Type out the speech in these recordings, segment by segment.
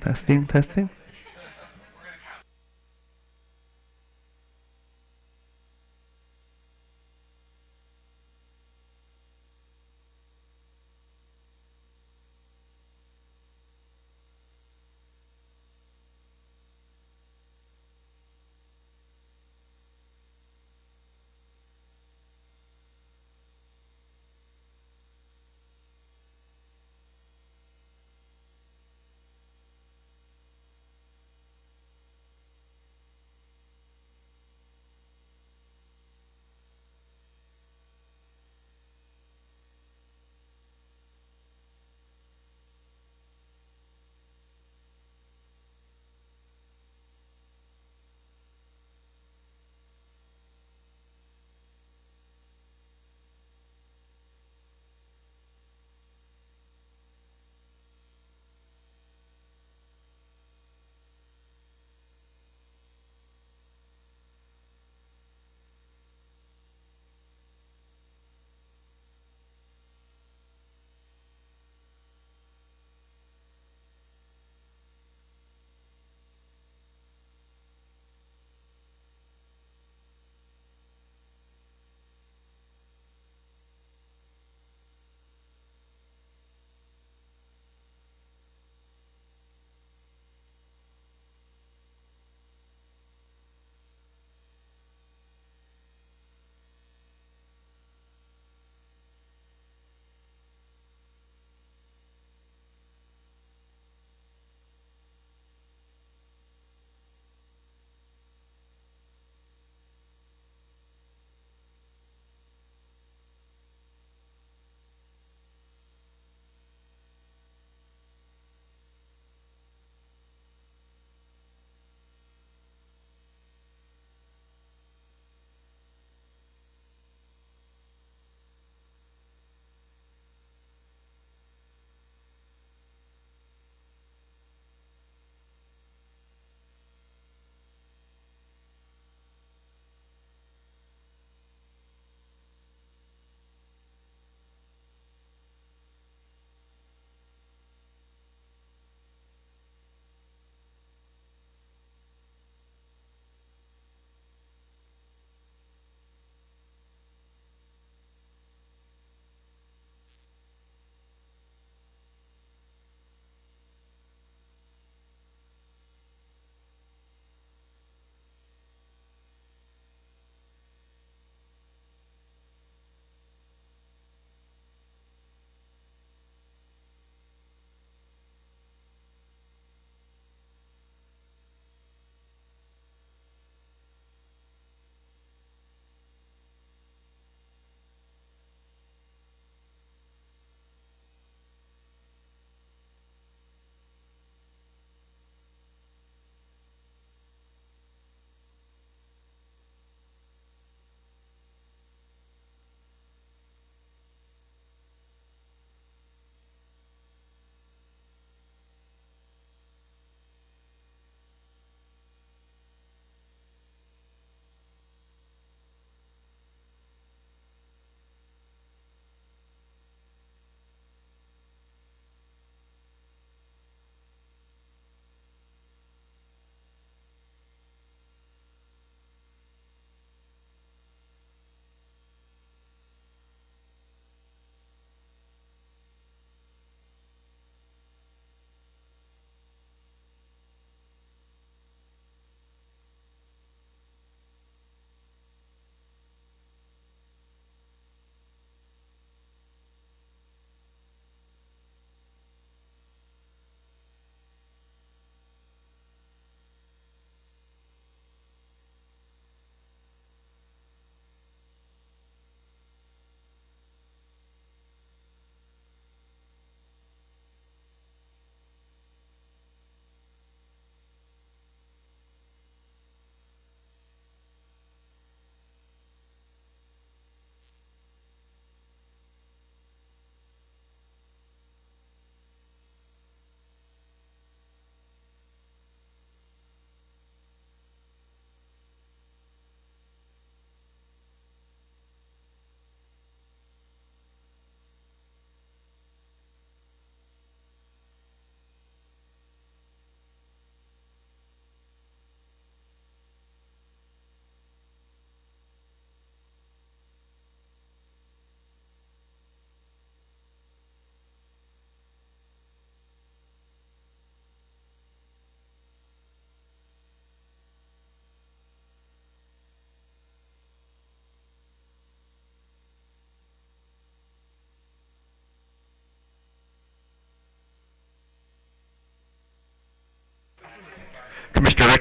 Testing, testing.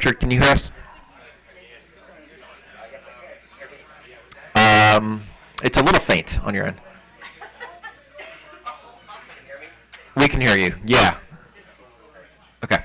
Richard, can you hear us? It's a little faint on your end. We can hear you. Yeah. Okay.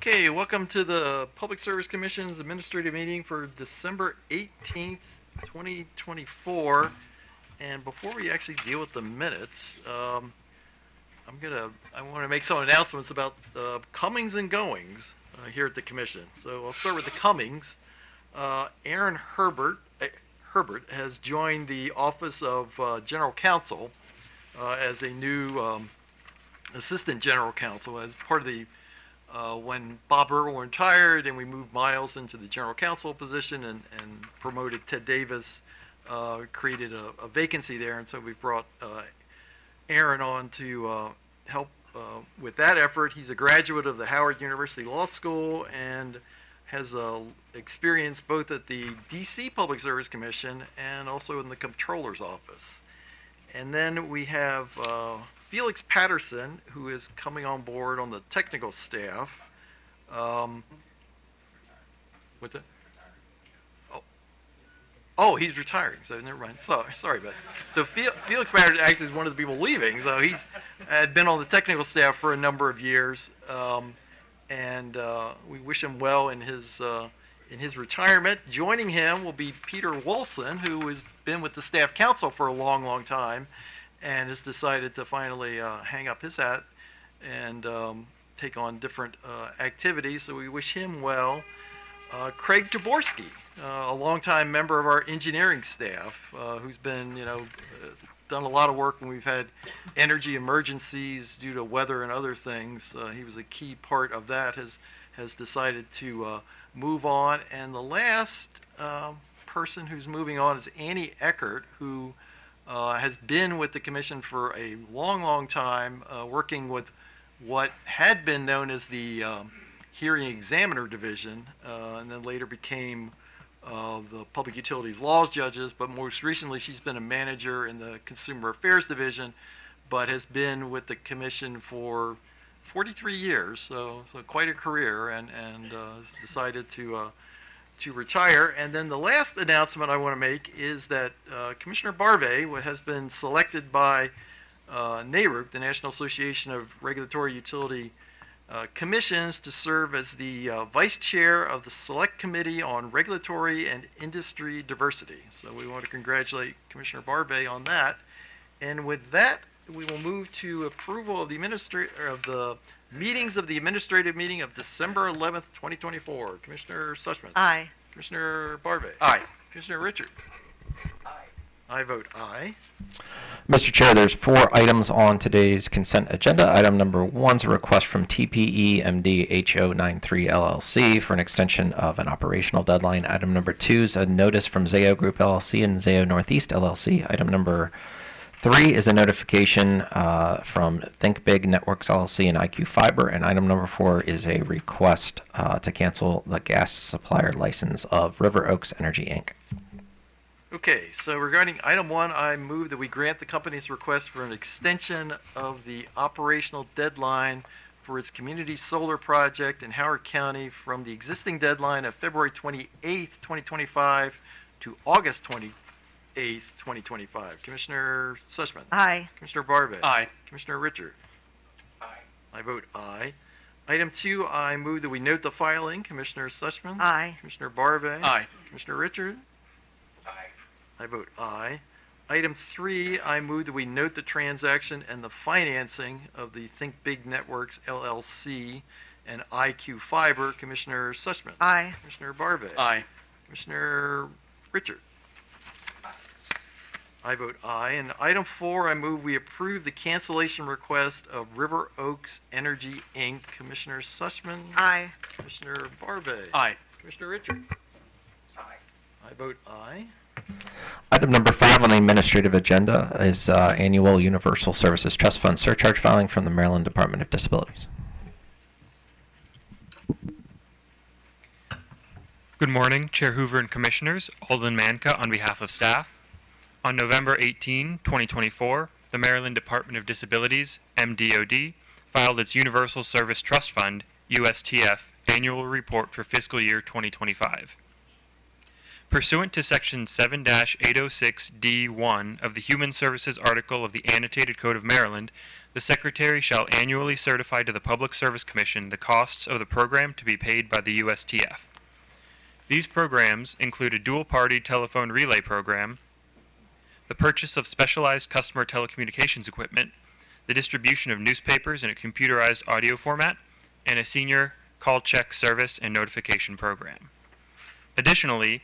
Okay, welcome to the Public Service Commission's administrative meeting for December 18th, 2024. And before we actually deal with the minutes, I want to make some announcements about comings and goings here at the commission. So I'll start with the comings. Aaron Herbert has joined the Office of General Counsel as a new Assistant General Counsel as part of the when Bob Irwin retired and we moved Miles into the general counsel position and promoted Ted Davis, created a vacancy there. And so we've brought Aaron on to help with that effort. He's a graduate of the Howard University Law School and has experience both at the D.C. Public Service Commission and also in the Comptroller's Office. And then we have Felix Patterson, who is coming on board on the technical staff. What's that? Oh, he's retiring, so never mind. Sorry about it. So Felix Patterson actually is one of the people leaving. So he's had been on the technical staff for a number of years, and we wish him well in his retirement. Joining him will be Peter Wolson, who has been with the staff council for a long, long time, and has decided to finally hang up his hat and take on different activities. So we wish him well. Craig Jaborski, a longtime member of our engineering staff, who's been, done a lot of work when we've had energy emergencies due to weather and other things. He was a key part of that. Has decided to move on. And the last person who's moving on is Annie Eckert, who has been with the commission for a long, long time, working with what had been known as the Hearing Examiner Division, and then later became the Public Utilities Laws Judges, but most recently she's been a manager in the Consumer Affairs Division, but has been with the commission for 43 years, so quite a career, and has decided to retire. And then the last announcement I want to make is that Commissioner Barve has been selected by NARUC, the National Association of Regulatory Utility Commissions, to serve as the Vice Chair of the Select Committee on Regulatory and Industry Diversity. So we want to congratulate Commissioner Barve on that. And with that, we will move to approval of the meetings of the administrative meeting of December 11th, 2024. Commissioner Sussman. Aye. Commissioner Barve. Aye. Commissioner Richard. Aye. I vote aye. Mr. Chair, there's 4 items on today's consent agenda. Item number 1 is a request from TPE MD HO93 LLC for an extension of an operational deadline. Item number 2 is a notice from Zayo Group LLC and Zayo Northeast LLC. Item number 3 is a notification from Think Big Networks LLC and IQ Fiber. And item number 4 is a request to cancel the gas supplier license of River Oaks Energy, Inc. Okay, so regarding item 1, I move that we grant the company's request for an extension of the operational deadline for its community solar project in Howard County from the existing deadline of February 28th, 2025 to August 28th, 2025. Commissioner Sussman. Aye. Commissioner Barve. Aye. Commissioner Richard. Aye. I vote aye. Item 2, I move that we note the filing. Commissioner Sussman. Aye. Commissioner Barve. Aye. Commissioner Richard. Aye. I vote aye. Item 3, I move that we note the transaction and the financing of the Think Big Networks LLC and IQ Fiber. Commissioner Sussman. Aye. Commissioner Barve. Aye. Commissioner Richard. I vote aye. And item 4, I move we approve the cancellation request of River Oaks Energy, Inc. Commissioner Sussman. Aye. Commissioner Barve. Aye. Commissioner Richard. Aye. I vote aye. Item number 5 on the administrative agenda is annual Universal Services Trust Fund surcharge filing from the Maryland Department of Disabilities. Good morning, Chair Hoover and Commissioners. Alden Manka on behalf of staff. On November 18, 2024, the Maryland Department of Disabilities, MDOD, filed its Universal Service Trust Fund, USTF, annual report for fiscal year 2025. Pursuant to Section 7-806D1 of the Human Services Article of the Annotated Code of Maryland, the Secretary shall annually certify to the Public Service Commission the costs of the program to be paid by the USTF. These programs include a dual-party telephone relay program, the purchase of specialized customer telecommunications equipment, the distribution of newspapers in a computerized audio format, and a senior call check service and notification program. Additionally,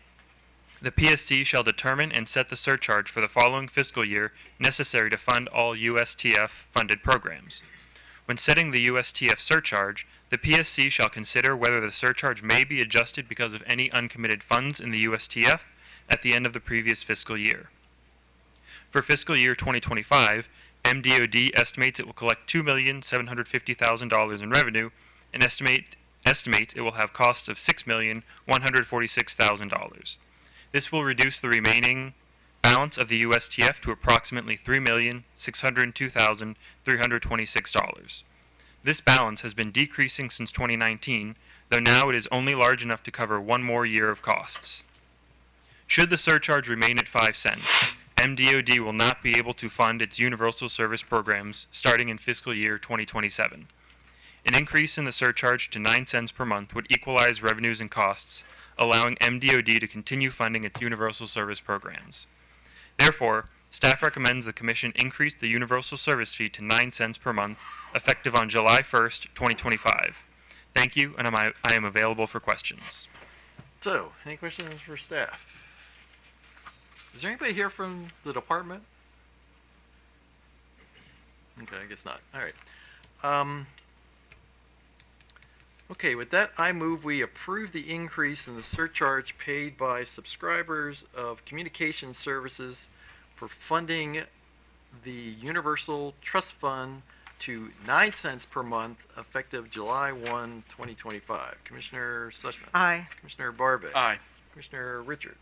the PSC shall determine and set the surcharge for the following fiscal year necessary to fund all USTF-funded programs. When setting the USTF surcharge, the PSC shall consider whether the surcharge may be adjusted because of any uncommitted funds in the USTF at the end of the previous fiscal year. For fiscal year 2025, MDOD estimates it will collect $2,750,000 in revenue and estimates it will have costs of $6,146,000. This will reduce the remaining balance of the USTF to approximately $3,602,326. This balance has been decreasing since 2019, though now it is only large enough to cover one more year of costs. Should the surcharge remain at 5 cents, MDOD will not be able to fund its universal service programs starting in fiscal year 2027. An increase in the surcharge to 9 cents per month would equalize revenues and costs, allowing MDOD to continue funding its universal service programs. Therefore, staff recommends the Commission increase the universal service fee to 9 cents per month, effective on July 1st, 2025. Thank you, and I am available for questions. So, any questions for staff? Is there anybody here from the department? Okay, I guess not. All right. Okay, with that, I move we approve the increase in the surcharge paid by subscribers of communication services for funding the Universal Trust Fund to 9 cents per month, effective July 1, 2025. Commissioner Sussman. Aye. Commissioner Barbe. Aye. Commissioner Richard.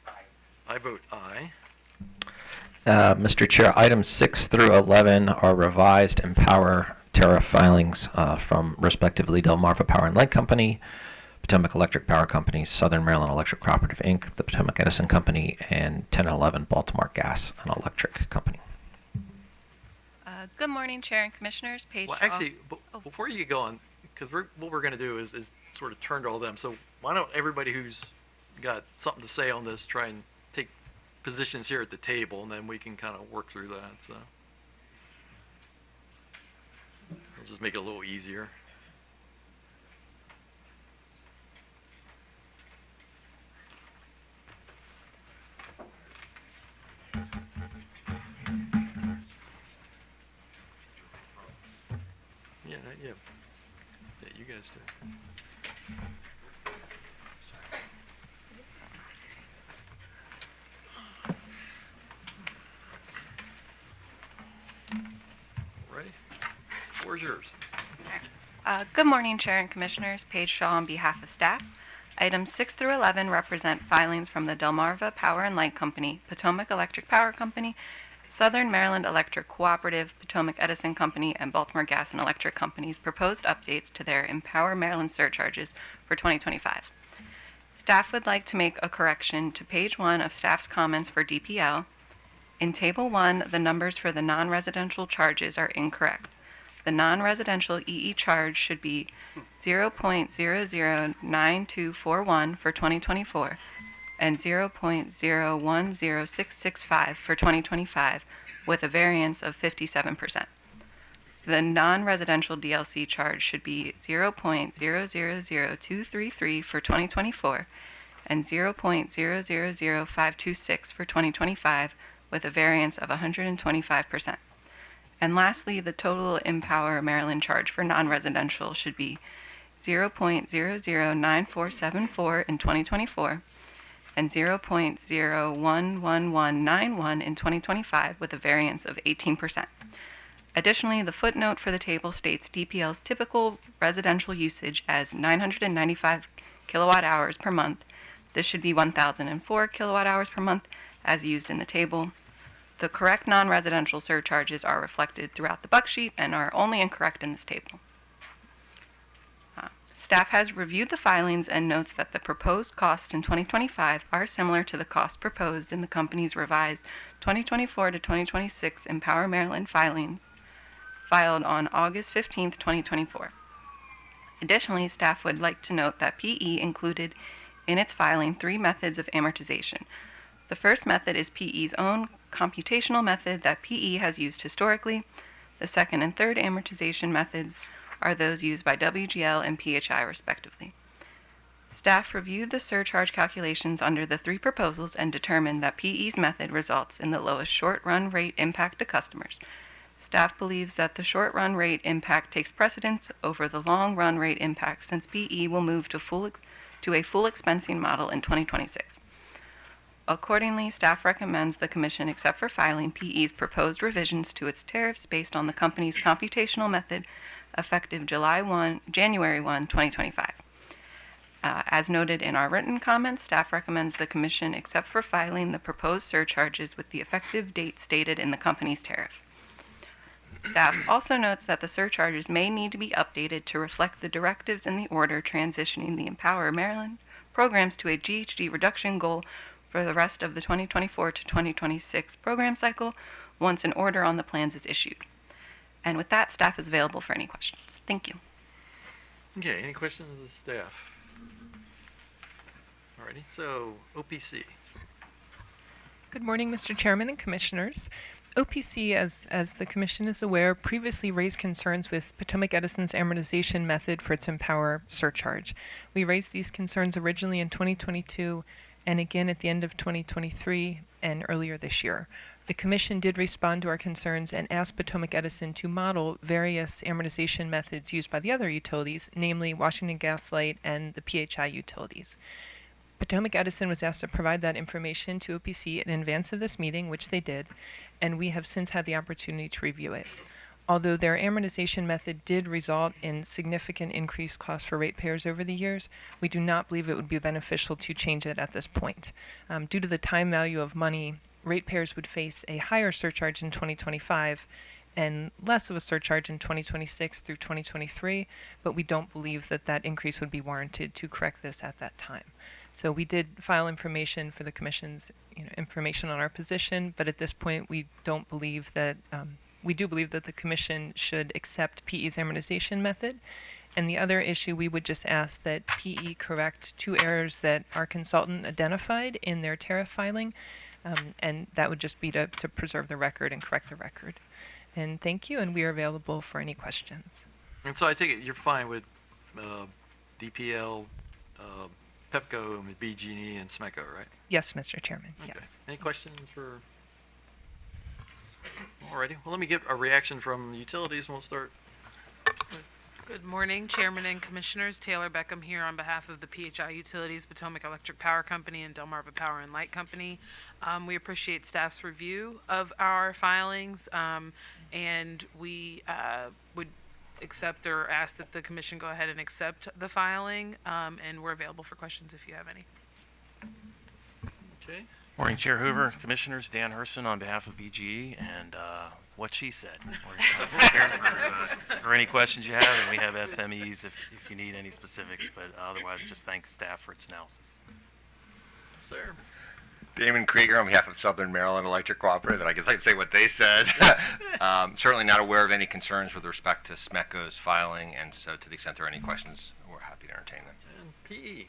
Aye. I vote aye. Mr. Chair, items 6 through 11 are revised Empower tariff filings from respectively Delmarva Power and Light Company, Potomac Electric Power Company, Southern Maryland Electric Cooperative, Inc., the Potomac Edison Company, and 1011 Baltimore Gas and Electric Company. Good morning, Chair and Commissioners. Page Well, 12. actually, before you go on, because what we're going to do is sort of turn to all them. So why don't everybody who's got something to say on this try and take positions here at the table, and then we can kind of work through that. So we'll just make it a little easier. Yeah. Yeah, you guys do. Ready? Floor is yours. Good morning, Chair and Commissioners. Paige Shaw on behalf of staff. Items 6 through 11 represent filings from the Delmarva Power and Light Company, Potomac Electric Power Company, Southern Maryland Electric Cooperative, Potomac Edison Company, and Baltimore Gas and Electric Company's proposed updates to their Empower Maryland surcharges for 2025. Staff would like to make a correction to page 1 of staff's comments for DPL. In Table 1, the numbers for the non-residential charges are incorrect. The non-residential EE charge should be 0.009241 for 2024 and 0.010665 for 2025, with a variance of 57%. The non-residential DLC charge should be 0.000233 for 2024 and 0.000526 for 2025, with a variance of 125%. And lastly, the total Empower Maryland charge for non-residential should be 0.009474 in 2024 and 0.011191 in 2025, with a variance of 18%. Additionally, the footnote for the table states DPL's typical residential usage as 995 kilowatt hours per month. This should be 1,004 kilowatt hours per month as used in the table. The correct non-residential surcharges are reflected throughout the buck sheet and are only incorrect in this table. Staff has reviewed the filings and notes that the proposed costs in 2025 are similar to the costs proposed in the company's revised 2024 to 2026 Empower Maryland filings filed on August 15, 2024. Additionally, staff would like to note that PE included in its filing 3 methods of amortization. The first method is PE's own computational method that PE has used historically. The second and third amortization methods are those used by WGL and PHI respectively. Staff reviewed the surcharge calculations under the 3 proposals and determined that PE's method results in the lowest short-run rate impact to customers. Staff believes that the short-run rate impact takes precedence over the long-run rate impact since PE will move to a full expensing model in 2026. Accordingly, staff recommends the Commission accept for filing PE's proposed revisions to its tariffs based on the company's computational method effective January 1, 2025. As noted in our written comments, staff recommends the Commission accept for filing the proposed surcharges with the effective date stated in the company's tariff. Staff also notes that the surcharges may need to be updated to reflect the directives in the order transitioning the Empower Maryland programs to a GHG reduction goal for the rest of the 2024 to 2026 program cycle once an order on the plans is issued. And with that, staff is available for any questions. Thank you. Okay, any questions of staff? Alrighty, so OPC. Good morning, Mr. Chairman and Commissioners. OPC, as the Commission is aware, previously raised concerns with Potomac Edison's amortization method for its Empower surcharge. We raised these concerns originally in 2022 and again at the end of 2023 and earlier this year. The Commission did respond to our concerns and asked Potomac Edison to model various amortization methods used by the other utilities, namely Washington Gas Light and the PHI utilities. Potomac Edison was asked to provide that information to OPC in advance of this meeting, which they did, and we have since had the opportunity to review it. Although their amortization method did result in significant increased costs for ratepayers over the years, we do not believe it would be beneficial to change it at this point. Due to the time value of money, ratepayers would face a higher surcharge in 2025 and less of a surcharge in 2026 through 2023, but we don't believe that that increase would be warranted to correct this at that time. So we did file information for the Commission's information on our position, but at this point we don't believe that we do believe that the Commission should accept PE's amortization method. And the other issue, we would just ask that PE correct 2 errors that our consultant identified in their tariff filing, and that would just be to preserve the record and correct the record. And thank you, and we are available for any questions. And so I take it you're fine with DPL, PEPCO, BG&E, and SMECO, right? Yes, Mr. Chairman, Okay. yes. Any questions for? Alrighty. Well, let me get a reaction from the utilities, and we'll start with Good morning, Chairman and Commissioners. Taylor Beckham here on behalf of the PHI Utilities, Potomac Electric Power Company, and Delmarva Power and Light Company. We appreciate staff's review of our filings, and we would accept or ask that the Commission go ahead and accept the filing, and we're available for questions if you have any. Okay. Morning, Chair Hoover, Commissioners. Dan Herson on behalf of BGE, and what she said. We're prepared for any questions you have, and we have SMEs if you need any specifics, but otherwise, just thank staff for its analysis. Sir. Damon Krieger on behalf of Southern Maryland Electric Cooperative, and I guess I can say what they said. Certainly not aware of any concerns with respect to SMECO's filing, and so to the extent there are any questions, we're happy to entertain them. And PE.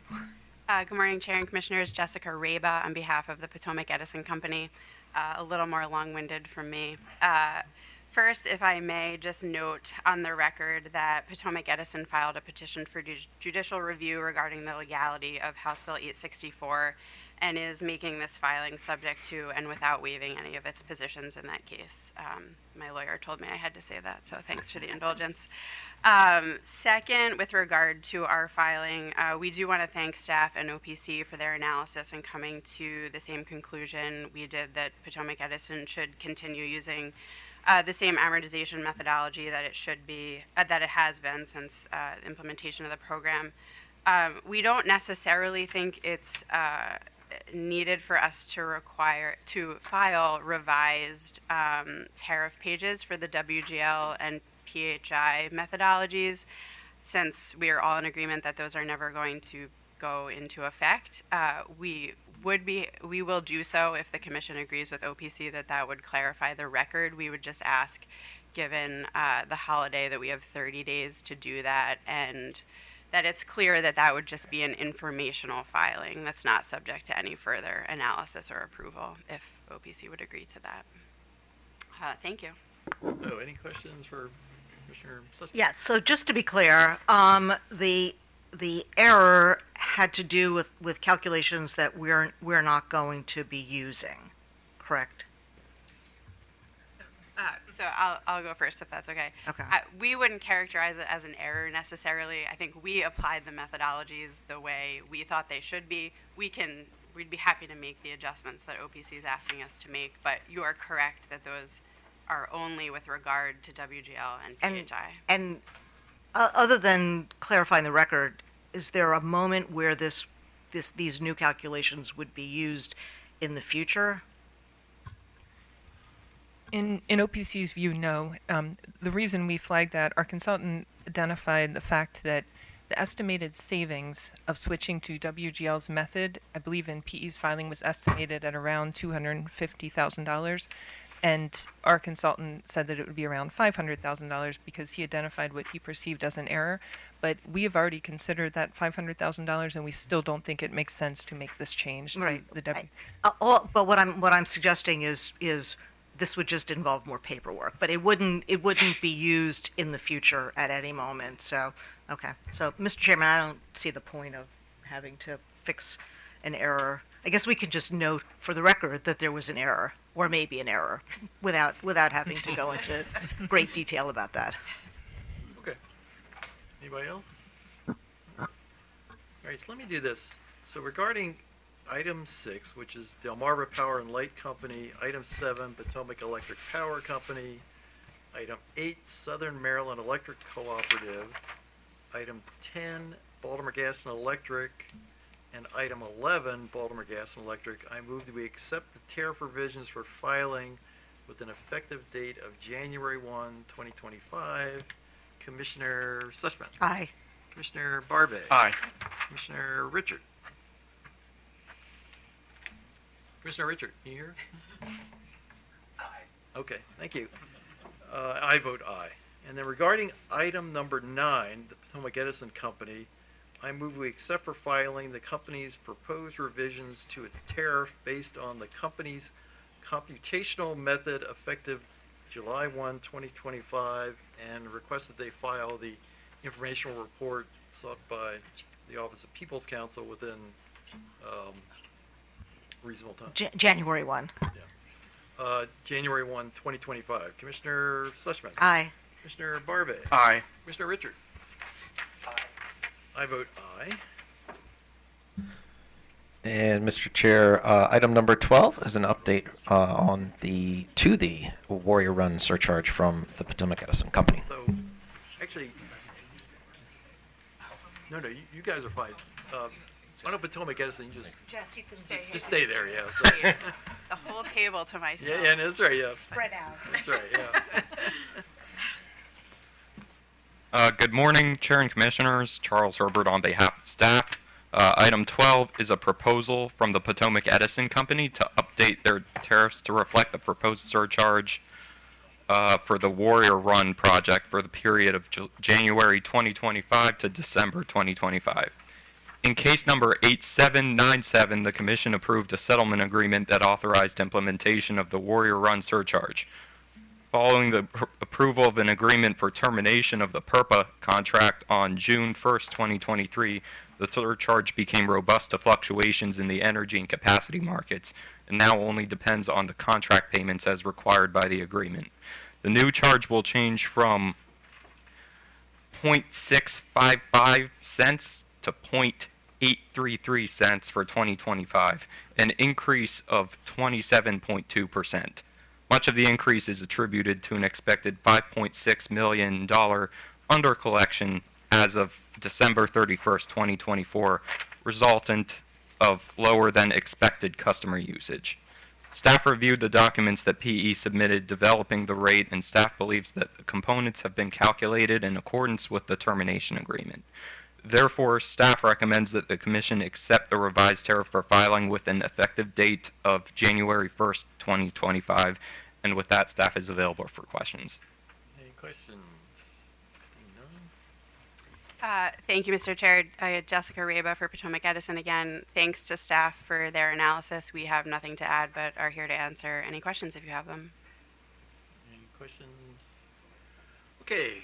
Good morning, Chair and Commissioners. Jessica Reba on behalf of the Potomac Edison Company. A little more long-winded from me. First, if I may, just note on the record that Potomac Edison filed a petition for judicial review regarding the legality of House Bill 864 and is making this filing subject to and without waiving any of its positions in that case. My lawyer told me I had to say that, so thanks for the indulgence. Second, with regard to our filing, we do want to thank staff and OPC for their analysis and coming to the same conclusion we did, that Potomac Edison should continue using the same amortization methodology that it should be, that it has been since implementation of the program. We don't necessarily think it's needed for us to file revised tariff pages for the WGL and PHI methodologies, since we are all in agreement that those are never going to go into effect. We will do so if the Commission agrees with OPC that would clarify the record. We would just ask, given the holiday, that we have 30 days to do that, and that it's clear that would just be an informational filing that's not subject to any further analysis or approval, if OPC would agree to that. Thank you. Oh, any questions for Commissioner Sussman? Yes, so just to be clear, the error had to do with calculations that we're not going to be using, correct? So I'll go first, if that's okay. Okay. We wouldn't characterize it as an error necessarily. I think we applied the methodologies the way we thought they should be. We'd be happy to make the adjustments that OPC is asking us to make, but you are correct that those are only with regard to WGL and PHI. And other than clarifying the record, is there a moment where these new calculations would be used in the future? In OPC's view, no. The reason we flagged that, our consultant identified the fact that the estimated savings of switching to WGL's method, I believe in PE's filing, was estimated at around $250,000. And our consultant said that it would be around $500,000 because he identified what he perceived as an error. But we have already considered that $500,000, and we still don't think it makes sense to make this change to Right. the W. But what I'm suggesting is this would just involve more paperwork, but it wouldn't be used in the future at any moment. So, okay. So, Mr. Chairman, I don't see the point of having to fix an error. I guess we could just note for the record that there was an error, or maybe an error, without having to go into great detail about that. Okay. Anybody else? All right, so let me do this. So regarding Item 6, which is Delmarva Power and Light Company. Item 7, Potomac Electric Power Company. Item 8, Southern Maryland Electric Cooperative. Item 10, Baltimore Gas and Electric. And item 11, Baltimore Gas and Electric. I move that we accept the tariff provisions for filing with an effective date of January 1, 2025. Commissioner Sussman. Aye. Commissioner Barbe. Aye. Commissioner Richard. Commissioner Richard, can you hear? Aye. Okay, thank you. I vote aye. And then regarding item number 9, the Potomac Edison Company, I move we accept for filing the company's proposed revisions to its tariff based on the company's computational method effective July 1, 2025, and request that they file the informational report sought by the Office of People's Counsel within reasonable time. January 1. January 1, 2025. Commissioner Sussman. Aye. Commissioner Barbe. Aye. Commissioner Richard. I vote aye. And Mr. Chair, item number 12 is an update on the Warrior Run surcharge from the Potomac Edison Company. So, actually, no, you guys are fine. Why don't Potomac Edison, you Jess, you can just stay there, yeah. So. The whole table to myself. Yeah, no, that's right, yeah. Spread out. That's right, yeah. Good morning, Chair and Commissioners. Charles Herbert on behalf of staff. Item 12 is a proposal from the Potomac Edison Company to update their tariffs to reflect the proposed surcharge for the Warrior Run project for the period of January 2025 to December 2025. In case number 8797, the Commission approved a settlement agreement that authorized implementation of the Warrior Run surcharge. Following the approval of an agreement for termination of the PURPA contract on June 1st, 2023, the surcharge became robust to fluctuations in the energy and capacity markets, and now only depends on the contract payments as required by the agreement. The new charge will change from 0.655 cents to 0.833 cents for 2025, an increase of 27.2%. Much of the increase is attributed to an expected $5.6 million under collection as of December 31st, 2024, resultant of lower than expected customer usage. Staff reviewed the documents that PE submitted developing the rate, and staff believes that the components have been calculated in accordance with the termination agreement. Therefore, staff recommends that the Commission accept the revised tariff for filing with an effective date of January 1st, 2025. And with that, staff is available for questions. Any questions? Thank you, Mr. Chair. Jessica Reba for Potomac Edison again. Thanks to staff for their analysis. We have nothing to add, but are here to answer any questions if you have them. Any questions? Okay.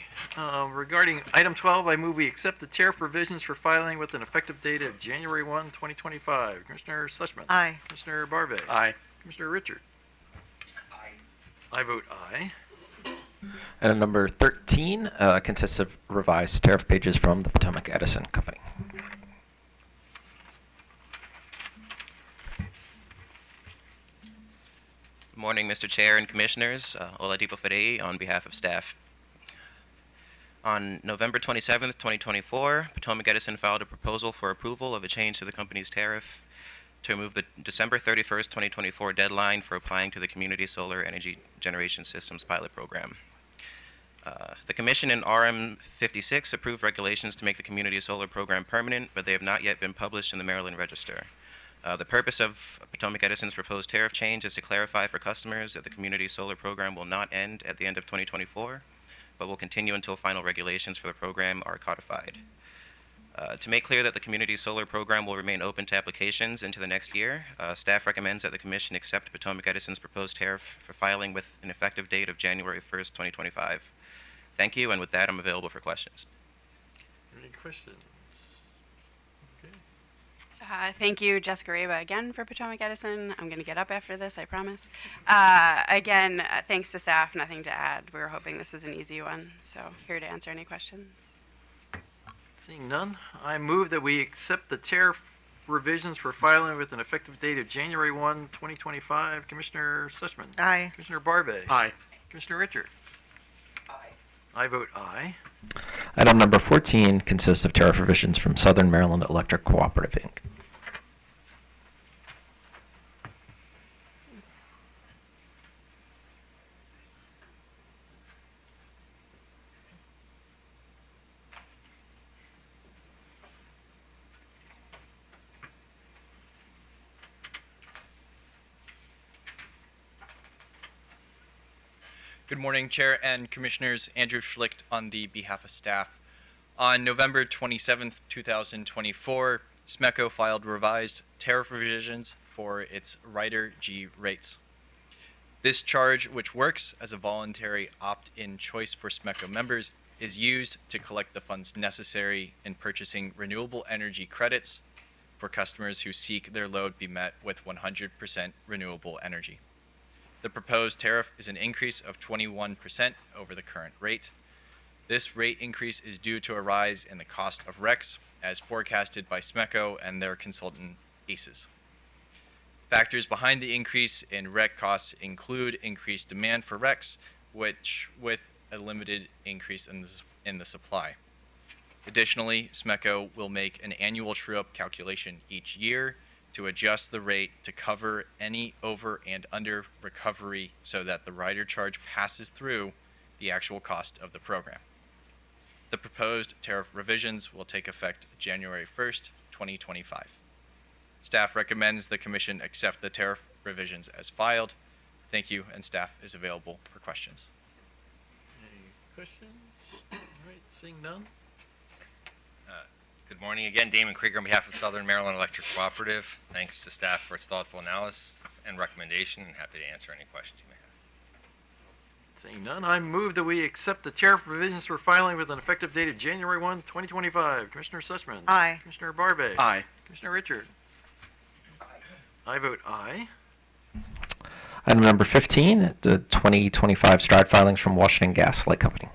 Regarding item 12, I move we accept the tariff revisions for filing with an effective date of January 1, 2025. Commissioner Sushman. Aye. Commissioner Barve. Aye. Commissioner Richard. I vote aye. Item number 13 consists of revised tariff pages from the Potomac Edison Company. Good morning, Mr. Chair and Commissioners. Oladipo Fedei on behalf of staff. On November 27th, 2024, Potomac Edison filed a proposal for approval of a change to the company's tariff to remove the December 31st, 2024 deadline for applying to the Community Solar Energy Generation Systems Pilot Program. The Commission in RM 56 approved regulations to make the Community Solar Program permanent, but they have not yet been published in the Maryland Register. The purpose of Potomac Edison's proposed tariff change is to clarify for customers that the Community Solar Program will not end at the end of 2024, but will continue until final regulations for the program are codified. To make clear that the Community Solar Program will remain open to applications into the next year, staff recommends that the Commission accept Potomac Edison's proposed tariff for filing with an effective date of January 1st, 2025. Thank you, and with that, I'm available for questions. Any questions? Thank you, Jessica Reba, again for Potomac Edison. I'm going to get up after this, I promise. Again, thanks to staff, nothing to add. We were hoping this was an easy one, so here to answer any questions. Seeing none, I move that we accept the tariff revisions for filing with an effective date of January 1, 2025. Commissioner Sushman. Aye. Commissioner Barve. Aye. Commissioner Richard. I vote aye. Item number 14 consists of tariff revisions from Southern Maryland Electric Cooperative, Inc. Good morning, Chair and Commissioners. Andrew Schlicht on the behalf of staff. On November 27th, 2024, SMECO filed revised tariff revisions for its Rider G rates. This charge, which works as a voluntary opt-in choice for SMECO members, is used to collect the funds necessary in purchasing renewable energy credits for customers who seek their load be met with 100% renewable energy. The proposed tariff is an increase of 21% over the current rate. This rate increase is due to a rise in the cost of RECs as forecasted by SMECO and their consultant ACES. Factors behind the increase in REC costs include increased demand for RECs, which with a limited increase in the supply. Additionally, SMECO will make an annual true-up calculation each year to adjust the rate to cover any over and under recovery so that the rider charge passes through the actual cost of the program. The proposed tariff revisions will take effect January 1st, 2025. Staff recommends the Commission accept the tariff revisions as filed. Thank you, and staff is available for questions. Any questions? All right, seeing none. Good morning again, Damon Krieger on behalf of Southern Maryland Electric Cooperative. Thanks to staff for its thoughtful analysis and recommendation, and happy to answer any questions you may have. Seeing none, I move that we accept the tariff revisions for filing with an effective date of January 1, 2025. Commissioner Sussman. Aye. Commissioner Barbe. Aye. Commissioner Richard. I vote aye. Item number 15, the 2025 stride filings from Washington Gas Light Company.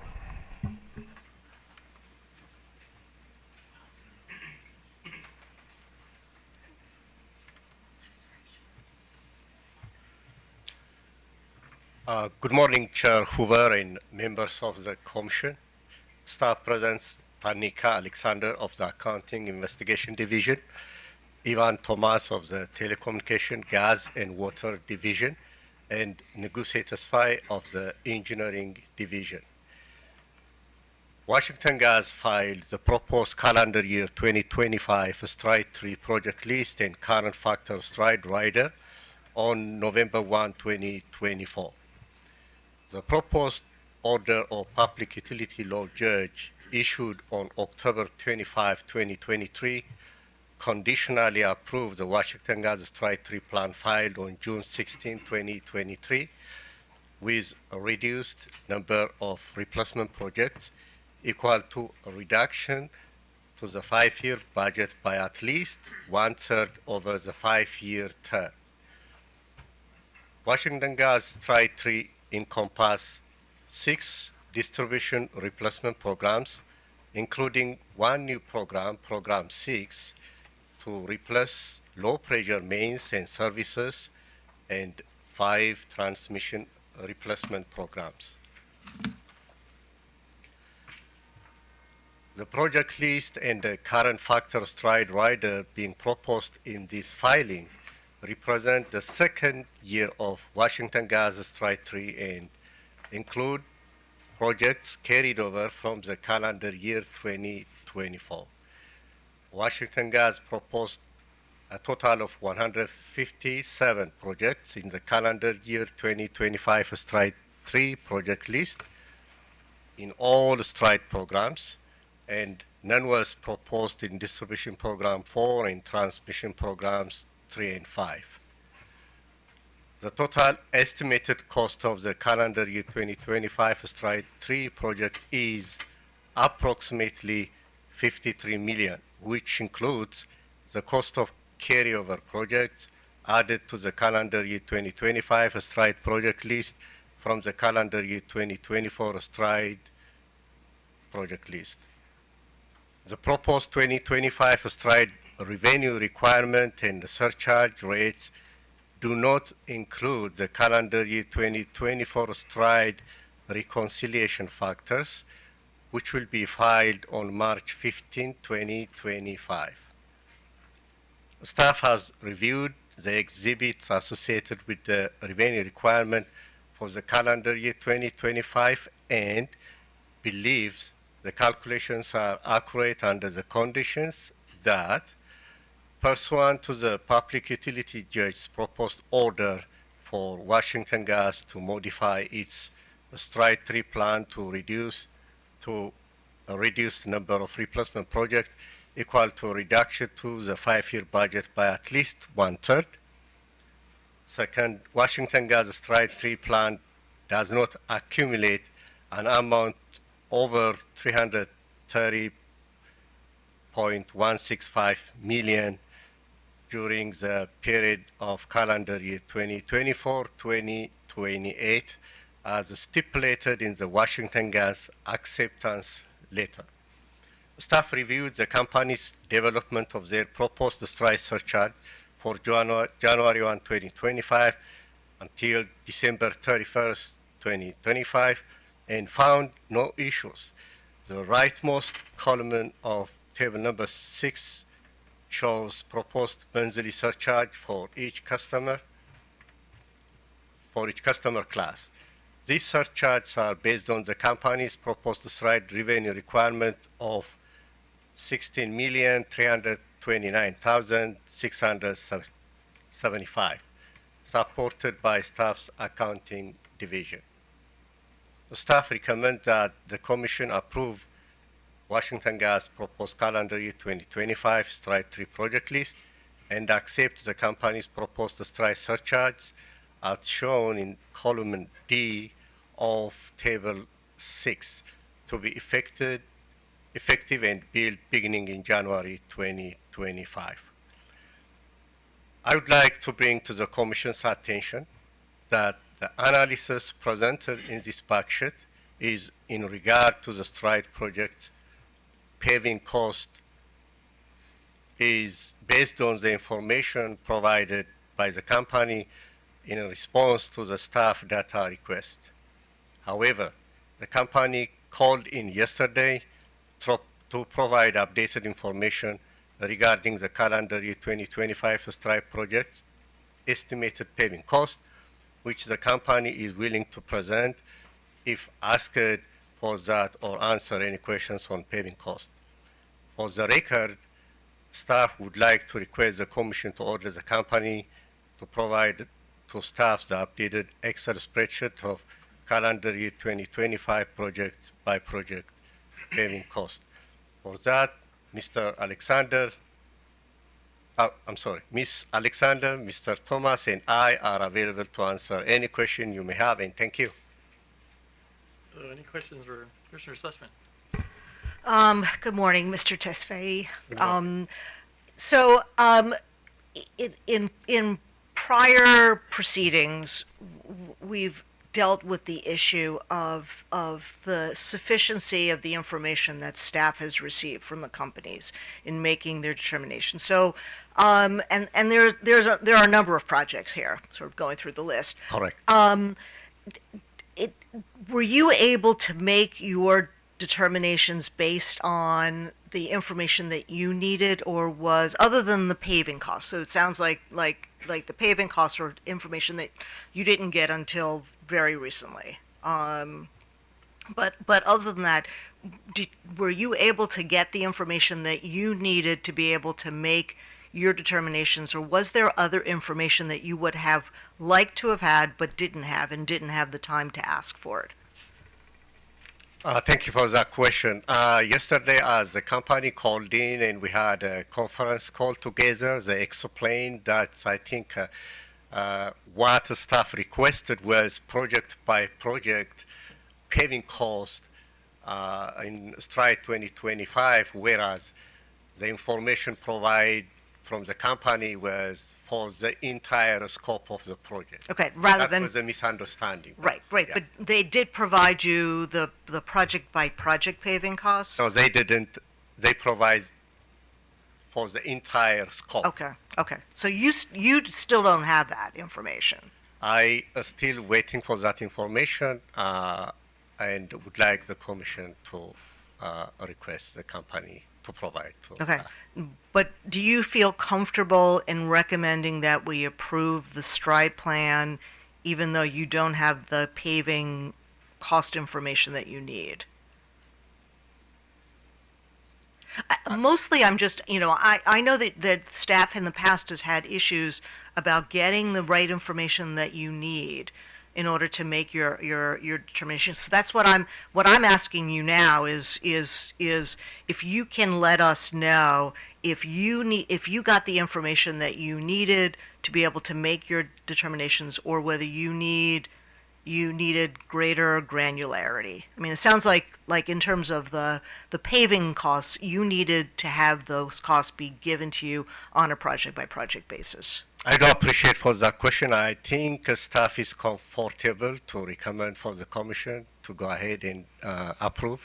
Good morning, Chair Hoover and members of the Commission. Staff presents Tanika Alexander of the Accounting Investigation Division, Ivan Thomas of the Telecommunication, Gas and Water Division, and Neguset Tesfaye of the Engineering Division. Washington Gas filed the proposed calendar year 2025 Stride 3 project list and current factor Stride rider on November 1, 2024. The proposed order of Public Utility Law Judge issued on October 25, 2023, conditionally approved the Washington Gas Stride 3 plan filed on June 16, 2023, with a reduced number of replacement projects equal to a reduction to the 5-year budget by at least 1/3 over the 5-year term. Washington Gas Stride 3 encompass 6 distribution replacement programs, including one new program, Program 6, to replace low-pressure mains and services, and 5 transmission replacement programs. The project list and the current factor Stride rider being proposed in this filing represent the second year of Washington Gas Stride 3 and include projects carried over from the calendar year 2024. Washington Gas proposed a total of 157 projects in the calendar year 2025 Stride 3 project list in all Stride programs, and none was proposed in Distribution Program 4 and Transmission Programs 3 and 5. The total estimated cost of the calendar year 2025 Stride 3 project is approximately $53 million, which includes the cost of carryover projects added to the calendar year 2025 Stride project list from the calendar year 2024 Stride project list. The proposed 2025 Stride revenue requirement and the surcharge rates do not include the calendar year 2024 Stride reconciliation factors, which will be filed on March 15, 2025. Staff has reviewed the exhibits associated with the revenue requirement for the calendar year 2025 and believes the calculations are accurate under the conditions that, pursuant to the Public Utility Judge's proposed order for Washington Gas to modify its Stride 3 plan to reduce to a reduced number of replacement projects equal to a reduction to the 5-year budget by at least 1/3. Second, Washington Gas Stride 3 plan does not accumulate an amount over $330.165 million during the period of calendar year 2024-2028 as stipulated in the Washington Gas acceptance letter. Staff reviewed the company's development of their proposed strike surcharge for January 1, 2025 until December 31st, 2025, and found no issues. The rightmost column of table number 6 shows proposed monthly surcharge for each customer class. These surcharges are based on the company's proposed strike revenue requirement of $16,329,675, supported by staff's accounting division. The staff recommend that the Commission approve Washington Gas proposed calendar year 2025 strike 3 project list and accept the company's proposed strike surcharge as shown in column D of table 6 to be effective and billed beginning in January 2025. I would like to bring to the Commission's attention that the analysis presented in this backsheet is in regard to the strike project's paving cost is based on the information provided by the company in response to the staff data request. However, the company called in yesterday to provide updated information regarding the calendar year 2025 strike project's estimated paving cost, which the company is willing to present if asked for that or answer any questions on paving cost. For the record, staff would like to request the Commission to order the company to provide to staff the updated Excel spreadsheet of calendar year 2025 project by project paving cost. For that, Ms. Alexander, Mr. Thomas, and I are available to answer any question you may have, and thank you. Any questions for Commissioner Sussman? Good morning, Mr. Tesfaye. Good morning. In prior proceedings, we've dealt with the issue of the sufficiency of the information that staff has received from the companies in making their determination. So, and there are a number of projects here, sort of going through the list. Correct. Were you able to make your determinations based on the information that you needed, or was, other than the paving costs? So it sounds like the paving costs are information that you didn't get until very recently. But other than that, were you able to get the information that you needed to be able to make your determinations, or was there other information that you would have liked to have had but didn't have and didn't have the time to ask for it? Thank you for that question. Yesterday, as the company called in and we had a conference call together, they explained that I think what the staff requested was project by project paving cost in strike 2025, whereas the information provided from the company was for the entire scope of the project. Okay, That was a misunderstanding. Right, Yeah. but they did provide you the project by project paving costs? No, they didn't. They provide for the entire scope. Okay. So you still don't have that information? I am still waiting for that information and would like the Commission to request the company to provide. Okay. But do you feel comfortable in recommending that we approve the stride plan even though you don't have the paving cost information that you need? Mostly I'm just, I know that staff in the past has had issues about getting the right information that you need in order to make your determination. So that's what I'm asking you now is if you can let us know if you got the information that you needed to be able to make your determinations, or whether you needed greater granularity. I mean, it sounds like in terms of the paving costs, you needed to have those costs be given to you on a project by project basis. I do appreciate for that question. I think staff is comfortable to recommend for the Commission to go ahead and approve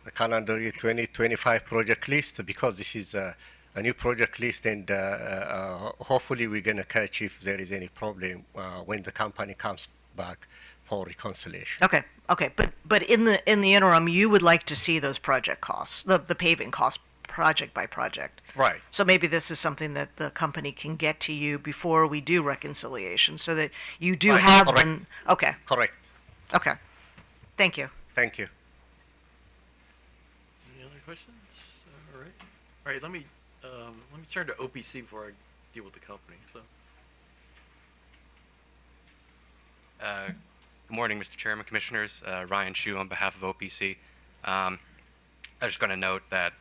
the the calendar year 2025 project list, because this is a new project list, and hopefully we're going to catch if there is any problem when the company comes back for reconciliation. Okay, okay, but in the interim, you would like to see those project costs, the paving costs, project by project. Right. So maybe this is something that the company can get to you before we do reconciliation, so that you do Right, have correct. them. Okay, Correct. okay. Thank you. Thank you. Any other questions? All right. All right. Let me turn to OPC before I deal with the company. So. Good morning, Mr. Chairman, Commissioners. Ryan Shu on behalf of OPC. I'm just going to note that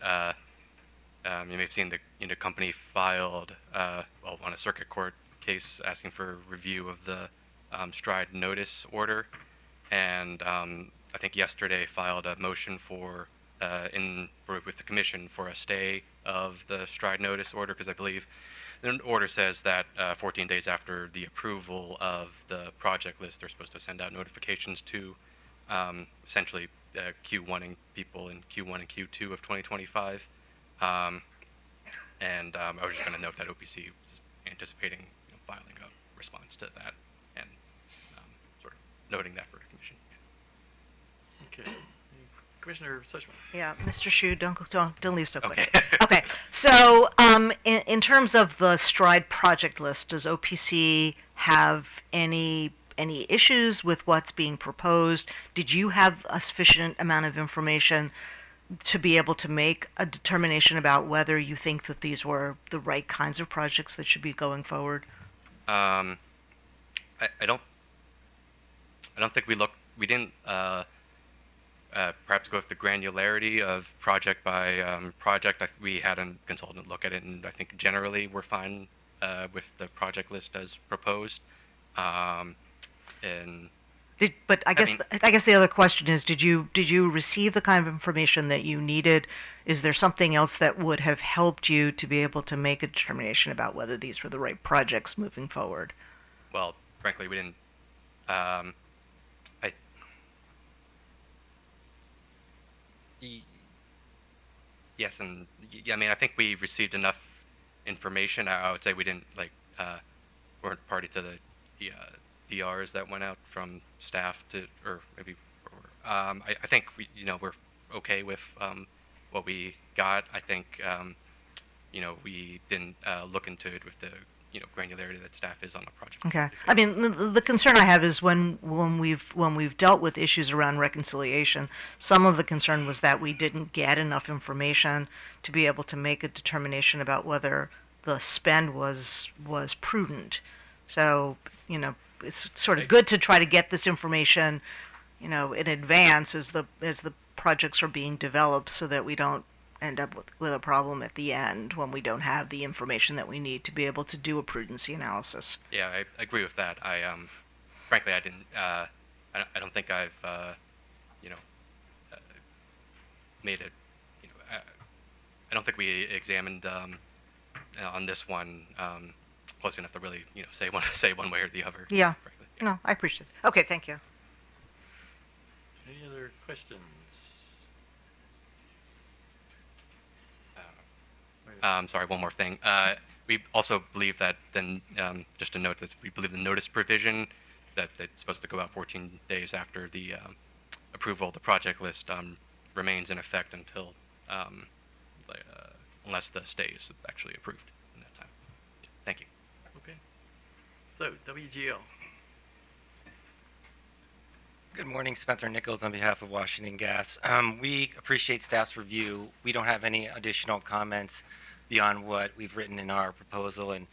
you may have seen the company filed on a circuit court case asking for review of the stride notice order, and I think yesterday filed a motion with the commission for a stay of the stride notice order, because I believe the order says that 14 days after the approval of the project list, they're supposed to send out notifications to essentially Q1 and people in Q1 and Q2 of 2025. I was just going to note that OPC is anticipating filing a response to that, and sort of noting that for the commission. Okay. Commissioner Sushman. Yeah, Mr. Shu, don't leave so quick. Okay. So, in terms of the stride project list, does OPC have any issues with what's being proposed? Did you have a sufficient amount of information to be able to make a determination about whether you think that these were the right kinds of projects that should be going forward? I don't think we didn't perhaps go with the granularity of project by project. We had a consultant look at it, and I think generally we're fine with the project list as proposed. But I guess the other question is, did you receive the kind of information that you needed? Is there something else that would have helped you to be able to make a determination about whether these were the right projects moving forward? Well, frankly, we didn't. Yes, and I mean, I think we received enough information. I would say we didn't weren't party to the DRs that went out from staff to, or maybe. I think we're okay with what we got. I think we didn't look into it with the granularity that staff is on the project. Okay. I mean, the concern I have is when we've dealt with issues around reconciliation, some of the concern was that we didn't get enough information to be able to make a determination about whether the spend was prudent. So, it's sort of good to try to get this information, in advance as the projects are being developed, so that we don't end up with a problem at the end when we don't have the information that we need to be able to do a prudency analysis. Yeah, I agree with that. Frankly, I didn't. I don't think I've, made it. I don't think we examined on this one close enough to really, say one way or the other. Yeah. Frankly. No, I appreciate it. Okay, thank you. Any other questions? Sorry, one more thing. We also believe that just to note that we believe the notice provision that's supposed to go out 14 days after the approval of the project list remains in effect until unless the stay is actually approved in that time. Thank you. Okay. So, WGL. Good morning, Spencer Nichols on behalf of Washington Gas. We appreciate staff's review. We don't have any additional comments beyond what we've written in our proposal and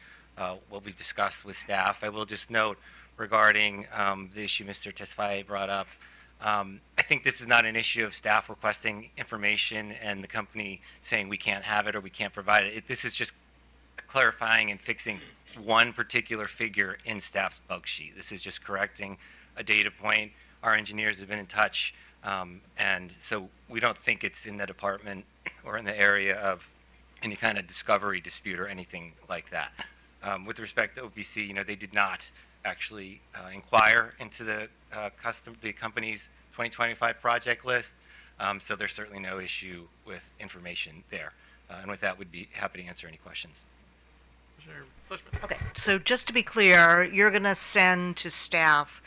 what we've discussed with staff. I will just note regarding the issue Mr. Tesfaye brought up, I think this is not an issue of staff requesting information and the company saying we can't have it or we can't provide it. This is just clarifying and fixing one particular figure in staff's bug sheet. This is just correcting a data point. Our engineers have been in touch, and so we don't think it's in the department or in the area of any kind of discovery dispute or anything like that. With respect to OPC, they did not actually inquire into the company's 2025 project list. So there's certainly no issue with information there. And with that, we'd be happy to answer any questions. Commissioner Fleshman. Okay, so just to be clear, you're going to send to staff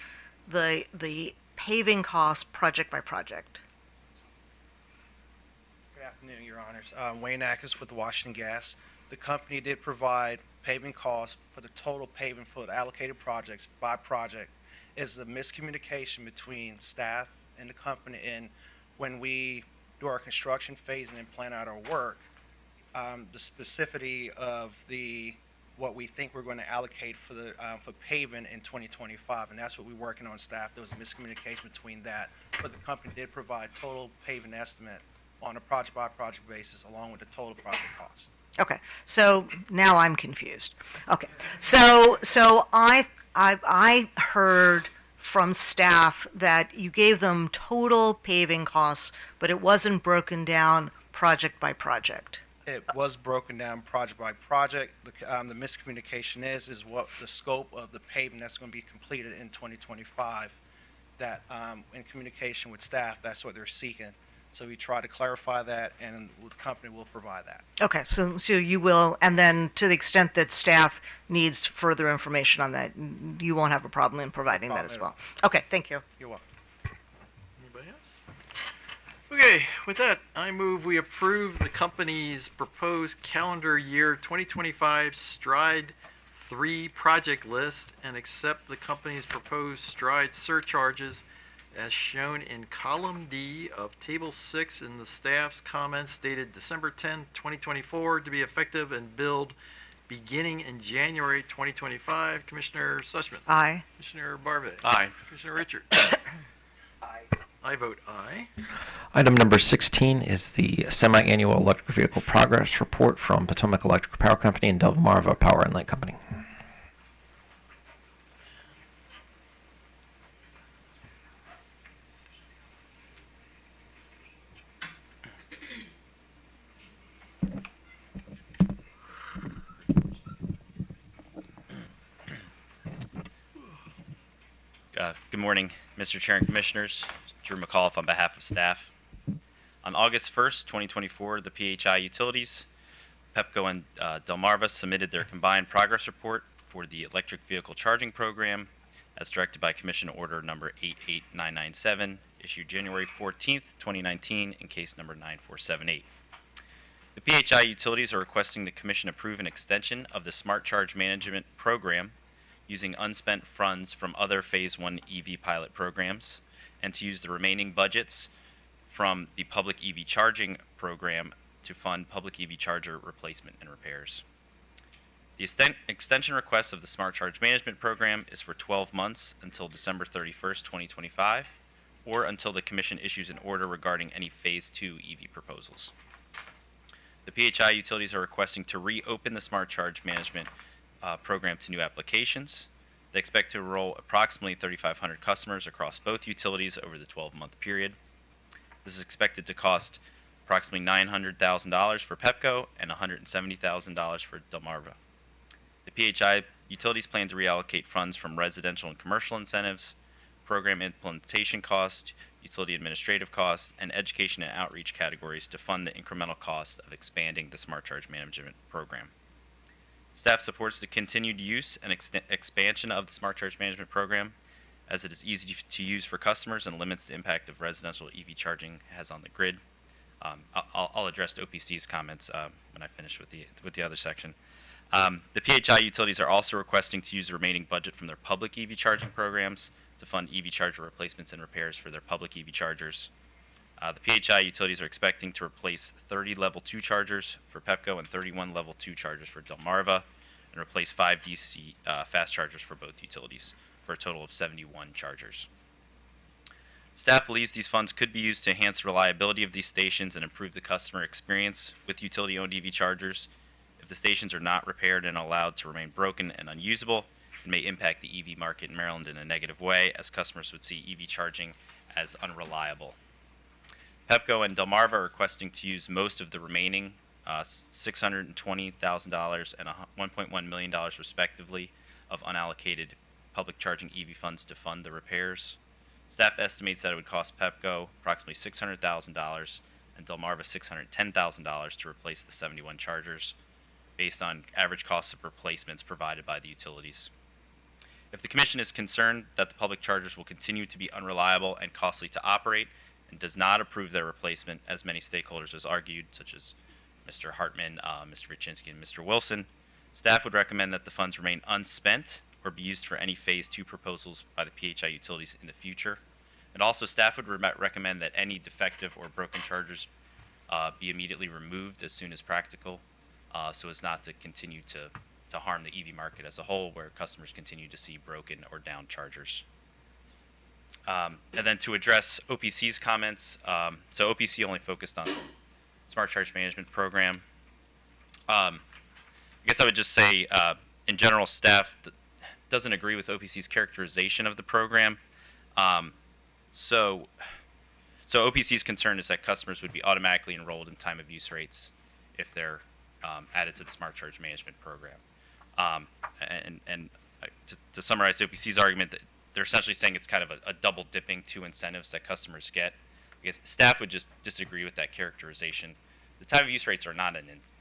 the paving cost project by project. Good afternoon, Your Honors. Wayne Ackes with Washington Gas. The company did provide paving costs for the total paving for the allocated projects by project. Is the miscommunication between staff and the company, and when we do our construction phase and then plan out our work, the specificity of what we think we're going to allocate for the for paving in 2025, and that's what we're working on, staff. There was a miscommunication between that, but the company did provide total paving estimate on a project by project basis along with the total project cost. Okay, so now I'm confused. Okay, so I heard from staff that you gave them total paving costs, but it wasn't broken down project by project. It was broken down project by project. The miscommunication is what the scope of the paving that's going to be completed in 2025. That in communication with staff, that's what they're seeking. So we try to clarify that, and the company will provide that. Okay, so you will, and then to the extent that staff needs further information on that, you won't have a problem in providing that as well. Okay, thank you. You're welcome. Anybody else? Okay, with that, I move we approve the company's proposed calendar year 2025 Stride 3 project list and accept the company's proposed Stride surcharges as shown in column D of table 6 in the staff's comments dated December 10, 2024 to be effective and billed beginning in January 2025. Commissioner Sussman. Aye. Commissioner Barvet. Aye. Commissioner Richard. I vote aye. Item number 16 is the semi-annual electric vehicle progress report from Potomac Electric Power Company and Delmarva Power and Light Company. Good morning, Mr. Chair and Commissioners. Drew McAuliffe on behalf of staff. On August 1st, 2024, the PHI utilities, PEPCO and Delmarva submitted their combined progress report for the electric vehicle charging program as directed by Commission Order number 88997, issued January 14th, 2019, in case number 9478. The PHI utilities are requesting the Commission approve an extension of the Smart Charge Management Program using unspent funds from other Phase 1 EV pilot programs, and to use the remaining budgets from the public EV charging program to fund public EV charger replacement and repairs. The extension request of the Smart Charge Management Program is for 12 months until December 31st, 2025, or until the Commission issues an order regarding any Phase 2 EV proposals. The PHI utilities are requesting to reopen the Smart Charge Management program to new applications. They expect to enroll approximately 3,500 customers across both utilities over the 12-month period. This is expected to cost approximately $900,000 for PEPCO and $170,000 for Delmarva. The PHI utilities plan to reallocate funds from residential and commercial incentives, program implementation costs, utility administrative costs, and education and outreach categories to fund the incremental costs of expanding the Smart Charge Management Program. Staff supports the continued use and expansion of the Smart Charge Management Program, as it is easy to use for customers and limits the impact of residential EV charging has on the grid. I'll address OPC's comments when I finish with the other section. The PHI utilities are also requesting to use the remaining budget from their public EV charging programs to fund EV charger replacements and repairs for their public EV chargers. The PHI utilities are expecting to replace 30 Level 2 chargers for PEPCO and 31 Level 2 chargers for Delmarva, and replace 5 DC fast chargers for both utilities, for a total of 71 chargers. Staff believes these funds could be used to enhance the reliability of these stations and improve the customer experience with utility-owned EV chargers. If the stations are not repaired and allowed to remain broken and unusable, it may impact the EV market in Maryland in a negative way, as customers would see EV charging as unreliable. PEPCO and Delmarva are requesting to use most of the remaining $620,000 and $1.1 million respectively of unallocated public charging EV funds to fund the repairs. Staff estimates that it would cost Pepco approximately $600,000 and Delmarva $610,000 to replace the 71 chargers, based on average costs of replacements provided by the utilities. If the Commission is concerned that the public chargers will continue to be unreliable and costly to operate and does not approve their replacement, as many stakeholders has argued, such as Mr. Hartman, Mr. Vichinsky, and Mr. Wilson, staff would recommend that the funds remain unspent or be used for any Phase 2 proposals by the PHI utilities in the future. And also, staff would recommend that any defective or broken chargers be immediately removed as soon as practical, so as not to continue to harm the EV market as a whole, where customers continue to see broken or down chargers. And then to address OPC's comments, so OPC only focused on Smart Charge Management Program. I guess I would just say, in general, staff doesn't agree with OPC's characterization of the program. So OPC's concern is that customers would be automatically enrolled in time of use rates if they're added to the Smart Charge Management Program. To summarize OPC's argument, that they're essentially saying it's kind of a double dipping two incentives that customers get. I guess staff would just disagree with that characterization. The time of use rates are not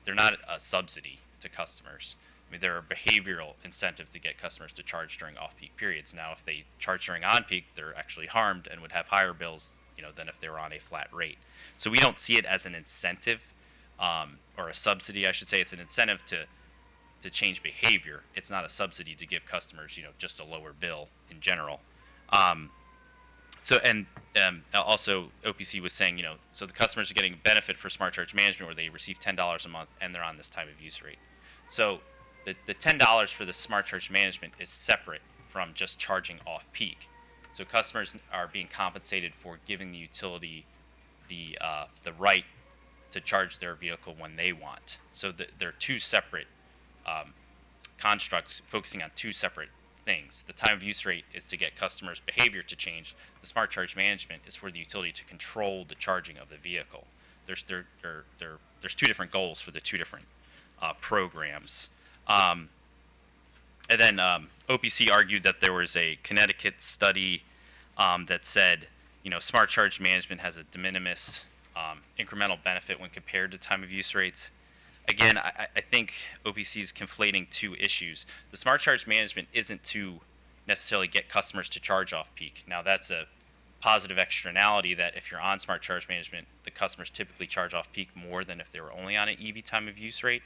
they're not a subsidy to customers. I mean, they're a behavioral incentive to get customers to charge during off-peak periods. Now, if they charge during on-peak, they're actually harmed and would have higher bills, than if they were on a flat rate. So we don't see it as an incentive or a subsidy, I should say. It's an incentive to change behavior. It's not a subsidy to give customers, just a lower bill in general. Also OPC was saying, so the customers are getting a benefit for Smart Charge Management where they receive $10 a month and they're on this time of use rate. So the $10 for the Smart Charge Management is separate from just charging off peak. So customers are being compensated for giving the utility the right to charge their vehicle when they want. So they're two separate constructs focusing on two separate things. The time of use rate is to get customers' behavior to change. The Smart Charge Management is for the utility to control the charging of the vehicle. There's two different goals for the two different programs. And then OPC argued that there was a Connecticut study that said, Smart Charge Management has a de minimis incremental benefit when compared to time of use rates. Again, I think OPC is conflating two issues. The Smart Charge Management isn't to necessarily get customers to charge off peak. Now, that's a positive externality that if you're on Smart Charge Management, the customers typically charge off peak more than if they were only on an EV time of use rate.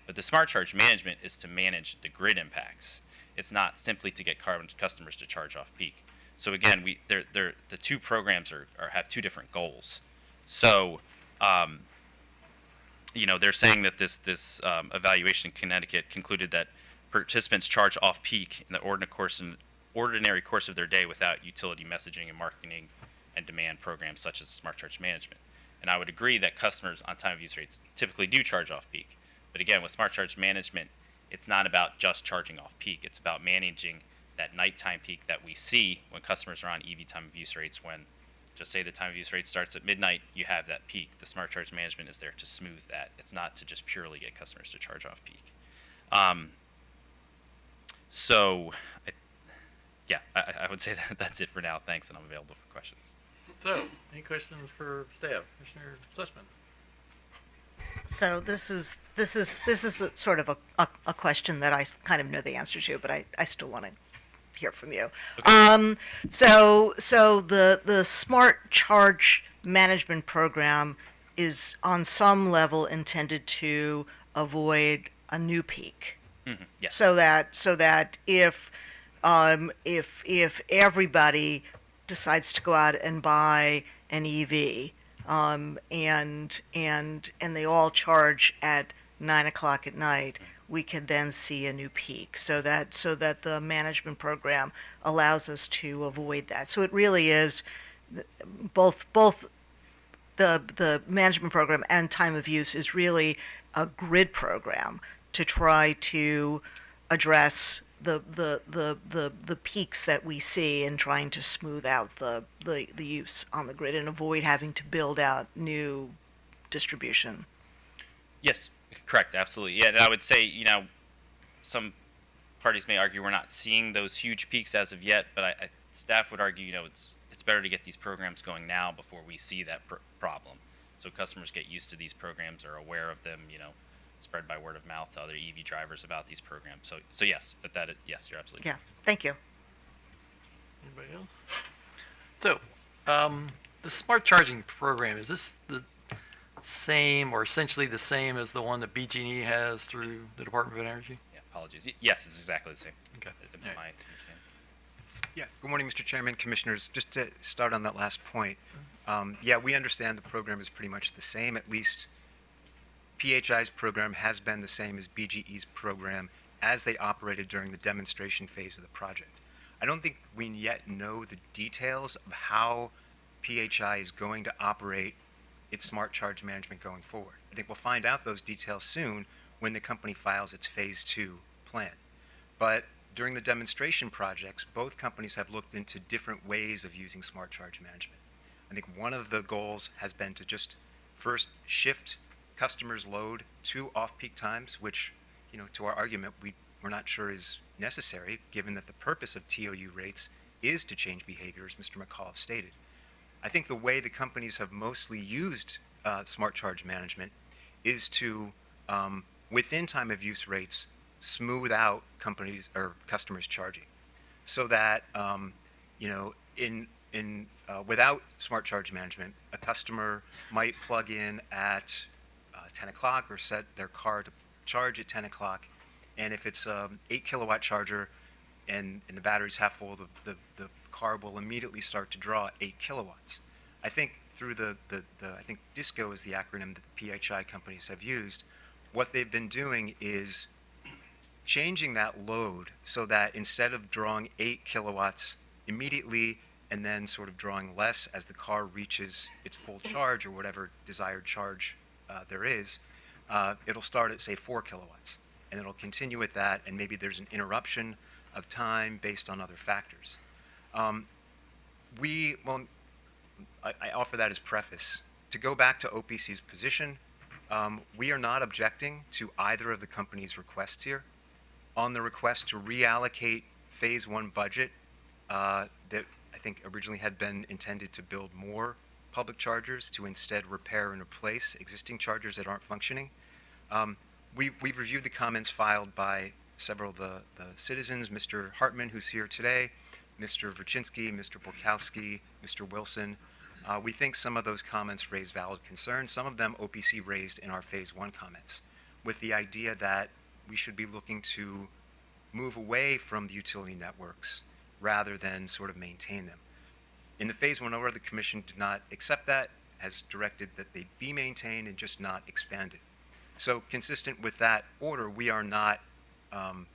But the Smart Charge Management is to manage the grid impacts. It's not simply to get customers to charge off peak. So again, the two programs have two different goals. So, they're saying that this evaluation in Connecticut concluded that participants charge off peak in the ordinary course of their day without utility messaging and marketing and demand programs such as Smart Charge Management. And I would agree that customers on time of use rates typically do charge off peak. But again, with Smart Charge Management, it's not about just charging off peak. It's about managing that nighttime peak that we see when customers are on EV time of use rates. When, just say the time of use rate starts at midnight, you have that peak. The Smart Charge Management is there to smooth that. It's not to just purely get customers to charge off peak. I would say that's it for now. Thanks, and I'm available for questions. So, any questions for staff? Commissioner Sussman? So this is sort of a question that I kind of know the answer to, but I still want to hear from you. Okay. So the Smart Charge Management Program is on some level intended to avoid a new peak. Mm-hmm. Yes. So that if everybody decides to go out and buy an EV, and they all charge at 9 o'clock at night, we can then see a new peak. So that the management program allows us to avoid that. So it really is both the management program and time of use is really a grid program to try to address the peaks that we see and trying to smooth out the use on the grid and avoid having to build out new distribution. Yes, correct, absolutely. Yeah, and I would say, some parties may argue we're not seeing those huge peaks as of yet, but staff would argue, it's it's better to get these programs going now before we see that problem. So customers get used to these programs, are aware of them, spread by word of mouth to other EV drivers about these programs. So yes, but yes, you're absolutely Yeah, correct. thank you. Anybody else? So, the smart charging program, is this the same or essentially the same as the one that BG&E has through the Department of Energy? Yeah, apologies. Yes, it's exactly the same. Okay. My understanding. Yeah, good morning, Mr. Chairman, Commissioners. Just to start on that last point, yeah, we understand the program is pretty much the same. At least PHI's program has been the same as BGE's program as they operated during the demonstration phase of the project. I don't think we yet know the details of how PHI is going to operate its smart charge management going forward. I think we'll find out those details soon when the company files its phase 2 plan. But during the demonstration projects, both companies have looked into different ways of using smart charge management. I think one of the goals has been to just first shift customers' load to off-peak times, which, to our argument, we're not sure is necessary, given that the purpose of TOU rates is to change behavior, as Mr. McAuliffe stated. I think the way the companies have mostly used smart charge management is to, within time of use rates, smooth out companies or customers charging, so that without smart charge management, a customer might plug in at 10 o'clock or set their car to charge at 10 o'clock, and if it's an 8 kilowatt charger and the battery's half full, the car will immediately start to draw 8 kilowatts. I think through I think DISCO is the acronym that the PHI companies have used. What they've been doing is changing that load so that instead of drawing 8 kilowatts immediately and then sort of drawing less as the car reaches its full charge or whatever desired charge there is, it'll start at, say, 4 kilowatts. And it'll continue at that, and maybe there's an interruption of time based on other factors. I offer that as preface. To go back to OPC's position, we are not objecting to either of the company's requests here. On the request to reallocate Phase 1 budget that I think originally had been intended to build more public chargers to instead repair and replace existing chargers that aren't functioning. We've reviewed the comments filed by several of the citizens, Mr. Hartman, who's here today, Mr. Verchinsky, Mr. Borkowski, Mr. Wilson. We think some of those comments raise valid concerns. Some of them OPC raised in our Phase 1 comments, with the idea that we should be looking to move away from the utility networks rather than sort of maintain them. In the Phase 1 order, the Commission did not accept that, has directed that they be maintained and just not expanded. So consistent with that order, we are not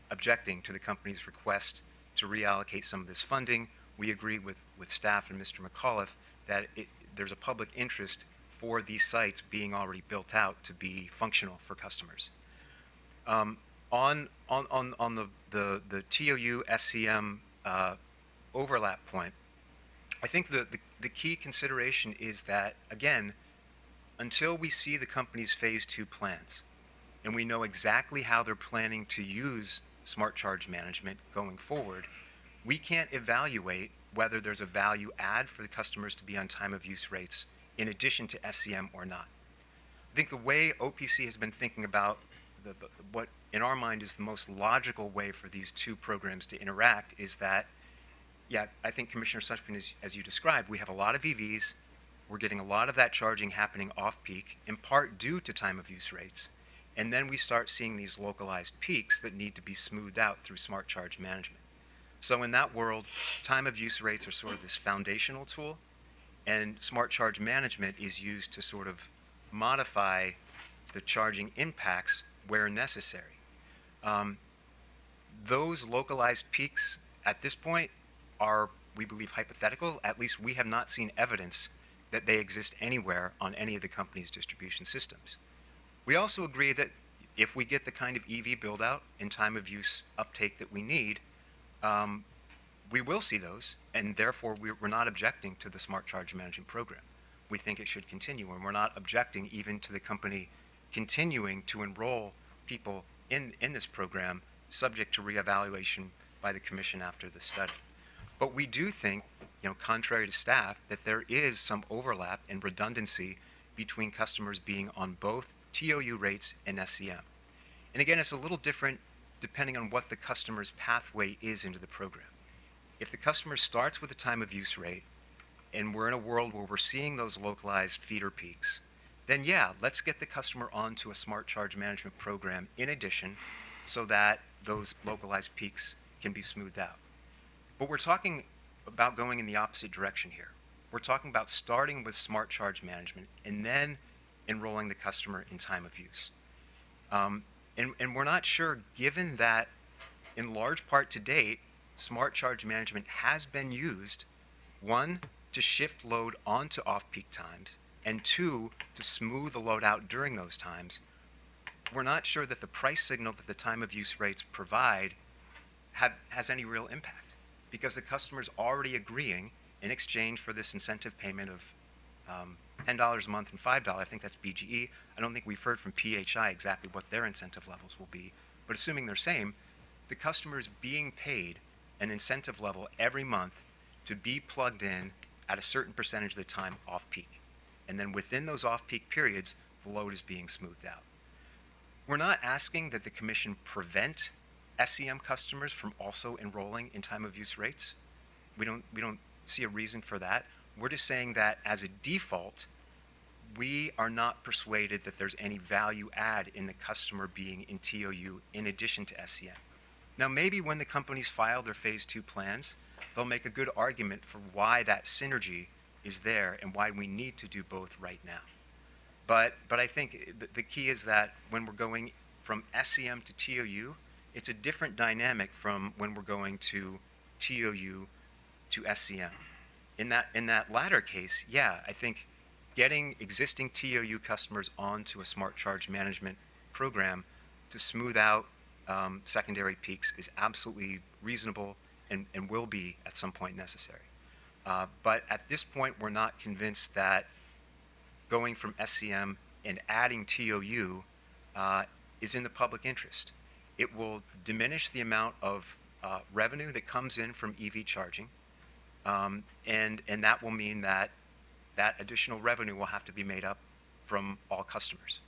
objecting to the company's request to reallocate some of this funding. We agree with staff and Mr. McAuliffe that there's a public interest for these sites being already built out to be functional for customers. On the TOU SCM overlap point, I think the key consideration is that, again, until we see the company's Phase 2 plans and we know exactly how they're planning to use smart charge management going forward, we can't evaluate whether there's a value add for the customers to be on time of use rates in addition to SCM or not. I think the way OPC has been thinking about what in our mind is the most logical way for these two programs to interact is that, yeah, I think Commissioner Sushman, as you described, we have a lot of EVs. We're getting a lot of that charging happening off-peak, in part due to time of use rates. And then we start seeing these localized peaks that need to be smoothed out through smart charge management. So in that world, time of use rates are sort of this foundational tool, and smart charge management is used to sort of modify the charging impacts where necessary. Those localized peaks at this point are, we believe, hypothetical. At least we have not seen evidence that they exist anywhere on any of the company's distribution systems. We also agree that if we get the kind of EV build-out and time of use uptake that we need, we will see those, and therefore we're not objecting to the smart charge management program. We think it should continue, and we're not objecting even to the company continuing to enroll people in this program subject to reevaluation by the Commission after the study. But we do think, contrary to staff, that there is some overlap and redundancy between customers being on both TOU rates and SCM. And again, it's a little different depending on what the customer's pathway is into the program. If the customer starts with a time of use rate, and we're in a world where we're seeing those localized feeder peaks, then yeah, let's get the customer onto a smart charge management program in addition so that those localized peaks can be smoothed out. But we're talking about going in the opposite direction here. We're talking about starting with smart charge management and then enrolling the customer in time of use. And we're not sure, given that in large part to date, smart charge management has been used, one, to shift load onto off-peak times, and two, to smooth the load out during those times. We're not sure that the price signal that the time of use rates provide has any real impact, because the customer's already agreeing in exchange for this incentive payment of $10 a month and $5, I think that's BGE. I don't think we've heard from PHI exactly what their incentive levels will be, but assuming they're same, the customer's being paid an incentive level every month to be plugged in at a certain percentage of the time off-peak. And then within those off-peak periods, the load is being smoothed out. We're not asking that the Commission prevent SCM customers from also enrolling in time of use rates. We don't see a reason for that. We're just saying that as a default, we are not persuaded that there's any value add in the customer being in TOU in addition to SCM. Now, maybe when the companies file their phase 2 plans, they'll make a good argument for why that synergy is there and why we need to do both right now. But I think the key is that when we're going from SCM to TOU, it's a different dynamic from when we're going to TOU to SCM. In that latter case, yeah, I think getting existing TOU customers onto a smart charge management program to smooth out secondary peaks is absolutely reasonable and will be at some point necessary. But at this point, we're not convinced that going from SCM and adding TOU is in the public interest. It will diminish the amount of revenue that comes in from EV charging, and that will mean that that additional revenue will have to be made up from all customers.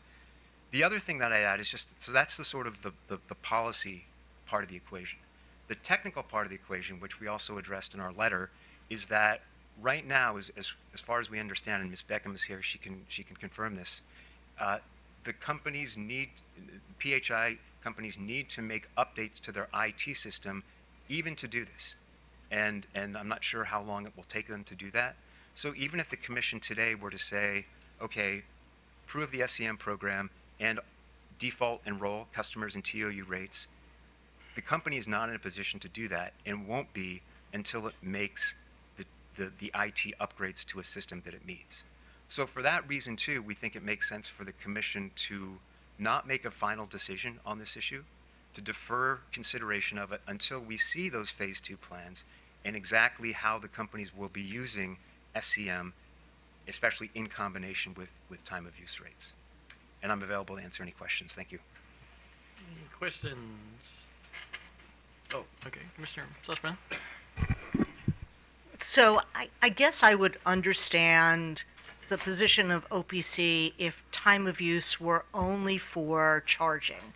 The other thing that I'd add is just, so that's the sort of the policy part of the equation. The technical part of the equation, which we also addressed in our letter, is that right now, as far as we understand, and Ms. Beckham is here, she can confirm this, the companies need, PHI companies need to make updates to their IT system even to do this. And I'm not sure how long it will take them to do that. So even if the Commission today were to say, okay, approve the SCM program and default enroll customers in TOU rates, the company is not in a position to do that and won't be until it makes the IT upgrades to a system that it needs. So for that reason, too, we think it makes sense for the Commission to not make a final decision on this issue, to defer consideration of it until we see those phase 2 plans and exactly how the companies will be using SCM, especially in combination with time of use rates. And I'm available to answer any questions. Thank you. Any questions? Oh, okay. Commissioner Sussman? So I guess I would understand the position of OPC if time of use were only for charging.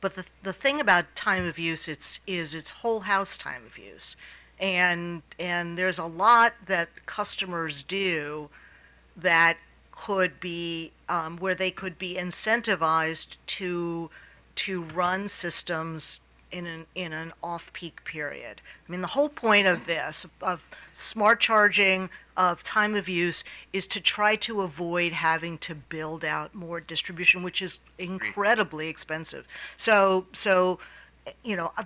But the thing about time of use is it's whole house time of use. And there's a lot that customers do that could be, where they could be incentivized to run systems in an off-peak period. I mean, the whole point of this, of smart charging, of time of use, is to try to avoid having to build out more distribution, which is incredibly expensive. So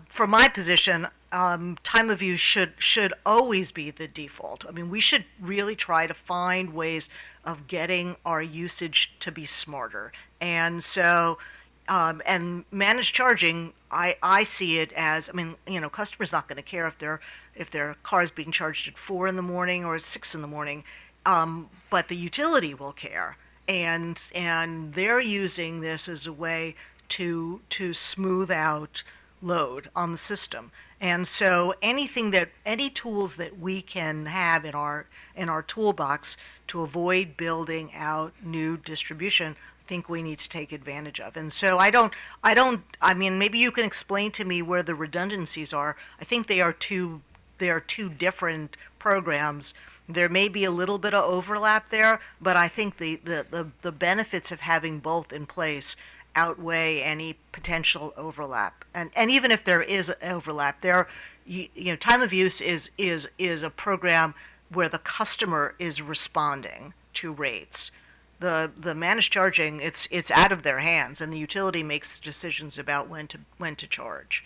from my position, time of use should always be the default. I mean, we should really try to find ways of getting our usage to be smarter. And so, and managed charging, I see it as, I mean, customers not going to care if their car is being charged at 4 in the morning or at 6 in the morning, but the utility will care, and they're using this as a way to smooth out load on the system. And so any tools that we can have in our toolbox to avoid building out new distribution, I think we need to take advantage of. And so I mean, maybe you can explain to me where the redundancies are. I think they are two different programs. There may be a little bit of overlap there, but I think the benefits of having both in place outweigh any potential overlap. And even if there is overlap, time of use is a program where the customer is responding to rates. The managed charging, it's out of their hands, and the utility makes decisions about when to charge.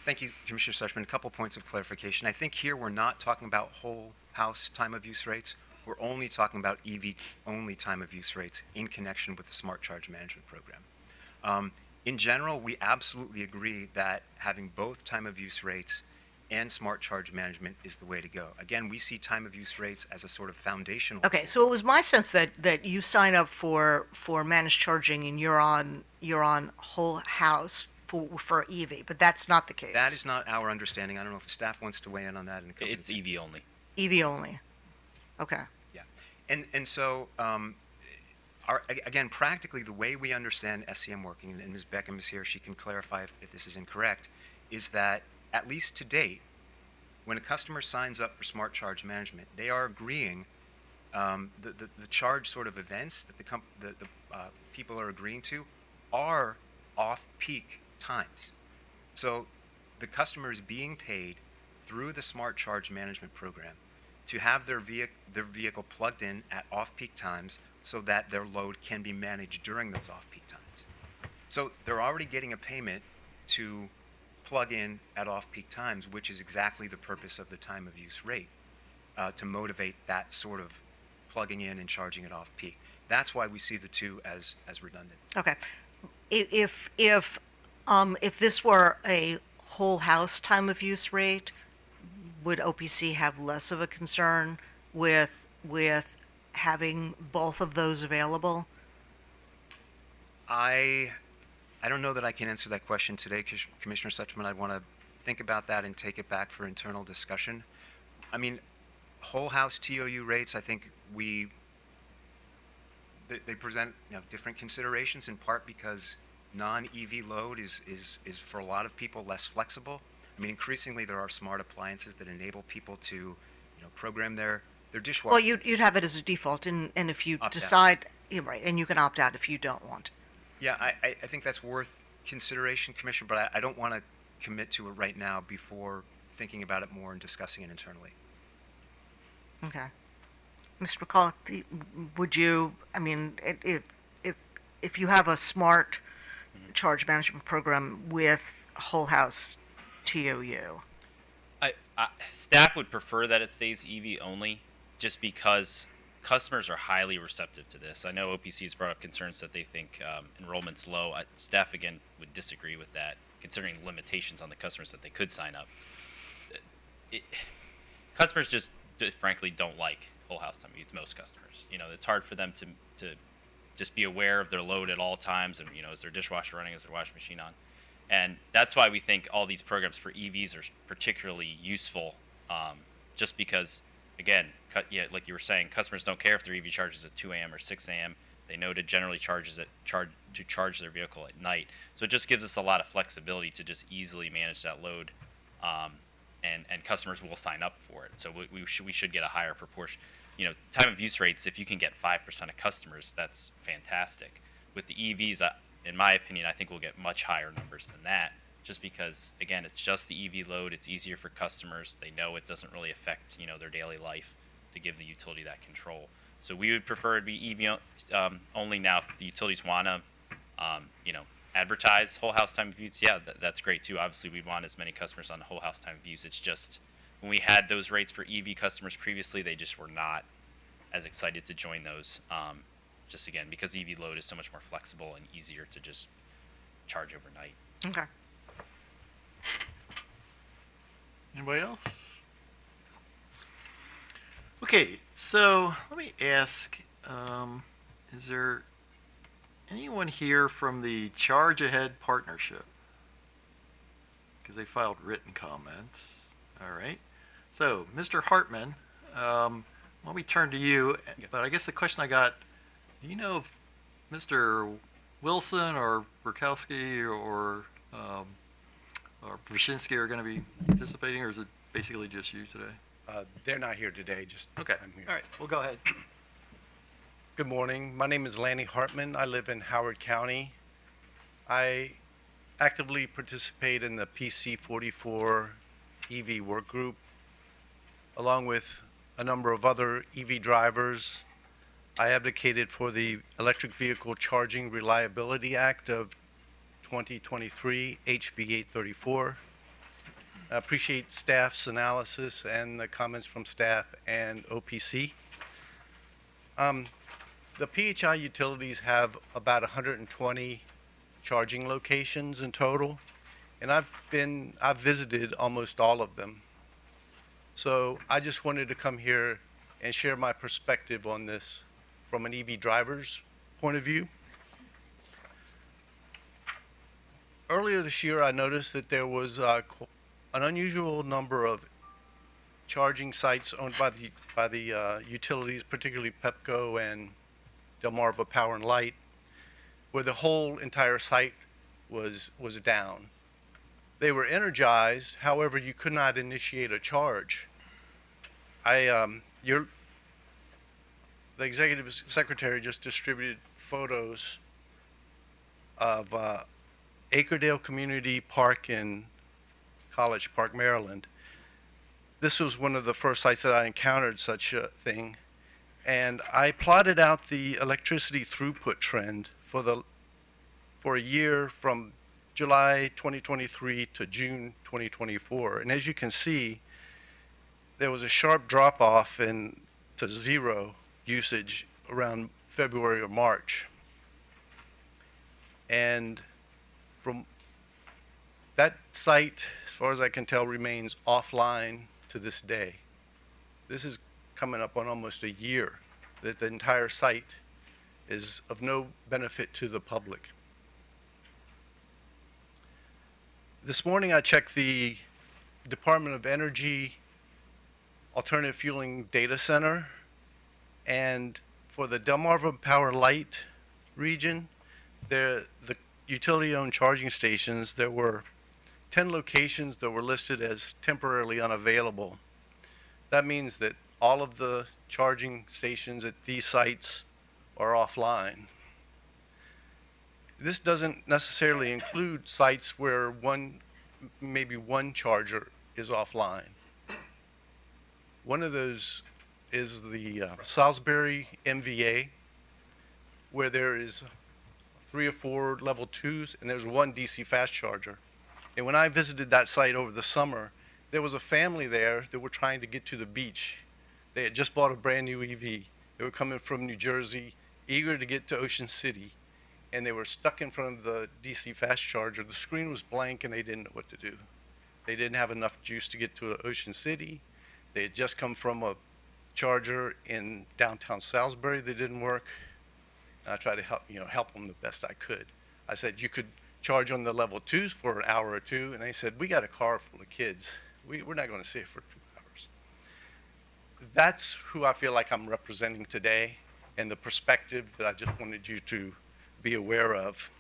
Thank you, Commissioner Sussman. A couple points of clarification. I think here we're not talking about whole house time of use rates. We're only talking about EV-only time of use rates in connection with the Smart Charge Management Program. In general, we absolutely agree that having both time of use rates and Smart Charge Management is the way to go. Again, we see time of use rates as a sort of foundational. Okay, so it was my sense that you sign up for managed charging and you're on whole house for EV, but that's not the case. That is not our understanding. I don't know if staff wants to weigh in on that. It's EV only. EV only. Okay. Yeah, and so again, practically the way we understand SCM working, and Ms. Beckham is here, she can clarify if this is incorrect, is that at least to date, when a customer signs up for Smart Charge Management, they are agreeing the charge sort of events that the people are agreeing to are off-peak times. So the customer is being paid through the Smart Charge Management Program to have their vehicle plugged in at off-peak times so that their load can be managed during those off-peak times. So they're already getting a payment to plug in at off-peak times, which is exactly the purpose of the time of use rate, to motivate that sort of plugging in and charging at off-peak. That's why we see the two as redundant. Okay. If this were a whole house time of use rate, would OPC have less of a concern with having both of those available? I don't know that I can answer that question today, Commissioner Sussman. I'd want to think about that and take it back for internal discussion. I mean, whole house TOU rates, I think they present different considerations, in part because non-EV load is for a lot of people less flexible. I mean, increasingly there are smart appliances that enable people to program their dishwasher. Well, you'd have it as a default, and if you decide, you're right, and you can opt out if you don't want. Yeah, I think that's worth consideration, Commissioner, but I don't want to commit to it right now before thinking about it more and discussing it internally. Okay. Mr. McCulloch, would you, I mean, if you have a smart charge management program with whole house TOU? Staff would prefer that it stays EV only, just because customers are highly receptive to this. I know OPC has brought up concerns that they think enrollment's low. Staff, again, would disagree with that, considering limitations on the customers that they could sign up. Customers just frankly don't like whole house time. It's most customers. It's hard for them to just be aware of their load at all times, and is their dishwasher running, is their washing machine on? And that's why we think all these programs for EVs are particularly useful, just because, again, like you were saying, customers don't care if their EV charges at 2 a.m. or 6 a.m. They know to generally charge their vehicle at night. So it just gives us a lot of flexibility to just easily manage that load, and customers will sign up for it. So we should get a higher proportion. Time of use rates, if you can get 5% of customers, that's fantastic. With the EVs, in my opinion, I think we'll get much higher numbers than that, just because, again, it's just the EV load. It's easier for customers. They know it doesn't really affect, their daily life, to give the utility that control. So we would prefer it be EV only. Now, if the utilities want to, advertise whole house time of use, yeah, that's great too. Obviously, we'd want as many customers on the whole house time of use. It's just when we had those rates for EV customers previously, they just were not as excited to join those. Just again, because EV load is so much more flexible and easier to just charge overnight. Okay. Anybody else? Okay, so let me ask, is there anyone here from the Charge Ahead Partnership? because they filed written comments. All right. So, Mr. Hartman, let me turn to you. But I guess the question I got, do you know if Mr. Wilson or Burkowski or Brzezinski are going to be participating, or is it basically just you today? They're not here today, just Okay. I'm here. All right. Well, go ahead. Good morning. My name is Lanny Hartman. I live in Howard County. I actively participate in the PC44 EV work group, along with a number of other EV drivers. I advocated for the Electric Vehicle Charging Reliability Act of 2023, HB 834. I appreciate staff's analysis and the comments from staff and OPC. The PHI utilities have about 120 charging locations in total, and I've visited almost all of them. So I just wanted to come here and share my perspective on this from an EV driver's point of view. Earlier this year, I noticed that there was an unusual number of charging sites owned by the utilities, particularly Pepco and Delmarva Power and Light, where the whole entire site was down. They were energized, however, you could not initiate a charge. The executive secretary just distributed photos of Acredale Community Park in College Park, Maryland. This was one of the first sites that I encountered such a thing, and I plotted out the electricity throughput trend for a year from July 2023 to June 2024. And as you can see, there was a sharp drop off to zero usage around February or March. And from that site, as far as I can tell, remains offline to this day. This is coming up on almost a year that the entire site is of no benefit to the public. This morning I checked the Department of Energy Alternative Fueling Data Center, and for the Delmarva Power Light region, the utility-owned charging stations, there were 10 locations that were listed as temporarily unavailable. That means that all of the charging stations at these sites are offline. This doesn't necessarily include sites where maybe one charger is offline. One of those is the Salisbury MVA, where there is 3 or 4 level 2s, and there's one DC fast charger. And when I visited that site over the summer, there was a family there that were trying to get to the beach. They had just bought a brand new EV. They were coming from New Jersey, eager to get to Ocean City, and they were stuck in front of the DC fast charger. The screen was blank and they didn't know what to do. They didn't have enough juice to get to Ocean City. They had just come from a charger in downtown Salisbury that didn't work. And I tried to help them the best I could. I said, you could charge on the level 2s for an hour or two, and they said, we got a car full of kids. We're not going to sit for 2 hours. That's who I feel like I'm representing today, and the perspective that I just wanted you to be aware of.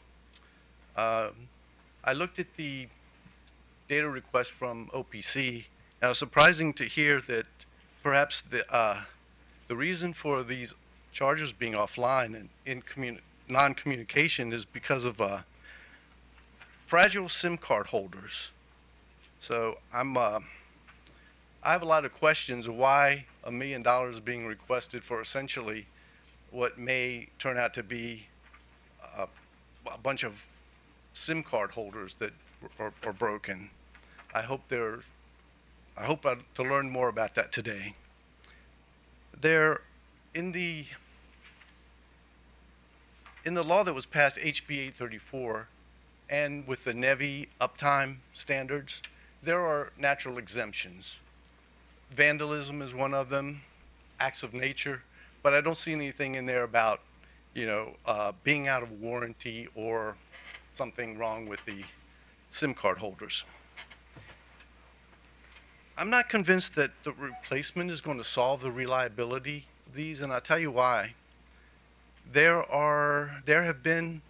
I looked at the data request from OPC. Now, it's surprising to hear that perhaps the reason for these chargers being offline and in non-communication is because of fragile SIM card holders. So I have a lot of questions of why $1 million is being requested for essentially what may turn out to be a bunch of SIM card holders that are broken. I hope to learn more about that today. In the law that was passed, HB 834, and with the NEVI uptime standards, there are natural exemptions. Vandalism is one of them, acts of nature, but I don't see anything in there about, being out of warranty or something wrong with the SIM card holders. I'm not convinced that the replacement is going to solve the reliability of these, and I'll tell you why. There have been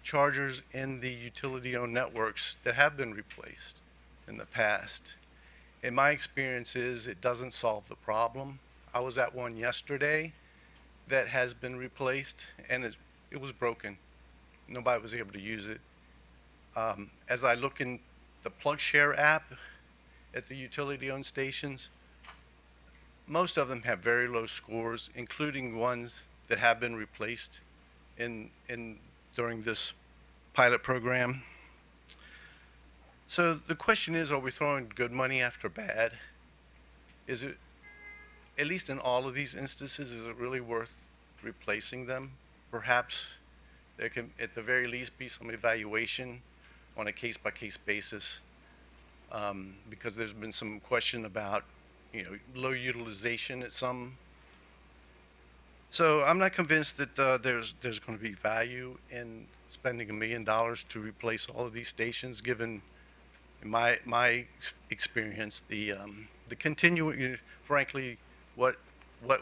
chargers in the utility-owned networks that have been replaced in the past. In my experience is it doesn't solve the problem. I was at one yesterday that has been replaced, and it was broken. Nobody was able to use it. As I look in the PlugShare app at the utility-owned stations, most of them have very low scores, including ones that have been replaced during this pilot program. So the question is, are we throwing good money after bad? Is it, at least in all of these instances, is it really worth replacing them? Perhaps there can, at the very least, be some evaluation on a case-by-case basis, because there's been some question about, low utilization at some. So I'm not convinced that there's going to be value in spending $1 million to replace all of these stations, given, in my experience, the continuing, frankly, what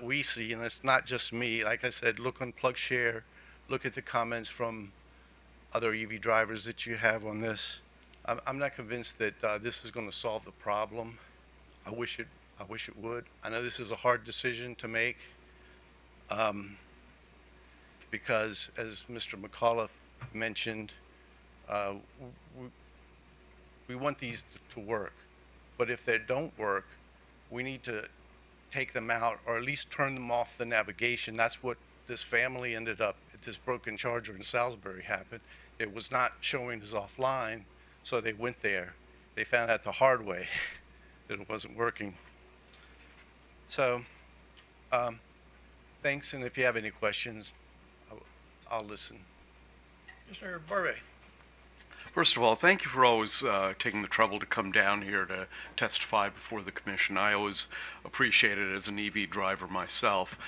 we see, and it's not just me. Like I said, look on PlugShare, look at the comments from other EV drivers that you have on this. I'm not convinced that this is going to solve the problem. I wish it would. I know this is a hard decision to make, because, as Mr. McAuliffe mentioned, we want these to work. But if they don't work, we need to take them out, or at least turn them off the navigation. That's what this family ended up, this broken charger in Salisbury happened. It was not showing as offline, so they went there. They found out the hard way that it wasn't working. So, thanks, and if you have any questions, I'll listen. Mr. Barbe. First of all, thank you for always taking the trouble to come down here to testify before the commission. I always appreciate it as an EV driver myself.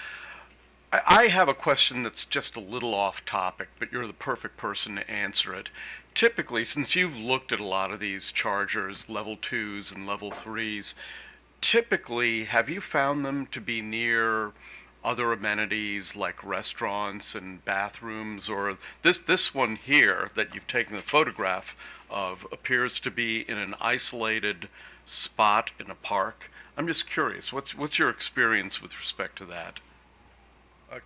I have a question that's just a little off topic, but you're the perfect person to answer it. Typically, since you've looked at a lot of these chargers, level 2s and level 3s, typically, have you found them to be near other amenities like restaurants and bathrooms, or this one here that you've taken the photograph of appears to be in an isolated spot in a park? I'm just curious, what's your experience with respect to that?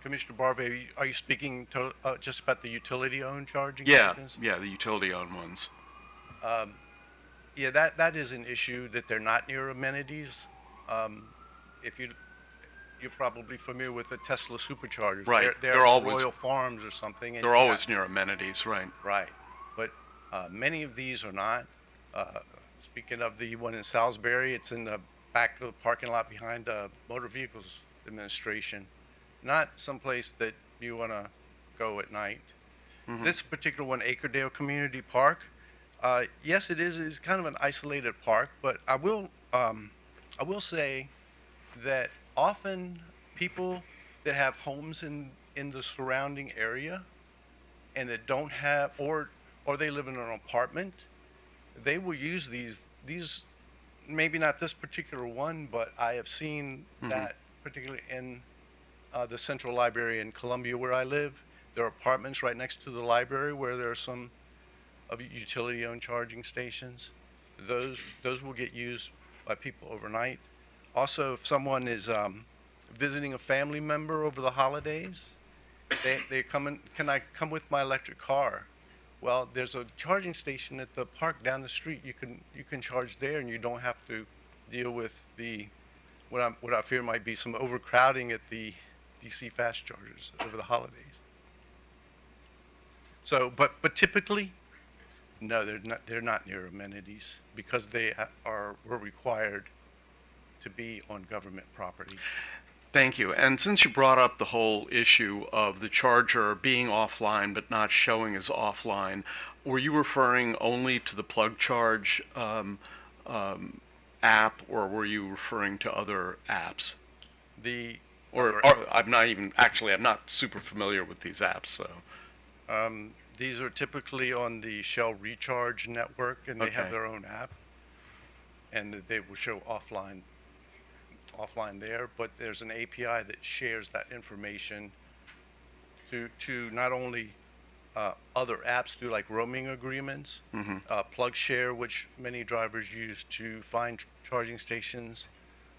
Commissioner Barbe, are you speaking to, just about the utility-owned charging Yeah, stations? yeah, the utility-owned ones. Yeah, that is an issue, that they're not near amenities. If you're probably familiar with the Tesla superchargers. Right. They're always Royal Farms or something. They're always near amenities, right? Right. But many of these are not. Speaking of the one in Salisbury, it's in the back of the parking lot behind Motor Vehicles Administration. Not someplace that you want to go at night. Mm-hmm. This particular one, Acredale Community Park, yes, it is. It's kind of an isolated park, but I will say that often people that have homes in the surrounding area and that don't have, or they live in an apartment, they will use these, maybe not this particular one, but I have seen that particularly in the Central Library in Columbia where I live. There are apartments right next to the library where there are some of utility-owned charging stations. Those will get used by people overnight. Also, if someone is visiting a family member over the holidays, they come in, can I come with my electric car? Well, there's a charging station at the park down the street. You can charge there, and you don't have to deal with what I fear might be some overcrowding at the DC fast chargers over the holidays. So, but typically, no, they're not near amenities because they were required to be on government property. Thank you. And since you brought up the whole issue of the charger being offline but not showing as offline, were you referring only to the PlugCharge app, or were you referring to other apps? I'm not super familiar with these apps, so. These are typically on the Shell Recharge network, and they have their own app. and that they will show offline there, but there's an API that shares that information to not only other apps through like roaming agreements, plug share, which many drivers use to find charging stations,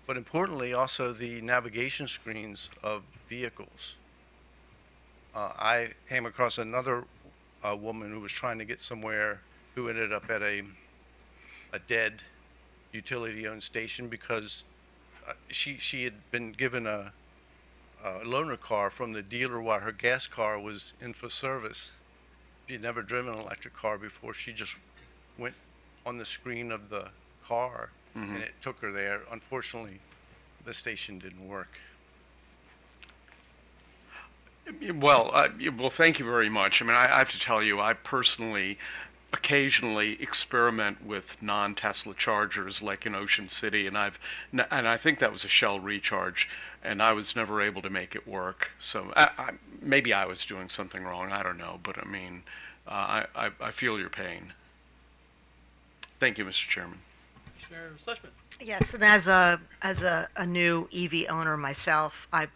but importantly also the navigation screens of vehicles. I came across another woman who was trying to get somewhere who ended up at a dead utility-owned station because she had been given a loaner car from the dealer while her gas car was in for service. She had never driven an electric car before. She just went on the screen of the car and it took her there. Unfortunately, the station didn't work. Well, thank you very much. I mean, I have to tell you, I personally occasionally experiment with non-Tesla chargers, like in Ocean City, and I think that was a Shell recharge, and I was never able to make it work. So maybe I was doing something wrong. I don't know, but I mean, I feel your pain. Thank you, Mr. Chairman. Commissioner Schlesman. Yes, and as a new EV owner myself, I've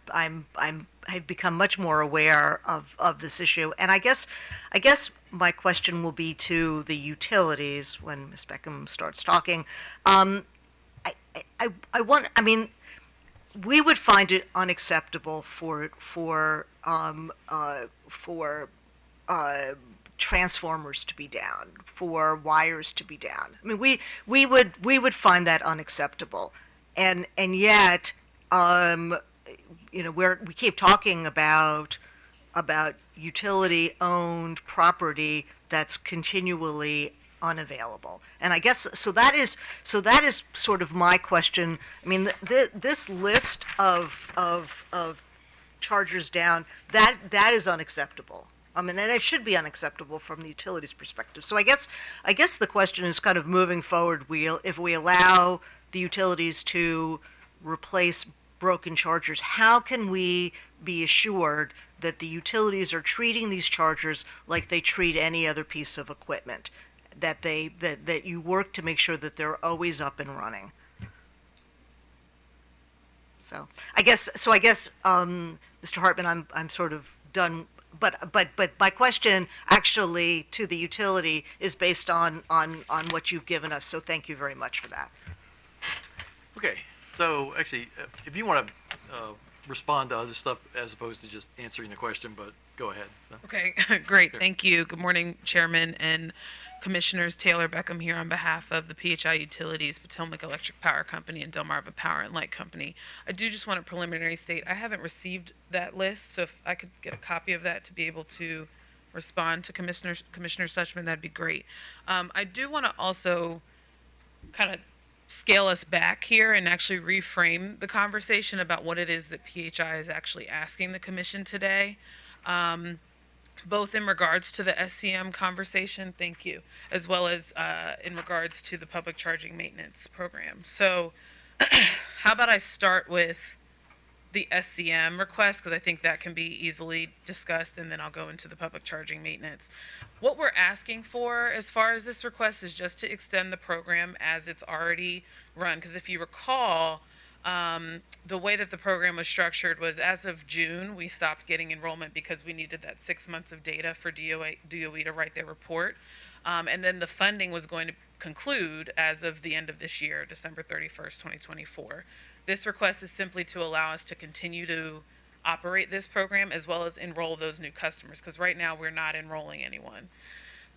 become much more aware of this issue, and I guess my question will be to the utilities when Ms. Beckham starts talking. We would find it unacceptable for transformers to be down, for wires to be down. I mean, we would find that unacceptable, and yet, we keep talking about utility-owned property that's continually unavailable, and I guess so. That is sort of my question. I mean, this list of chargers down, that is unacceptable. I mean, and it should be unacceptable from the utilities perspective. So I guess the question is kind of moving forward. If we allow the utilities to replace broken chargers, how can we be assured that the utilities are treating these chargers like they treat any other piece of equipment? That you work to make sure that they're always up and running. So I guess, Mr. Hartman, I'm sort of done. But my question actually to the utility is based on what you've given us. So thank you very much for that. Okay, so actually, if you want to respond to other stuff as opposed to just answering the question, but go ahead. So. Okay, great. Thank you. Good morning, Chairman and Commissioners. Taylor Beckham here on behalf of the PHI Utilities, Potomac Electric Power Company, and Delmarva Power and Light Company. I do just want to preliminary state I haven't received that list, so if I could get a copy of that to be able to respond to Commissioner Suchman, that'd be great. I do want to also kind of scale us back here and actually reframe the conversation about what it is that PHI is actually asking the Commission today. Both in regards to the SCM conversation, thank you, as well as in regards to the public charging maintenance program. So how about I start with the SCM request, because I think that can be easily discussed, and then I'll go into the public charging maintenance. What we're asking for as far as this request is just to extend the program as it's already run, because if you recall, the way that the program was structured was as of June, we stopped getting enrollment because we needed that 6 months of data for DOE to write their report. And then the funding was going to conclude as of the end of this year, December 31st, 2024. This request is simply to allow us to continue to operate this program as well as enroll those new customers, because right now we're not enrolling anyone.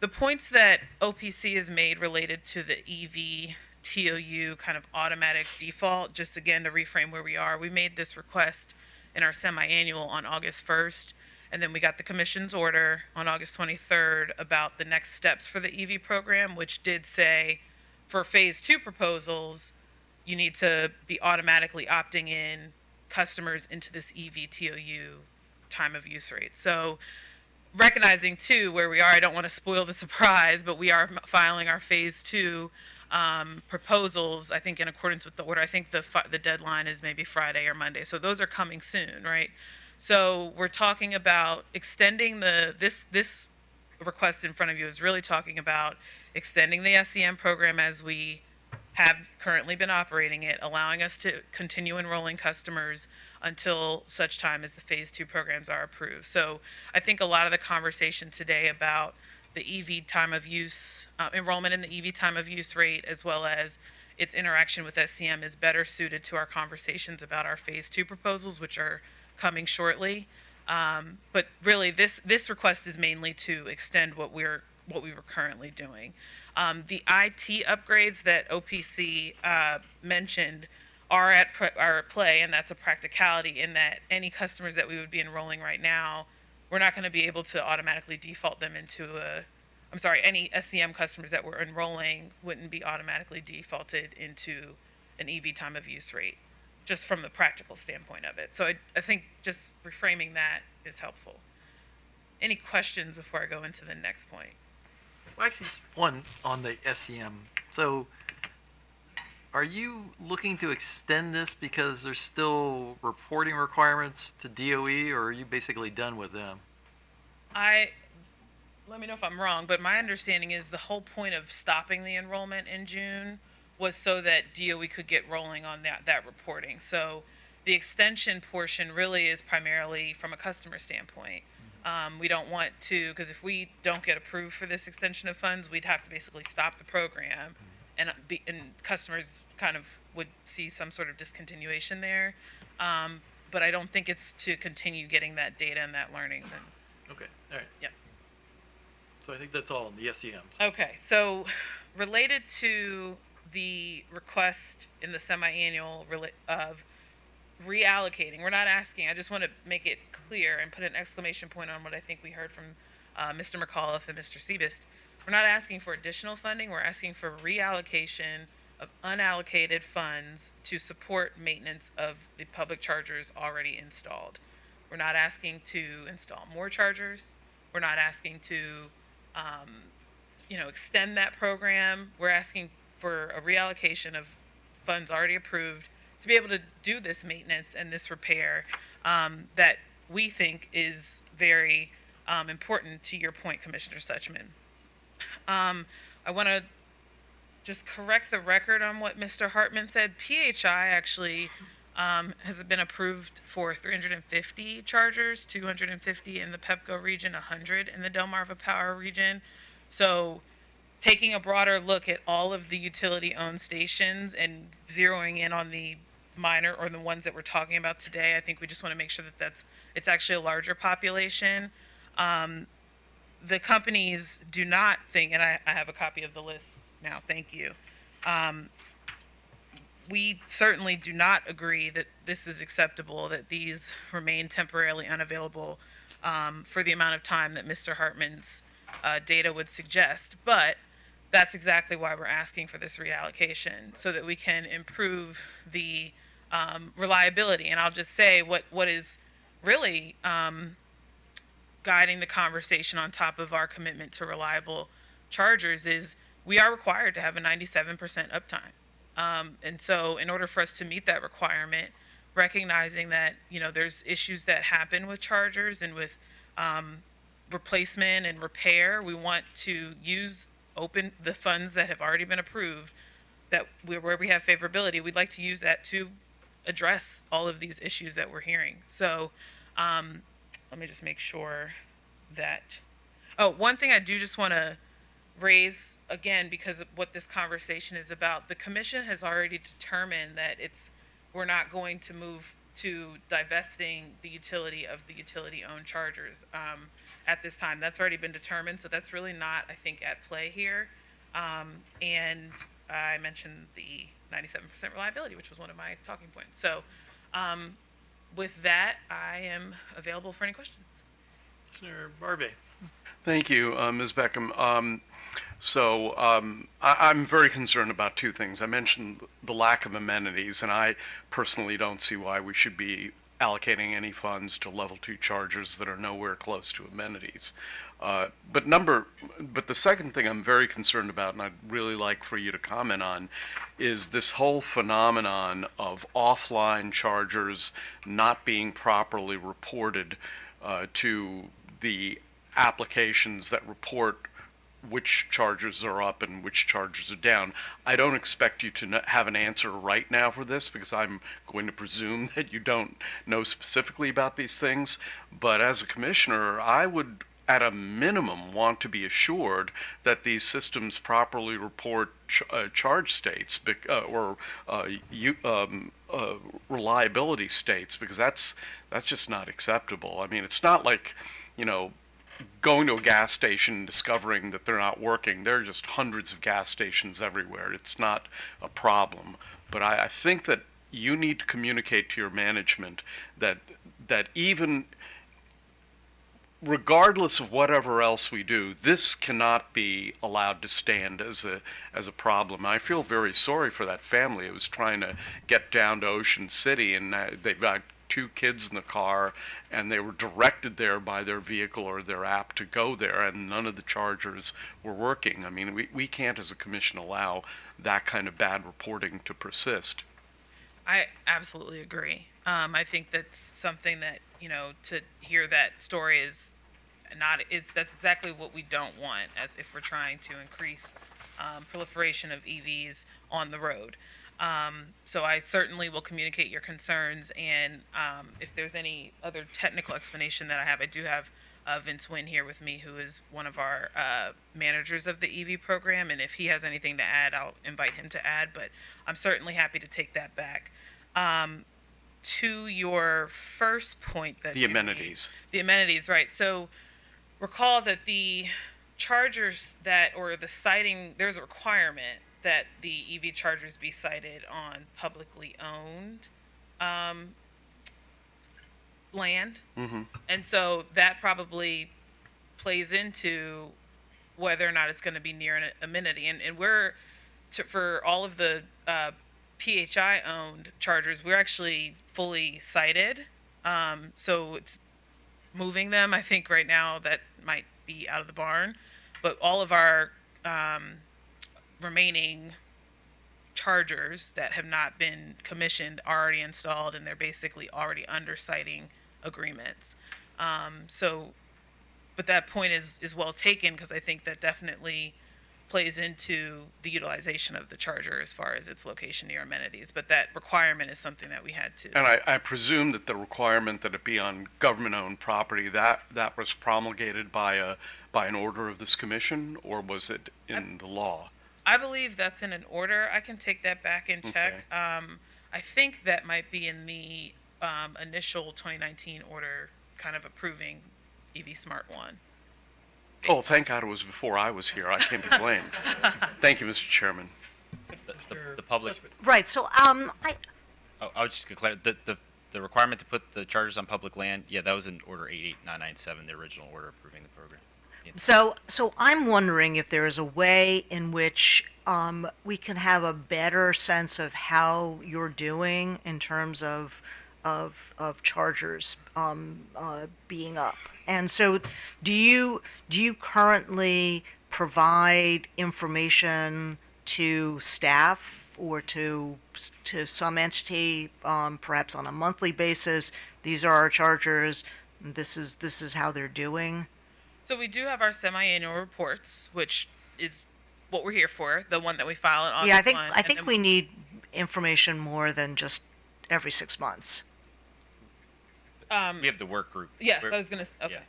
The points that OPC has made related to the EV TOU kind of automatic default, just again to reframe where we are, we made this request in our semi-annual on August 1st, and then we got the Commission's order on August 23rd about the next steps for the EV program, which did say for phase 2 proposals, you need to be automatically opting in customers into this EV TOU time of use rate. So recognizing too where we are, I don't want to spoil the surprise, but we are filing our phase 2 proposals, I think in accordance with the order. I think the deadline is maybe Friday or Monday. So those are coming soon, right? So we're talking about extending this request in front of you is really talking about extending the SCM program as we have currently been operating it, allowing us to continue enrolling customers until such time as the phase 2 programs are approved. So I think a lot of the conversation today about the EV time of use, enrollment in the EV time of use rate, as well as its interaction with SCM, is better suited to our conversations about our phase 2 proposals, which are coming shortly. But really, this request is mainly to extend what we were currently doing. The IT upgrades that OPC mentioned are at play, and that's a practicality in that any customers that we would be enrolling right now, we're not going to be able to automatically default them into any SCM customers that we're enrolling wouldn't be automatically defaulted into an EV time of use rate, just from the practical standpoint of it. So I think just reframing that is helpful. Any questions before I go into the next point? Well, actually, one on the SEM. So, are you looking to extend this because there's still reporting requirements to DOE, or are you basically done with them? Let me know if I'm wrong, but my understanding is the whole point of stopping the enrollment in June was so that DOE could get rolling on that reporting. So the extension portion really is primarily from a customer standpoint. We don't want to, because if we don't get approved for this extension of funds, we'd have to basically stop the program, and customers kind of would see some sort of discontinuation there. But I don't think it's to continue getting that data and that learnings. Okay, all right. Yep. So I think that's all in the SEMs. Okay, so related to the request in the semi-annual of reallocating, we're not asking, I just want to make it clear and put an exclamation point on what I think we heard from Mr. McAuliffe and Mr. Seibest. We're not asking for additional funding, we're asking for reallocation of unallocated funds to support maintenance of the public chargers already installed. We're not asking to install more chargers. We're not asking to extend that program. We're asking for a reallocation of funds already approved to be able to do this maintenance and this repair that we think is very important, to your point, Commissioner Suchman. I want to just correct the record on what Mr. Hartman said. PHI actually has been approved for 350 chargers, 250 in the PEPCO region, 100 in the Delmarva Power region. So taking a broader look at all of the utility-owned stations and zeroing in on the minor or the ones that we're talking about today, I think we just want to make sure that it's actually a larger population. The companies do not think, and I have a copy of the list now, thank you. We certainly do not agree that this is acceptable, that these remain temporarily unavailable for the amount of time that Mr. Hartman's data would suggest. But that's exactly why we're asking for this reallocation, so that we can improve the reliability. And I'll just say what is really guiding the conversation on top of our commitment to reliable chargers is we are required to have a 97% uptime. And so in order for us to meet that requirement, recognizing that, there's issues that happen with chargers and with replacement and repair, we want to use the funds that have already been approved, where we have favorability, we'd like to use that to address all of these issues that we're hearing. So let me just make sure that, one thing I do just want to raise again, because of what this conversation is about, the commission has already determined that we're not going to move to divesting the utility of the utility-owned chargers at this time. That's already been determined, so that's really not, I think, at play here. And I mentioned the 97% reliability, which was one of my talking points. So with that, I am available for any questions. Commissioner Barbie. Thank you, Ms. Beckham. I'm very concerned about two things. I mentioned the lack of amenities, and I personally don't see why we should be allocating any funds to level 2 chargers that are nowhere close to amenities. But the second thing I'm very concerned about, and I'd really like for you to comment on, is this whole phenomenon of offline chargers not being properly reported to the applications that report which charges are up and which charges are down. I don't expect you to have an answer right now for this because I'm going to presume that you don't know specifically about these things. But as a commissioner, I would, at a minimum, want to be assured that these systems properly report charge states or reliability states, because that's just not acceptable. I mean, it's not like, going to a gas station and discovering that they're not working. There are just hundreds of gas stations everywhere. It's not a problem. But I think that you need to communicate to your management that even regardless of whatever else we do, this cannot be allowed to stand as a problem. I feel very sorry for that family. It was trying to get down to Ocean City, and they've got 2 kids in the car, and they were directed there by their vehicle or their app to go there, and none of the chargers were working. I mean, we can't as a commission allow that kind of bad reporting to persist. I absolutely agree. I think that's something that, to hear that story that's exactly what we don't want, as if we're trying to increase proliferation of EVs on the road. So I certainly will communicate your concerns, and if there's any other technical explanation that I do have Vince Wynn here with me, who is one of our managers of the EV program, and if he has anything to add, I'll invite him to add, but I'm certainly happy to take that back. To your first point that The amenities. The amenities, right. So recall that the chargers or the siting, there's a requirement that the EV chargers be sited on publicly owned land. Mm-hmm. And so that probably plays into whether or not it's going to be near an amenity. And for all of the PHI owned chargers, we're actually fully sited. So it's moving them. I think right now that might be out of the barn, but all of our remaining chargers that have not been commissioned are already installed, and they're basically already under siting agreements. But that point is well taken, because I think that definitely plays into the utilization of the charger as far as its location near amenities. But that requirement is something that we had to. And I presume that the requirement that it be on government-owned property, that was promulgated by an order of this commission, or was it in the law? I believe that's in an order. I can take that back and check. Okay. I think that might be in the initial 2019 order, kind of approving EV Smart 1. Oh, thank God it was before I was here. I can't be blamed. Thank you, Mr. Chairman. The public. Right, so, I was just going to clarify, the requirement to put the chargers on public land, yeah, that was in Order 88997, the original order approving the program. Yeah. So I'm wondering if there is a way in which we can have a better sense of how you're doing in terms of chargers being up. And so do you currently provide information to staff or to some entity, perhaps on a monthly basis? These are our chargers. This is how they're doing. So we do have our semi-annual reports, which is what we're here for, the one that we file in August. Yeah, I think we need information more than just every 6 months. We have the work group. Yes, I was going to. Okay.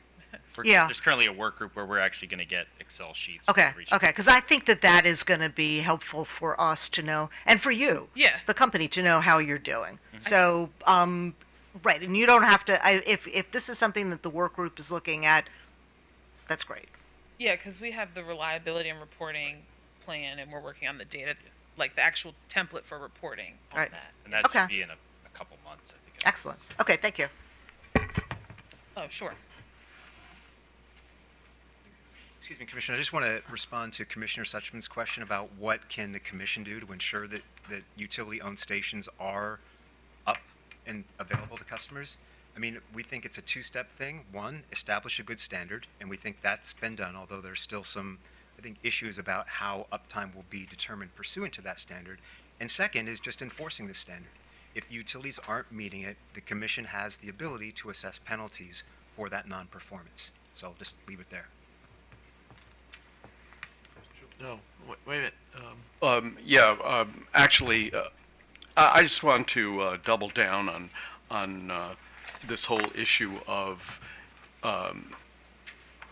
Yeah. There's currently a work group where we're actually going to get Excel sheets. Okay, for each- because I think that is going to be helpful for us to know, and for you, the company, to know how you're doing. So, right, and you don't have to, if this is something that the work group is looking at, that's great. Yeah, because we have the reliability and reporting plan, and we're working on the data, like the actual template for reporting on Right. that. And that should be in a couple months, I think. Excellent. Okay, thank you. Oh, sure. Excuse me, Commissioner, I just want to respond to Commissioner Suchman's question about what can the commission do to ensure that utility-owned stations are up and available to customers. I mean, we think it's a two-step thing. One, establish a good standard, and we think that's been done, although there's still some, I think, issues about how uptime will be determined pursuant to that standard. And second is just enforcing the standard. If the utilities aren't meeting it, the commission has the ability to assess penalties for that non-performance. So I'll just leave it there. No, wait a minute. Actually, I just want to double down on this whole issue of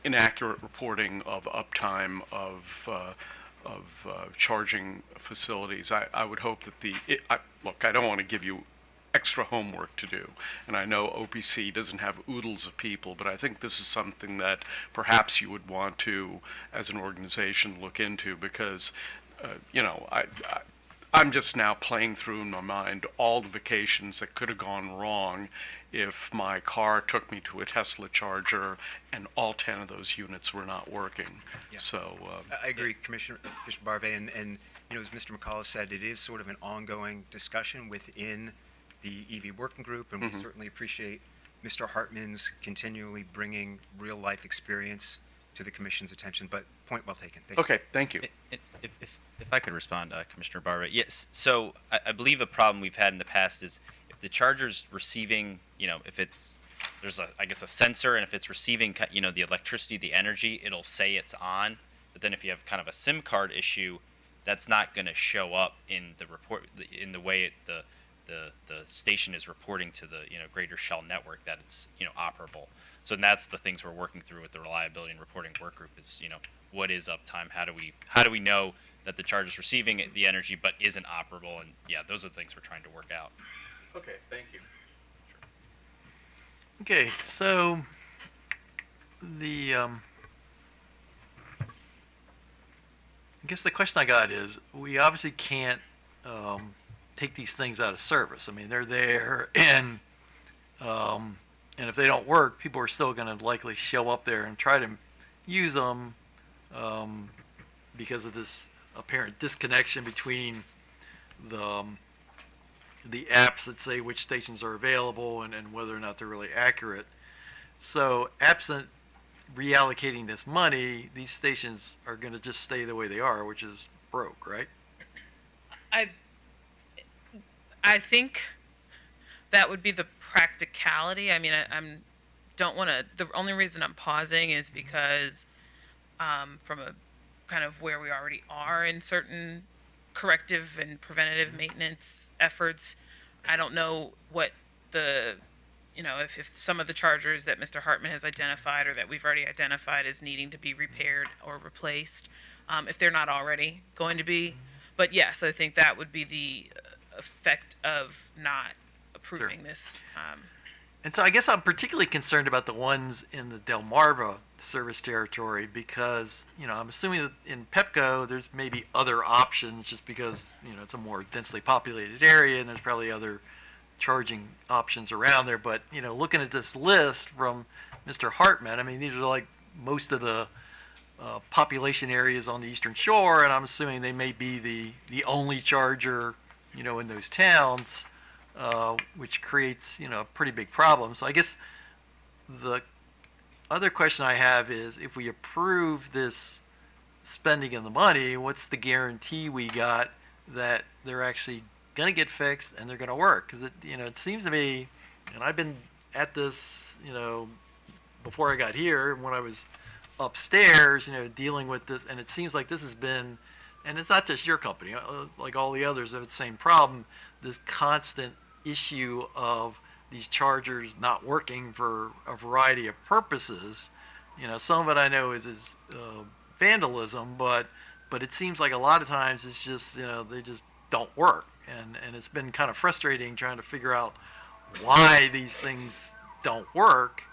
inaccurate reporting of uptime of charging facilities. I would hope that look, I don't want to give you extra homework to do, and I know OPC doesn't have oodles of people, but I think this is something that perhaps you would want to, as an organization, look into, because I'm just now playing through in my mind all the vacations that could have gone wrong if my car took me to a Tesla charger and all 10 of those units were not working. Yeah. So I agree, Commissioner Barvet, and as Mr. McCullough said, it is sort of an ongoing discussion within the EV working group, and we certainly appreciate Mr. Hartman's continually bringing real life experience to the Commission's attention. But point well taken. Thank you. Okay, thank you. If I could respond, Commissioner Barber. Yes, so I believe a problem we've had in the past is if the charger's receiving, if there's I guess a sensor, and if it's receiving, the electricity, the energy, it'll say it's on. But then if you have kind of a SIM card issue, that's not going to show up in the report, in the way the station is reporting to the greater shell network that it's operable. So that's the things we're working through with the reliability and reporting work group is what is uptime, how do we know that the charge is receiving the energy but isn't operable, and those are the things we're trying to work out. Okay, thank you. Okay, so I guess the question I got is, we obviously can't take these things out of service. I mean, they're there, and if they don't work, people are still going to likely show up there and try to use them because of this apparent disconnection between the apps that say which stations are available and whether or not they're really accurate. So absent reallocating this money, these stations are going to just stay the way they are, which is broke, right? I think that would be the practicality. I mean, don't want to. The only reason I'm pausing is because from a kind of where we already are in certain corrective and preventative maintenance efforts, I don't know what if some of the chargers that Mr. Hartman has identified or that we've already identified as needing to be repaired or replaced, if they're not already going to be. But yes, I think that would be the effect of not approving this. And so I guess I'm particularly concerned about the ones in the Delmarva service territory because, I'm assuming that in Pepco there's maybe other options just because, it's a more densely populated area and there's probably other charging options around there. But, looking at this list from Mr. Hartman, I mean, these are like most of the population areas on the Eastern Shore, and I'm assuming they may be the only charger, in those towns. Which creates, a pretty big problem. So I guess the other question I have is, if we approve this spending of the money, what's the guarantee we got that they're actually going to get fixed and they're going to work? Because it seems to me, and I've been at this, before I got here, when I was upstairs, dealing with this, and it seems like this has been, and it's not just your company, like all the others have the same problem, this constant issue of these chargers not working for a variety of purposes. Some of it I know is vandalism, but it seems like a lot of times it's just, they just don't work. And it's been kind of frustrating trying to figure out why these things don't work.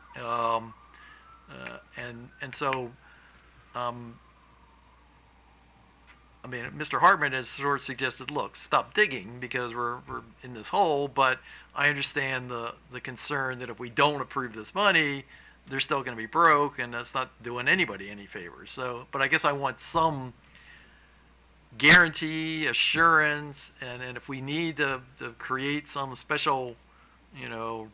I mean, Mr. Hartman has sort of suggested, look, stop digging because we're in this hole, but I understand the concern that if we don't approve this money, they're still going to be broke, and that's not doing anybody any favors. So, but I guess I want some guarantee, assurance, and if we need to create some special,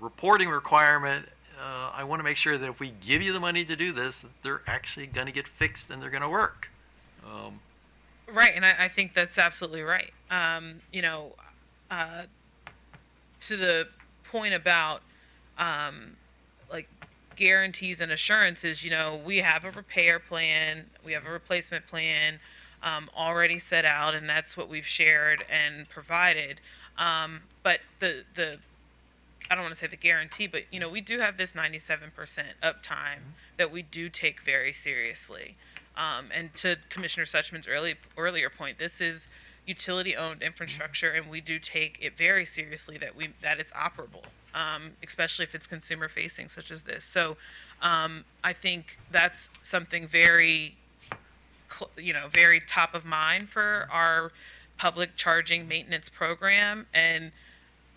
reporting requirement, I want to make sure that if we give you the money to do this, that they're actually going to get fixed and they're going to work. Right, and I think that's absolutely right. To the point about like guarantees and assurances, we have a repair plan, we have a replacement plan. already set out, and that's what we've shared and provided. But the I don't want to say the guarantee, but we do have this 97% uptime that we do take very seriously. And to Commissioner Suchman's earlier point, this is utility-owned infrastructure, and we do take it very seriously that it's operable, especially if it's consumer-facing, such as this. So, I think that's something very, very top of mind for our public charging maintenance program, and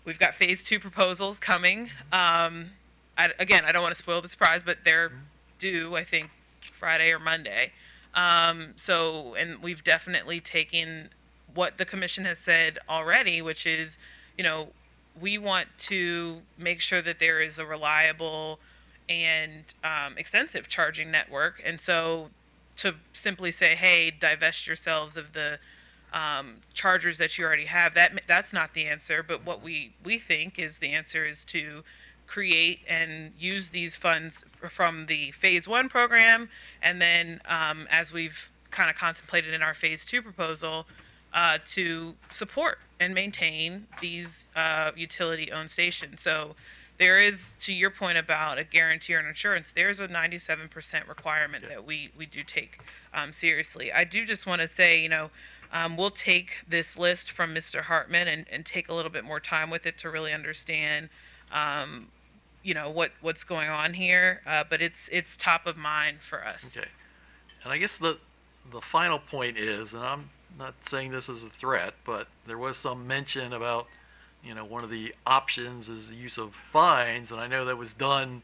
we've got phase 2 proposals coming. Again, I don't want to spoil the surprise, but they're due, I think, Friday or Monday. And we've definitely taken what the commission has said already, which is, we want to make sure that there is a reliable and extensive charging network. And so to simply say, hey, divest yourselves of the chargers that you already have, that's not the answer. But what we think is the answer is to create and use these funds from the phase 1 program, and then as we've kind of contemplated in our phase 2 proposal, to support and maintain these utility-owned stations. So there is, to your point about a guarantee or an insurance, there's a 97% requirement that we do take seriously. I do just want to say, we'll take this list from Mr. Hartman and take a little bit more time with it to really understand what's going on here, but it's top of mind for us. Okay. And I guess the final point is, and I'm not saying this as a threat, but there was some mention about, one of the options is the use of fines, and I know that was done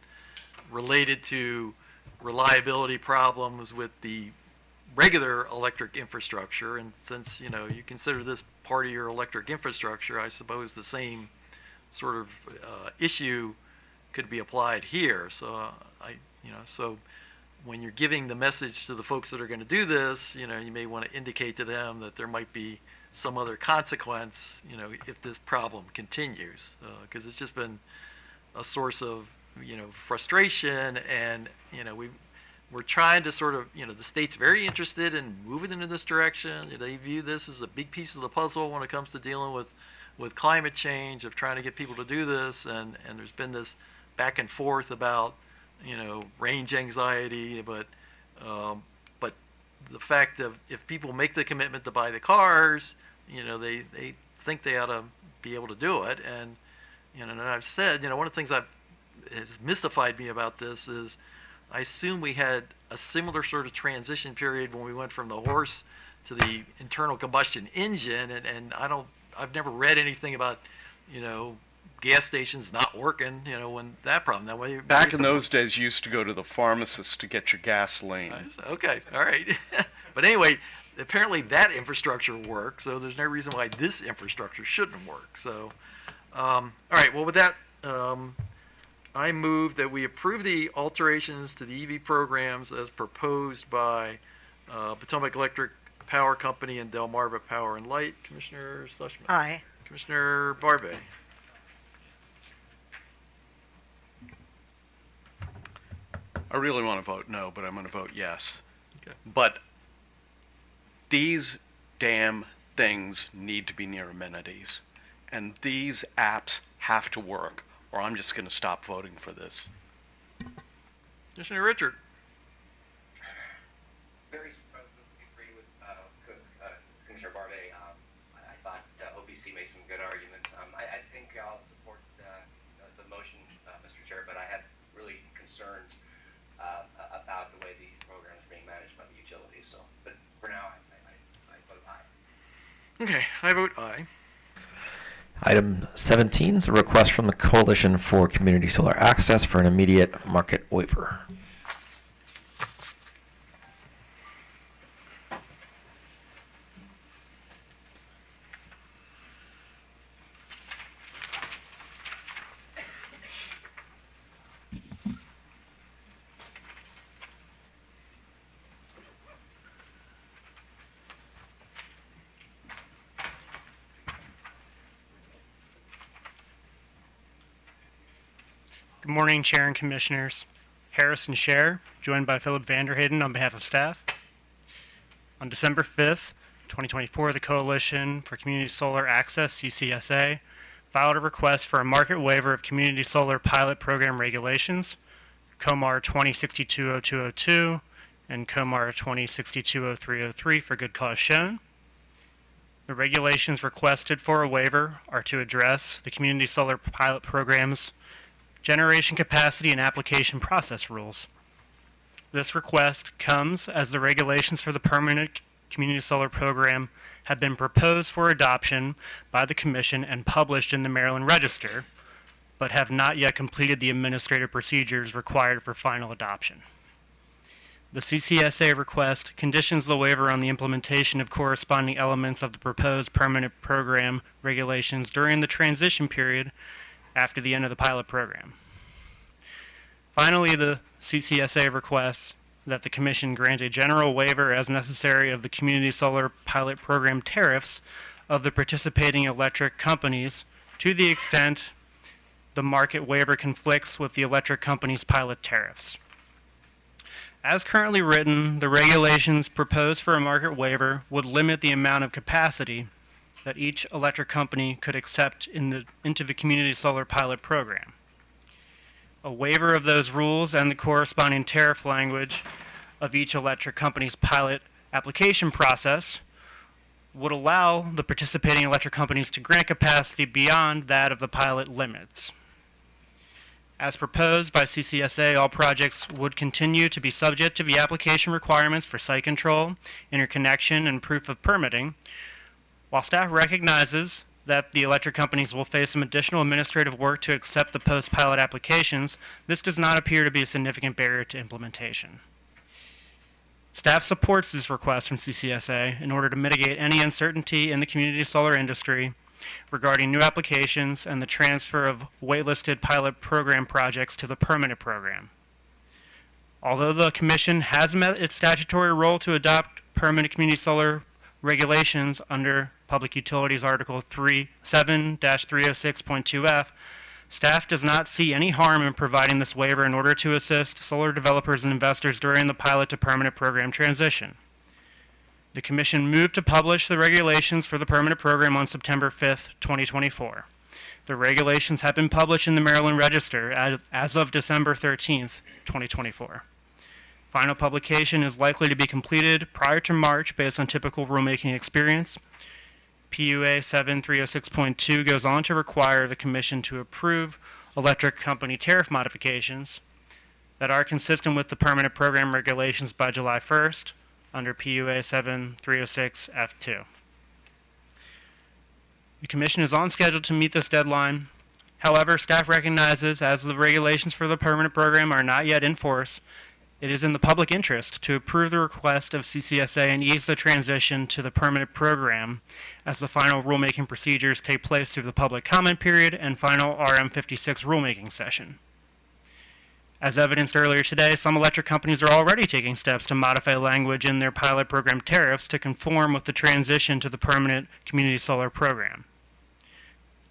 related to reliability problems with the regular electric infrastructure, and since, you consider this part of your electric infrastructure, I suppose the same sort of issue could be applied here. So so when you're giving the message to the folks that are going to do this, you may want to indicate to them that there might be some other consequence, if this problem continues, because it's just been a source of, frustration, and, we're trying to sort of, the state's very interested in moving into this direction. They view this as a big piece of the puzzle when it comes to dealing with climate change, of trying to get people to do this, and there's been this back and forth about, range anxiety, but the fact of if people make the commitment to buy the cars, they think they ought to be able to do it, and and I've said, one of the things has mystified me about this is I assume we had a similar sort of transition period when we went from the horse to the internal combustion engine, and I've never read anything about, gas stations not working, when that problem. That way. Back in those days, you used to go to the pharmacist to get your gasoline. Okay, all right. But anyway, apparently that infrastructure works, so there's no reason why this infrastructure shouldn't work. So, all right, well, with that, I move that we approve the alterations to the EV programs as proposed by Potomac Electric Power Company and Delmarva Power and Light. Commissioner Suchman? Aye. Commissioner Barbe? I really want to vote no, but I'm going to vote yes. Okay. But these damn things need to be near amenities, and these apps have to work, or I'm just going to stop voting for this. Commissioner Richard? Very agree with Commissioner Barbe. I thought OPC made some good arguments. I think I'll support the motion, Mr. Chair, but I have really concerns about the way these programs are being managed by the utilities. So, but for now, I vote aye. Okay, I vote aye. Item 17 is a request from the Coalition for Community Solar Access for an immediate market waiver. Good morning, Chair and Commissioners. Harrison Scher, joined by Philip Vanderheyden on behalf of staff. On December 5th, 2024, the Coalition for Community Solar Access, CCSA, filed a request for a market waiver of community solar pilot program regulations, COMAR 20620202 and COMAR 20620303 for good cause shown. The regulations requested for a waiver are to address the community solar pilot program's generation capacity and application process rules. This request comes as the regulations for the permanent community solar program have been proposed for adoption by the Commission and published in the Maryland Register, but have not yet completed the administrative procedures required for final adoption. The CCSA request conditions the waiver on the implementation of corresponding elements of the proposed permanent program regulations during the transition period after the end of the pilot program. Finally, the CCSA requests that the Commission grant a general waiver as necessary of the community solar pilot program tariffs of the participating electric companies to the extent the market waiver conflicts with the electric company's pilot tariffs. As currently written, the regulations proposed for a market waiver would limit the amount of capacity that each electric company could accept into the community solar pilot program. A waiver of those rules and the corresponding tariff language of each electric company's pilot application process would allow the participating electric companies to grant capacity beyond that of the pilot limits. As proposed by CCSA, all projects would continue to be subject to the application requirements for site control, interconnection, and proof of permitting. While staff recognizes that the electric companies will face some additional administrative work to accept the post-pilot applications, this does not appear to be a significant barrier to implementation. Staff supports this request from CCSA in order to mitigate any uncertainty in the community solar industry regarding new applications and the transfer of waitlisted pilot program projects to the permanent program. Although the Commission has met its statutory role to adopt permanent community solar regulations under Public Utilities Article 7-306.2F, staff does not see any harm in providing this waiver in order to assist solar developers and investors during the pilot to permanent program transition. The Commission moved to publish the regulations for the permanent program on September 5th, 2024. The regulations have been published in the Maryland Register as of December 13th, 2024. Final publication is likely to be completed prior to March based on typical rulemaking experience. PUA 7306.2 goes on to require the Commission to approve electric company tariff modifications that are consistent with the permanent program regulations by July 1st under PUA 7306F2. The Commission is on schedule to meet this deadline. However, staff recognizes as the regulations for the permanent program are not yet in force, it is in the public interest to approve the request of CCSA and ease the transition to the permanent program as the final rulemaking procedures take place through the public comment period and final RM56 rulemaking session. As evidenced earlier today, some electric companies are already taking steps to modify language in their pilot program tariffs to conform with the transition to the permanent community solar program.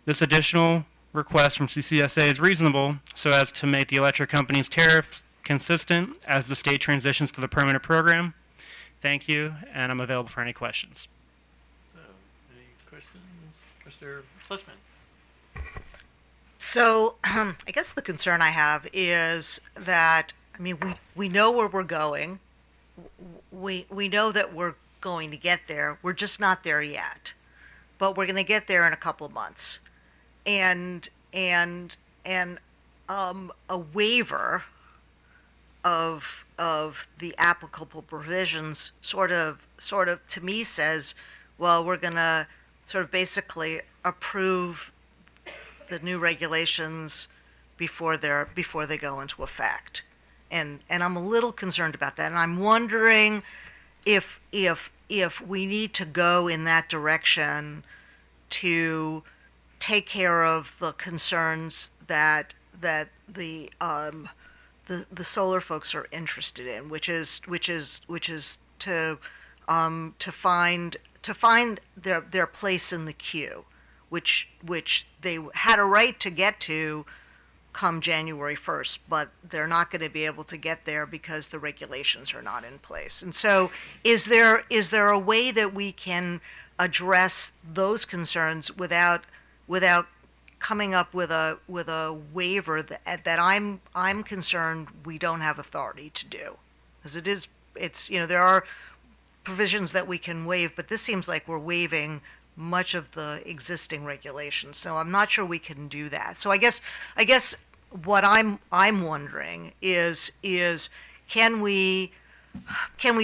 This additional request from CCSA is reasonable so as to make the electric companies' tariffs consistent as the state transitions to the permanent program. Thank you, and I'm available for any questions. Any questions? Mr. Sussman? So I guess the concern I have is that, I mean, we know where we're going. We know that we're going to get there. We're just not there yet. But we're going to get there in a couple of months. And a waiver of the applicable provisions sort of to me says, well, we're going to sort of basically approve the new regulations before they go into effect. And I'm a little concerned about that. And I'm wondering if we need to go in that direction to take care of the concerns that the solar folks are interested in, which is to find their place in the queue, which they had a right to get to come January 1st, but they're not going to be able to get there because the regulations are not in place. And so is there a way that we can address those concerns without coming up with a waiver that I'm concerned we don't have authority to do? Because it's there are provisions that we can waive, but this seems like we're waiving much of the existing regulations. So I'm not sure we can do that. So I guess what I'm wondering is can we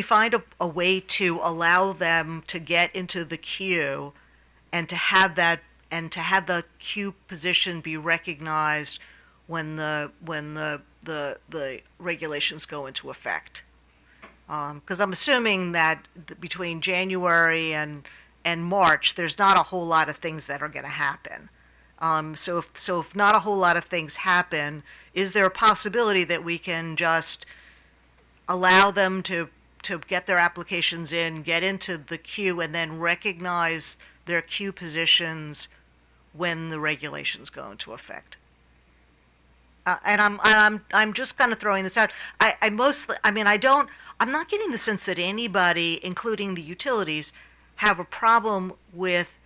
find a way to allow them to get into the queue and to have the queue position be recognized when the regulations go into effect? Because I'm assuming that between January and March, there's not a whole lot of things that are going to happen. So if not a whole lot of things happen, is there a possibility that we can just allow them to get their applications in, get into the queue, and then recognize their queue positions when the regulations go into effect? And I'm just kind of throwing this out. I'm not getting the sense that anybody, including the utilities, have a problem with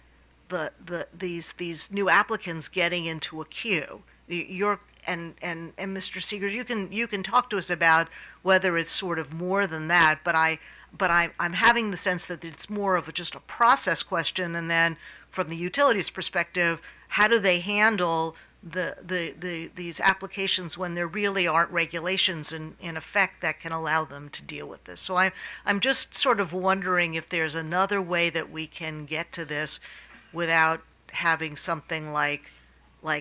these new applicants getting into a queue. And Mr. Seegers, you can talk to us about whether it's sort of more than that, but I'm having the sense that it's more of just a process question, and then from the utilities perspective, how do they handle these applications when there really aren't regulations in effect that can allow them to deal with this? So I'm just sort of wondering if there's another way that we can get to this without having something like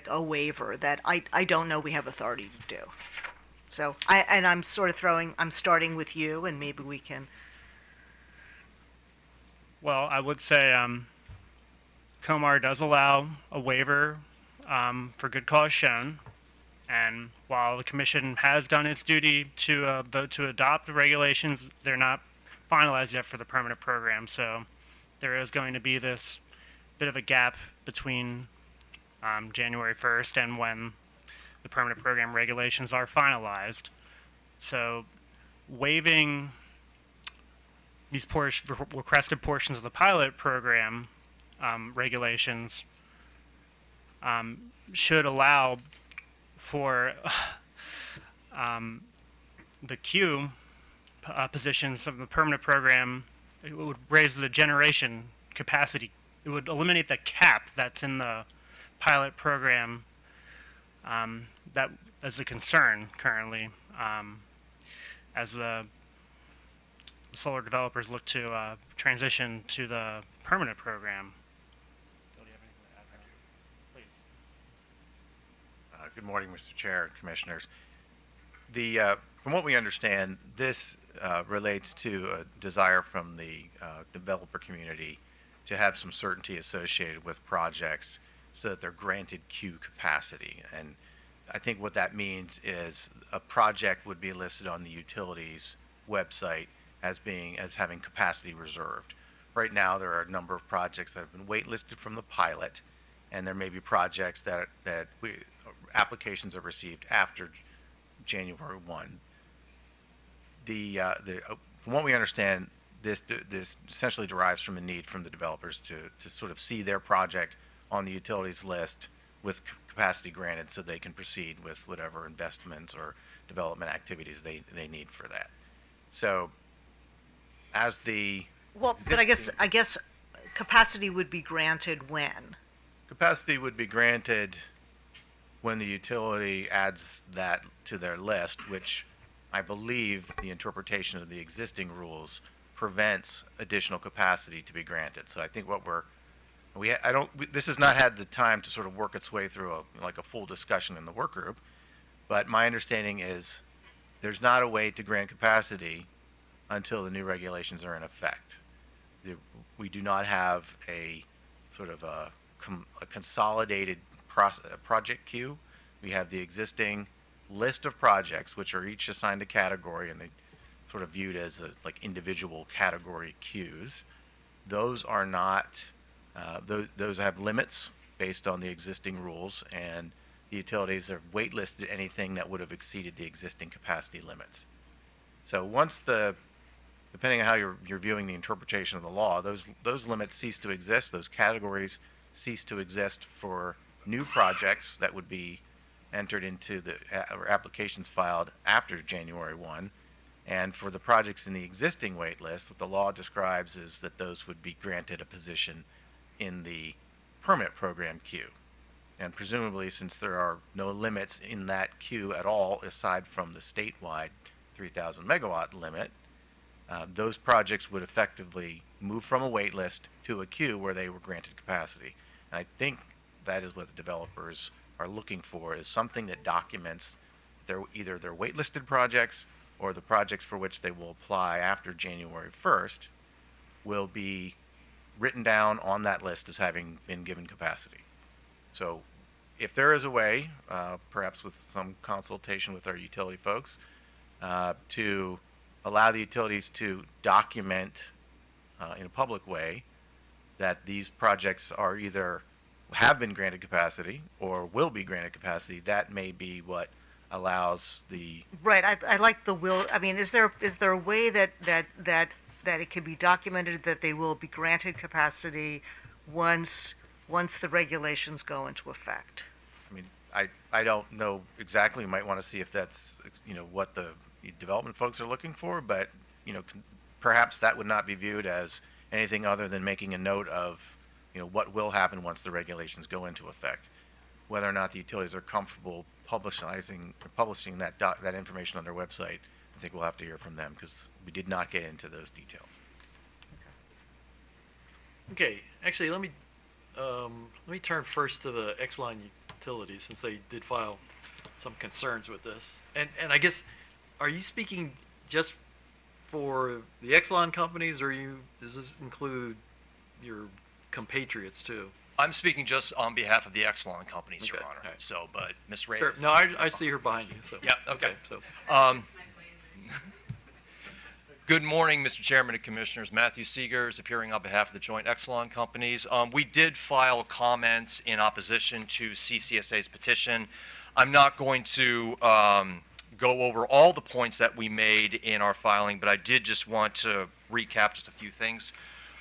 a waiver that I don't know we have authority to do. So I'm starting with you, and maybe we can. Well, I would say COMAR does allow a waiver for good cause shown, and while the commission has done its duty to vote to adopt the regulations, they're not finalized yet for the permanent program. So there is going to be this bit of a gap between January 1st and when the permanent program regulations are finalized. So waiving these requested portions of the pilot program regulations should allow for the queue positions of the permanent program. It would raise the generation capacity. It would eliminate the cap that's in the pilot program that is a concern currently as the solar developers look to transition to the permanent program. Good morning, Mr. Chair and Commissioners. From what we understand, this relates to a desire from the developer community to have some certainty associated with projects so that they're granted queue capacity. And I think what that means is a project would be listed on the utilities website as having capacity reserved. Right now, there are a number of projects that have been waitlisted from the pilot, and there may be projects that applications are received after January 1. From what we understand, this essentially derives from a need from the developers to sort of see their project on the utilities list with capacity granted so they can proceed with whatever investments or development activities they need for that. So as the but I guess capacity would be granted when? Capacity would be granted when the utility adds that to their list, which I believe the interpretation of the existing rules prevents additional capacity to be granted. So I think this has not had the time to sort of work its way through a full discussion in the work group, but my understanding is there's not a way to grant capacity until the new regulations are in effect. We do not have a sort of a consolidated project queue. We have the existing list of projects, which are each assigned a category, and they sort of viewed as like individual category queues. Those are not, those have limits based on the existing rules, and the utilities have waitlisted anything that would have exceeded the existing capacity limits. So once depending on how you're viewing the interpretation of the law, those limits cease to exist, those categories cease to exist for new projects that would be entered into or applications filed after January 1. And for the projects in the existing wait list, what the law describes is that those would be granted a position in the permit program queue. And presumably, since there are no limits in that queue at all, aside from the statewide 3,000 megawatt limit, those projects would effectively move from a wait list to a queue where they were granted capacity. And I think that is what the developers are looking for, is something that documents either their waitlisted projects or the projects for which they will apply after January 1st will be written down on that list as having been given capacity. So if there is a way, perhaps with some consultation with our utility folks, to allow the utilities to document in a public way that these projects are either have been granted capacity or will be granted capacity, that may be what allows the Right, I like the will, I mean, is there a way that it can be documented that they will be granted capacity once the regulations go into effect? I mean, I don't know exactly. We might want to see if that's, what the development folks are looking for, but, perhaps that would not be viewed as anything other than making a note of, what will happen once the regulations go into effect. Whether or not the utilities are comfortable publishing that information on their website, I think we'll have to hear from them, because we did not get into those details. Okay, actually, let me turn first to the Exelon utilities, since they did file some concerns with this. And I guess, are you speaking just for the Exelon companies, or does this include your compatriots too? I'm speaking just on behalf of the Exelon companies, Your Okay, Honor. all right. So, but Ms. Ray. Sure. No, I see her behind you. So Yeah, okay. So Good morning, Mr. Chairman and Commissioners. Matthew Seegers, appearing on behalf of the joint Exelon companies. We did file comments in opposition to CCSA's petition. I'm not going to go over all the points that we made in our filing, but I did just want to recap just a few things.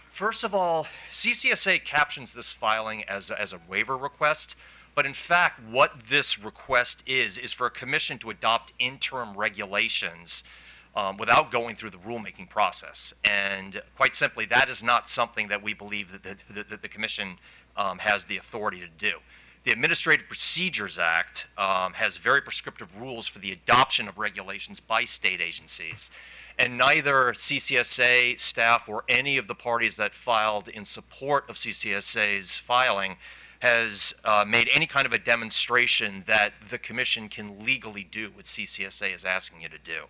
First of all, CCSA captions this filing as a waiver request, but in fact, what this request is for a commission to adopt interim regulations without going through the rulemaking process. And quite simply, that is not something that we believe that the commission has the authority to do. The Administrative Procedures Act has very prescriptive rules for the adoption of regulations by state agencies. And neither CCSA staff or any of the parties that filed in support of CCSA's filing has made any kind of a demonstration that the commission can legally do what CCSA is asking you to do.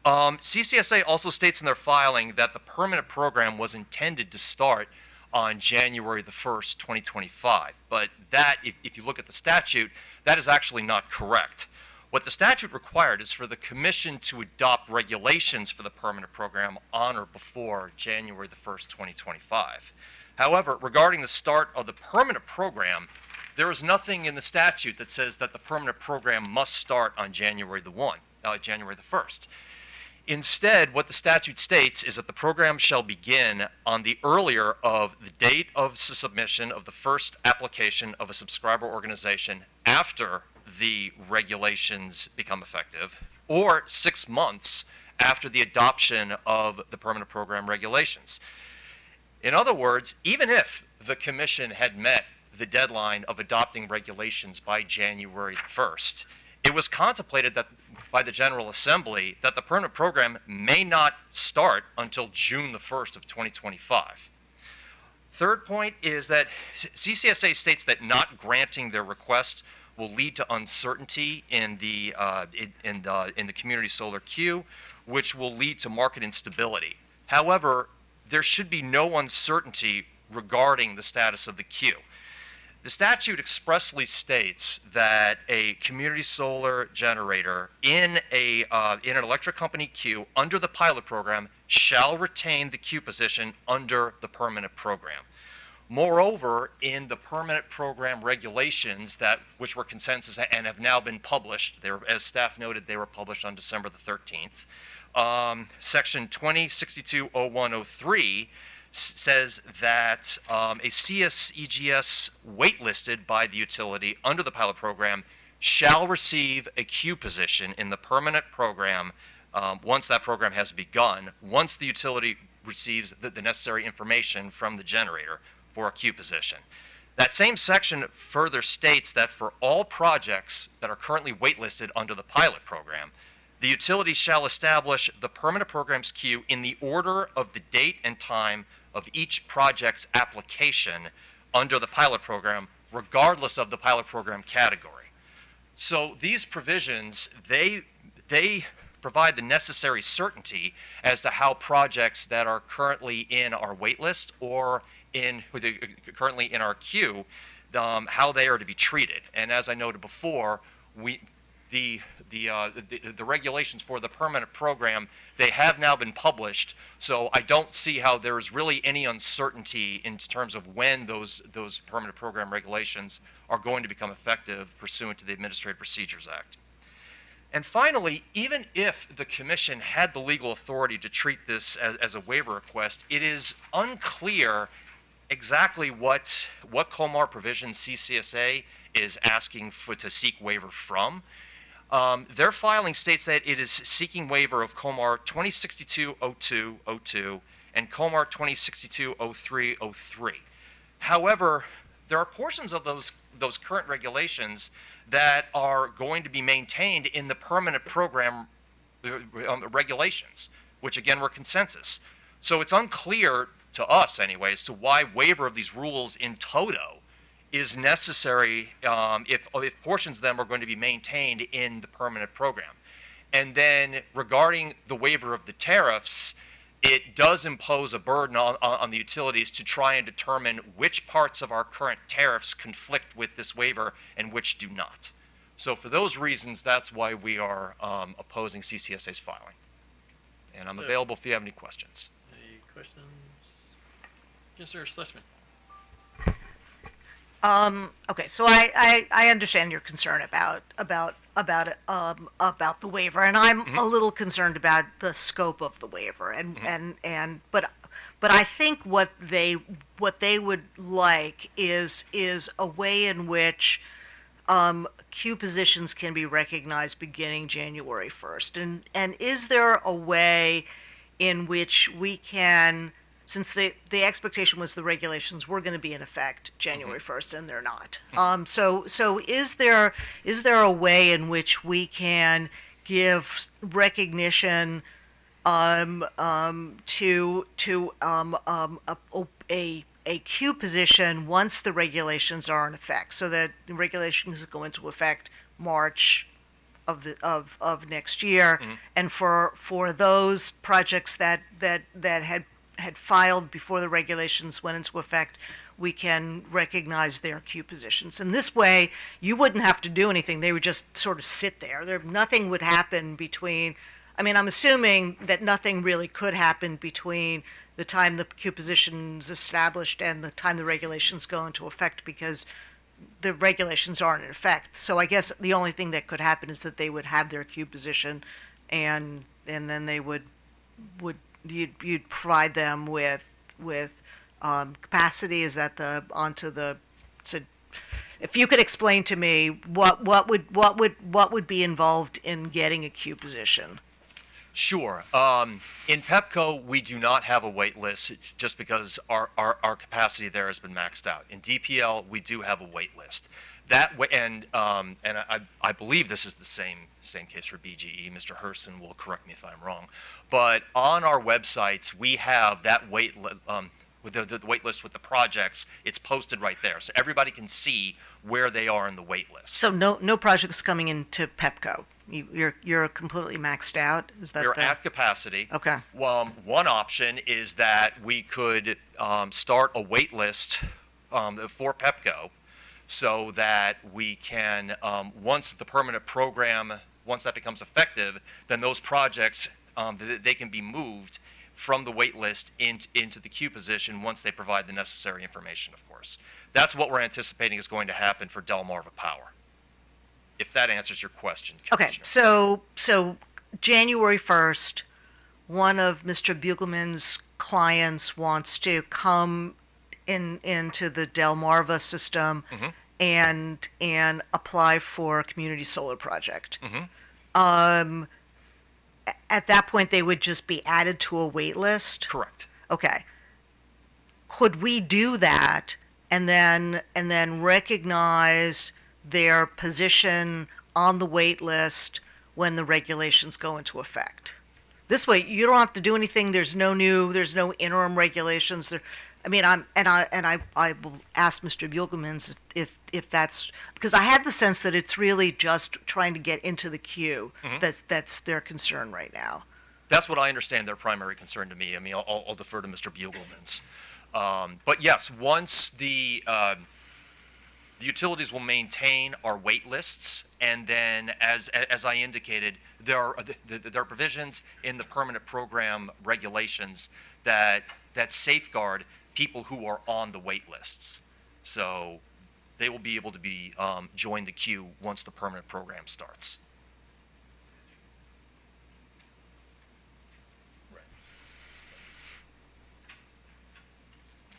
CCSA also states in their filing that the permanent program was intended to start on January the 1st, 2025. But that, if you look at the statute, that is actually not correct. What the statute required is for the commission to adopt regulations for the permanent program on or before January the 1st, 2025. However, regarding the start of the permanent program, there is nothing in the statute that says that the permanent program must start on January the 1st. Instead, what the statute states is that the program shall begin on the earlier of the date of submission of the first application of a subscriber organization after the regulations become effective, or 6 months after the adoption of the permanent program regulations. In other words, even if the commission had met the deadline of adopting regulations by January 1st, it was contemplated that by the General Assembly that the permanent program may not start until June the 1st of 2025. Third point is that CCSA states that not granting their request will lead to uncertainty in the community solar queue, which will lead to market instability. However, there should be no uncertainty regarding the status of the queue. The statute expressly states that a community solar generator in an electric company queue under the pilot program shall retain the queue position under the permanent program. Moreover, in the permanent program regulations which were consensus and have now been published, as staff noted, they were published on December the 13th. Section 20620103 says that a CSEGS waitlisted by the utility under the pilot program shall receive a queue position in the permanent program once that program has begun, once the utility receives the necessary information from the generator for a queue position. That same section further states that for all projects that are currently waitlisted under the pilot program, the utility shall establish the permanent program's queue in the order of the date and time of each project's application under the pilot program, regardless of the pilot program category. So these provisions, they provide the necessary certainty as to how projects that are currently in our waitlist or currently in our queue, how they are to be treated. And as I noted before, the regulations for the permanent program, they have now been published, so I don't see how there is really any uncertainty in terms of when those permanent program regulations are going to become effective pursuant to the Administrative Procedures Act. And finally, even if the Commission had the legal authority to treat this as a waiver request, it is unclear exactly what COMAR provision CCSA is asking to seek waiver from. Their filing states that it is seeking waiver of COMAR 2062-02-02 and COMAR 2062-03-03. However, there are portions of those current regulations that are going to be maintained in the permanent program regulations, which again were consensus. So it's unclear to us anyway as to why waiver of these rules in toto is necessary if portions of them are going to be maintained in the permanent program. And then regarding the waiver of the tariffs, it does impose a burden on the utilities to try and determine which parts of our current tariffs conflict with this waiver and which do not. So for those reasons, that's why we are opposing CCSA's filing. And I'm available if you have any questions. Any questions? Mr. Schlesman. Okay, so I understand your concern about the waiver, and I'm a little concerned about the scope of the waiver, but I think what they would like is a way in which queue positions can be recognized beginning January 1st, and is there a way in which we can, since the expectation was the regulations were going to be in effect January 1st, and they're not. So is there a way in which we can give recognition to a queue position once the regulations are in effect, so that the regulations go into effect March of next year, and for those projects that had filed before the regulations went into effect, we can recognize their queue positions. And this way, you wouldn't have to do anything. They would just sort of sit there. Nothing would happen between, I mean, I'm assuming that nothing really could happen between the time the queue position is established and the time the regulations go into effect, because the regulations aren't in effect. So I guess the only thing that could happen is that they would have their queue position, and then they you'd provide them with capacity. Is that so if you could explain to me what would be involved in getting a queue position? Sure. In PEPCO, we do not have a wait list just because our capacity there has been maxed out. In DPL, we do have a wait list. And I believe this is the same case for BGE. Mr. Herson will correct me if I'm wrong. But on our websites, we have that wait with the wait list with the projects. It's posted right there, so everybody can see where they are in the wait list. So no projects coming into PEPCO. You're completely maxed out. Is that You're at capacity. Okay. One option is that we could start a wait list for PEPCO, so that we can, once the permanent program, once that becomes effective, then those projects, they can be moved from the wait list into the queue position once they provide the necessary information, of course. That's what we're anticipating is going to happen for Delmarva Power. If that answers your question, Okay, Commissioner. so January 1st, one of Mr. Bugelman's clients wants to come into the Delmarva system and apply for a community solar project. At that point, they would just be added to a wait list? Correct. Okay. Could we do that and then recognize their position on the wait list when the regulations go into effect? This way, you don't have to do anything. There's no interim regulations. I will ask Mr. Bugelmans if that's, because I had the sense that it's really just trying to get into the queue. That's their concern right now. That's what I understand their primary concern to me. I mean, I'll defer to Mr. Bugelmans. But yes, once the utilities will maintain our wait lists, and then as I indicated, there are provisions in the permanent program regulations that safeguard people who are on the wait lists. So they will be able to be join the queue once the permanent program starts.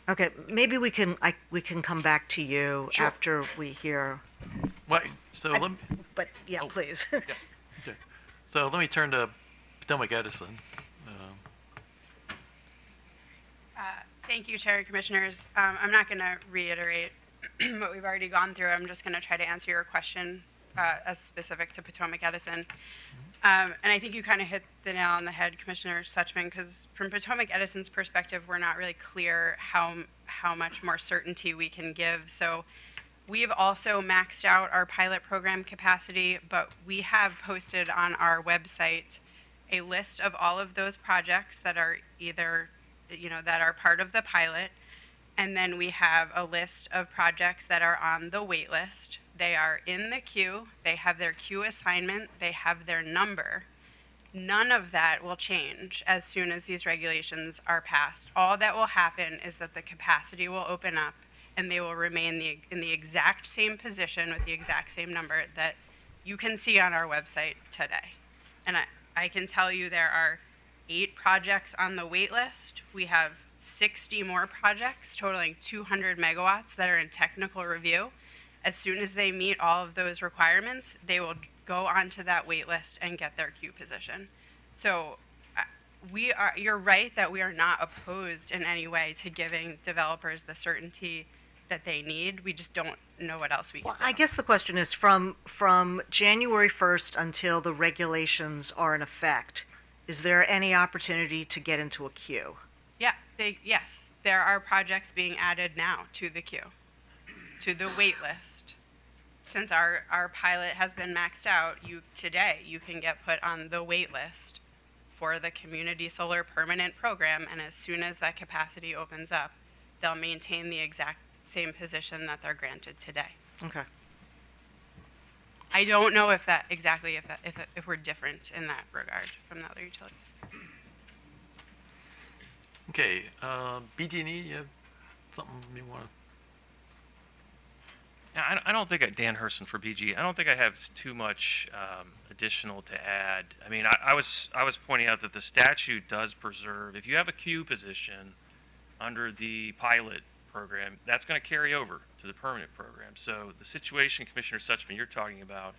Okay, maybe we can come back to you after we hear. Wait, so let me, But yeah, please. Yes. okay. So let me turn to Potomac Edison. Thank you, Chair and Commissioners. I'm not going to reiterate what we've already gone through. I'm just going to try to answer your question as specific to Potomac Edison. And I think you kind of hit the nail on the head, Commissioner Suchman, because from Potomac Edison's perspective, we're not really clear how much more certainty we can give. So we've also maxed out our pilot program capacity, but we have posted on our website a list of all of those projects that are either that are part of the pilot, and then we have a list of projects that are on the wait list. They are in the queue, they have their queue assignment, they have their number. None of that will change as soon as these regulations are passed. All that will happen is that the capacity will open up and they will remain in the exact same position with the exact same number that you can see on our website today. And I can tell you there are 8 projects on the wait list. We have 60 more projects totaling 200 megawatts that are in technical review. As soon as they meet all of those requirements, they will go onto that wait list and get their queue position. So you're right that we are not opposed in any way to giving developers the certainty that they need. We just don't know what else we can do. I guess the question is from January 1st until the regulations are in effect, is there any opportunity to get into a queue? Yeah, yes, there are projects being added now to the queue, to the wait list. Since our pilot has been maxed out, today you can get put on the wait list for the community solar permanent program, and as soon as that capacity opens up, they'll maintain the exact same position that they're granted today. Okay. I don't know if we're different in that regard from the other utilities. Okay, BG&E, you have something you want to? Yeah, I don't think Dan Herson for BG. I don't think I have too much additional to add. I mean, I was pointing out that the statute does preserve, if you have a queue position under the pilot program, that's going to carry over to the permanent program. So the situation, Commissioner Suchman, you're talking about,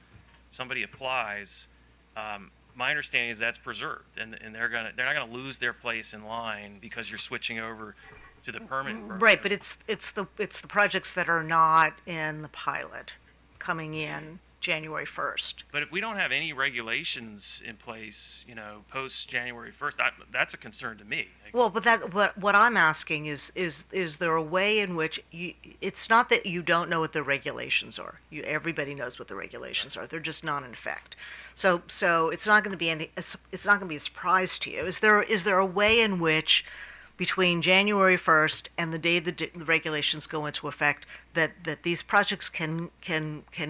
somebody applies, my understanding is that's preserved, and they're not going to lose their place in line because you're switching over to the permanent program. Right, but it's the projects that are not in the pilot coming in January 1st. But if we don't have any regulations in place, post January 1st, that's a concern to me. Well, but what I'm asking is there a way in which it's not that you don't know what the regulations are. Everybody knows what the regulations are. They're just not in effect. So it's not going to be a surprise to you. Is there a way in which between January 1st and the day the regulations go into effect, that these projects can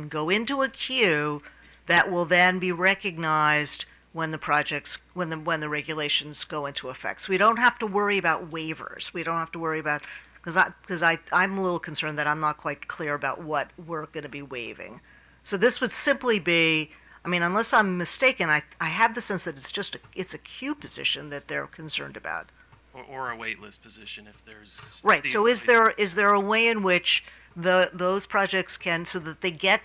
go into a queue that will then be recognized when the projects, when the regulations go into effect. So we don't have to worry about waivers. We don't have to worry about, I'm a little concerned that I'm not quite clear about what we're going to be waiving. So this would simply be, I mean, unless I'm mistaken, I have the sense that it's a queue position that they're concerned about. Or a wait list position if there's. Right. So is there a way in which those projects can, so they get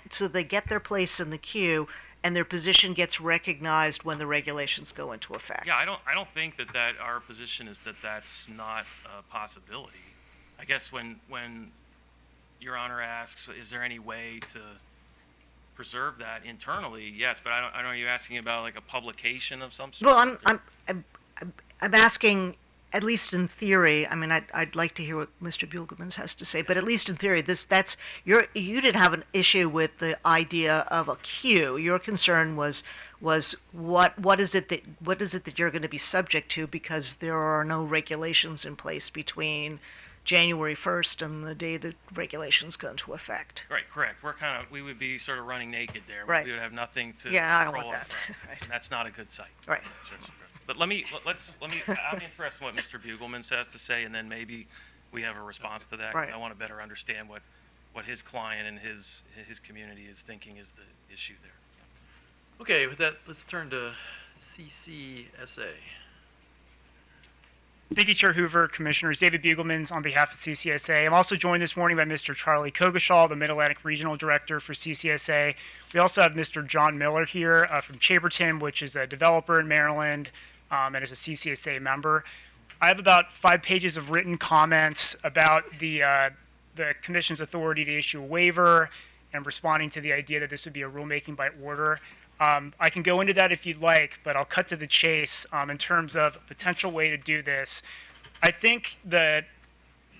their place in the queue and their position gets recognized when the regulations go into effect? Yeah, I don't think that our position is that that's not a possibility. I guess when Your Honor asks, is there any way to preserve that internally? Yes, but I don't know. Are you asking about like a publication of some sort? Well, I'm asking, at least in theory. I mean, I'd like to hear what Mr. Bugelmans has to say, but at least in theory, you didn't have an issue with the idea of a queue. Your concern was what is it that you're going to be subject to because there are no regulations in place between January 1st and the day the regulations go into effect. Right, correct. We would be sort of running naked there. Right. We would have nothing to. Yeah, I don't control want that. over. Right. And that's not a good sight. Right. But let me. I'm interested in what Mr. Bugelmans has to say, and then maybe we have a response to that. 'Cause Right. I want to better understand what his client and his community is thinking is the issue there. Okay, with that, let's turn to CCSA. Thank you, Chair Hoover, Commissioners. David Bugelmans on behalf of CCSA. I'm also joined this morning by Mr. Charlie Kogashal, the Mid-Atlantic Regional Director for CCSA. We also have Mr. John Miller here from Chaberton, which is a developer in Maryland and is a CCSA member. I have about 5 pages of written comments about the Commission's authority to issue a waiver and responding to the idea that this would be a rulemaking by order. I can go into that if you'd like, but I'll cut to the chase in terms of a potential way to do this. I think that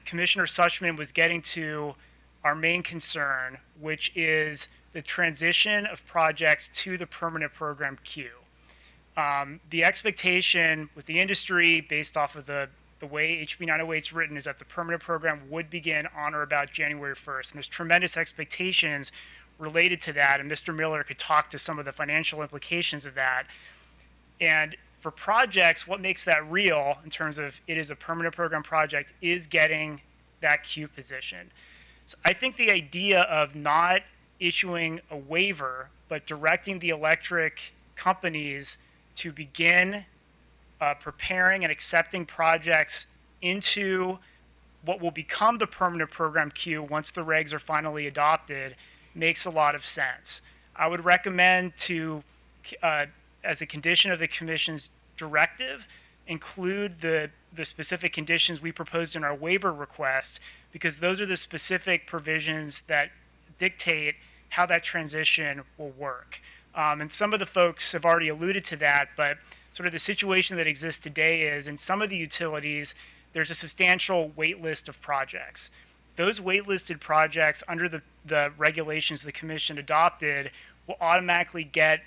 Commissioner Suchman was getting to our main concern, which is the transition of projects to the permanent program queue. The expectation with the industry, based off of the way HB 908 is written, is that the permanent program would begin on or about January 1st. And there's tremendous expectations related to that, and Mr. Miller could talk to some of the financial implications of that. And for projects, what makes that real in terms of it is a permanent program project is getting that queue position. So I think the idea of not issuing a waiver, but directing the electric companies to begin preparing and accepting projects into what will become the permanent program queue once the regs are finally adopted makes a lot of sense. I would recommend to, as a condition of the Commission's directive, include the specific conditions we proposed in our waiver request, because those are the specific provisions that dictate how that transition will work. And some of the folks have already alluded to that, but sort of the situation that exists today is in some of the utilities, there's a substantial wait list of projects. Those waitlisted projects under the regulations the Commission adopted will automatically get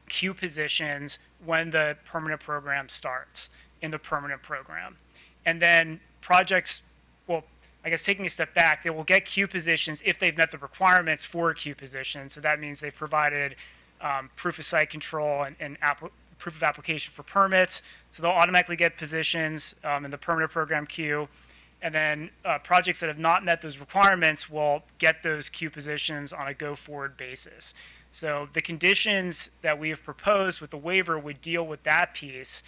queue positions when the permanent program starts in the permanent program. And then projects, well, I guess taking a step back, they will get queue positions if they've met the requirements for a queue position. So that means they've provided proof of site control and proof of application for permits. So they'll automatically get positions in the permanent program queue. And then projects that have not met those requirements will get those queue positions on a go-forward basis. So the conditions that we have proposed with the waiver would deal with that piece.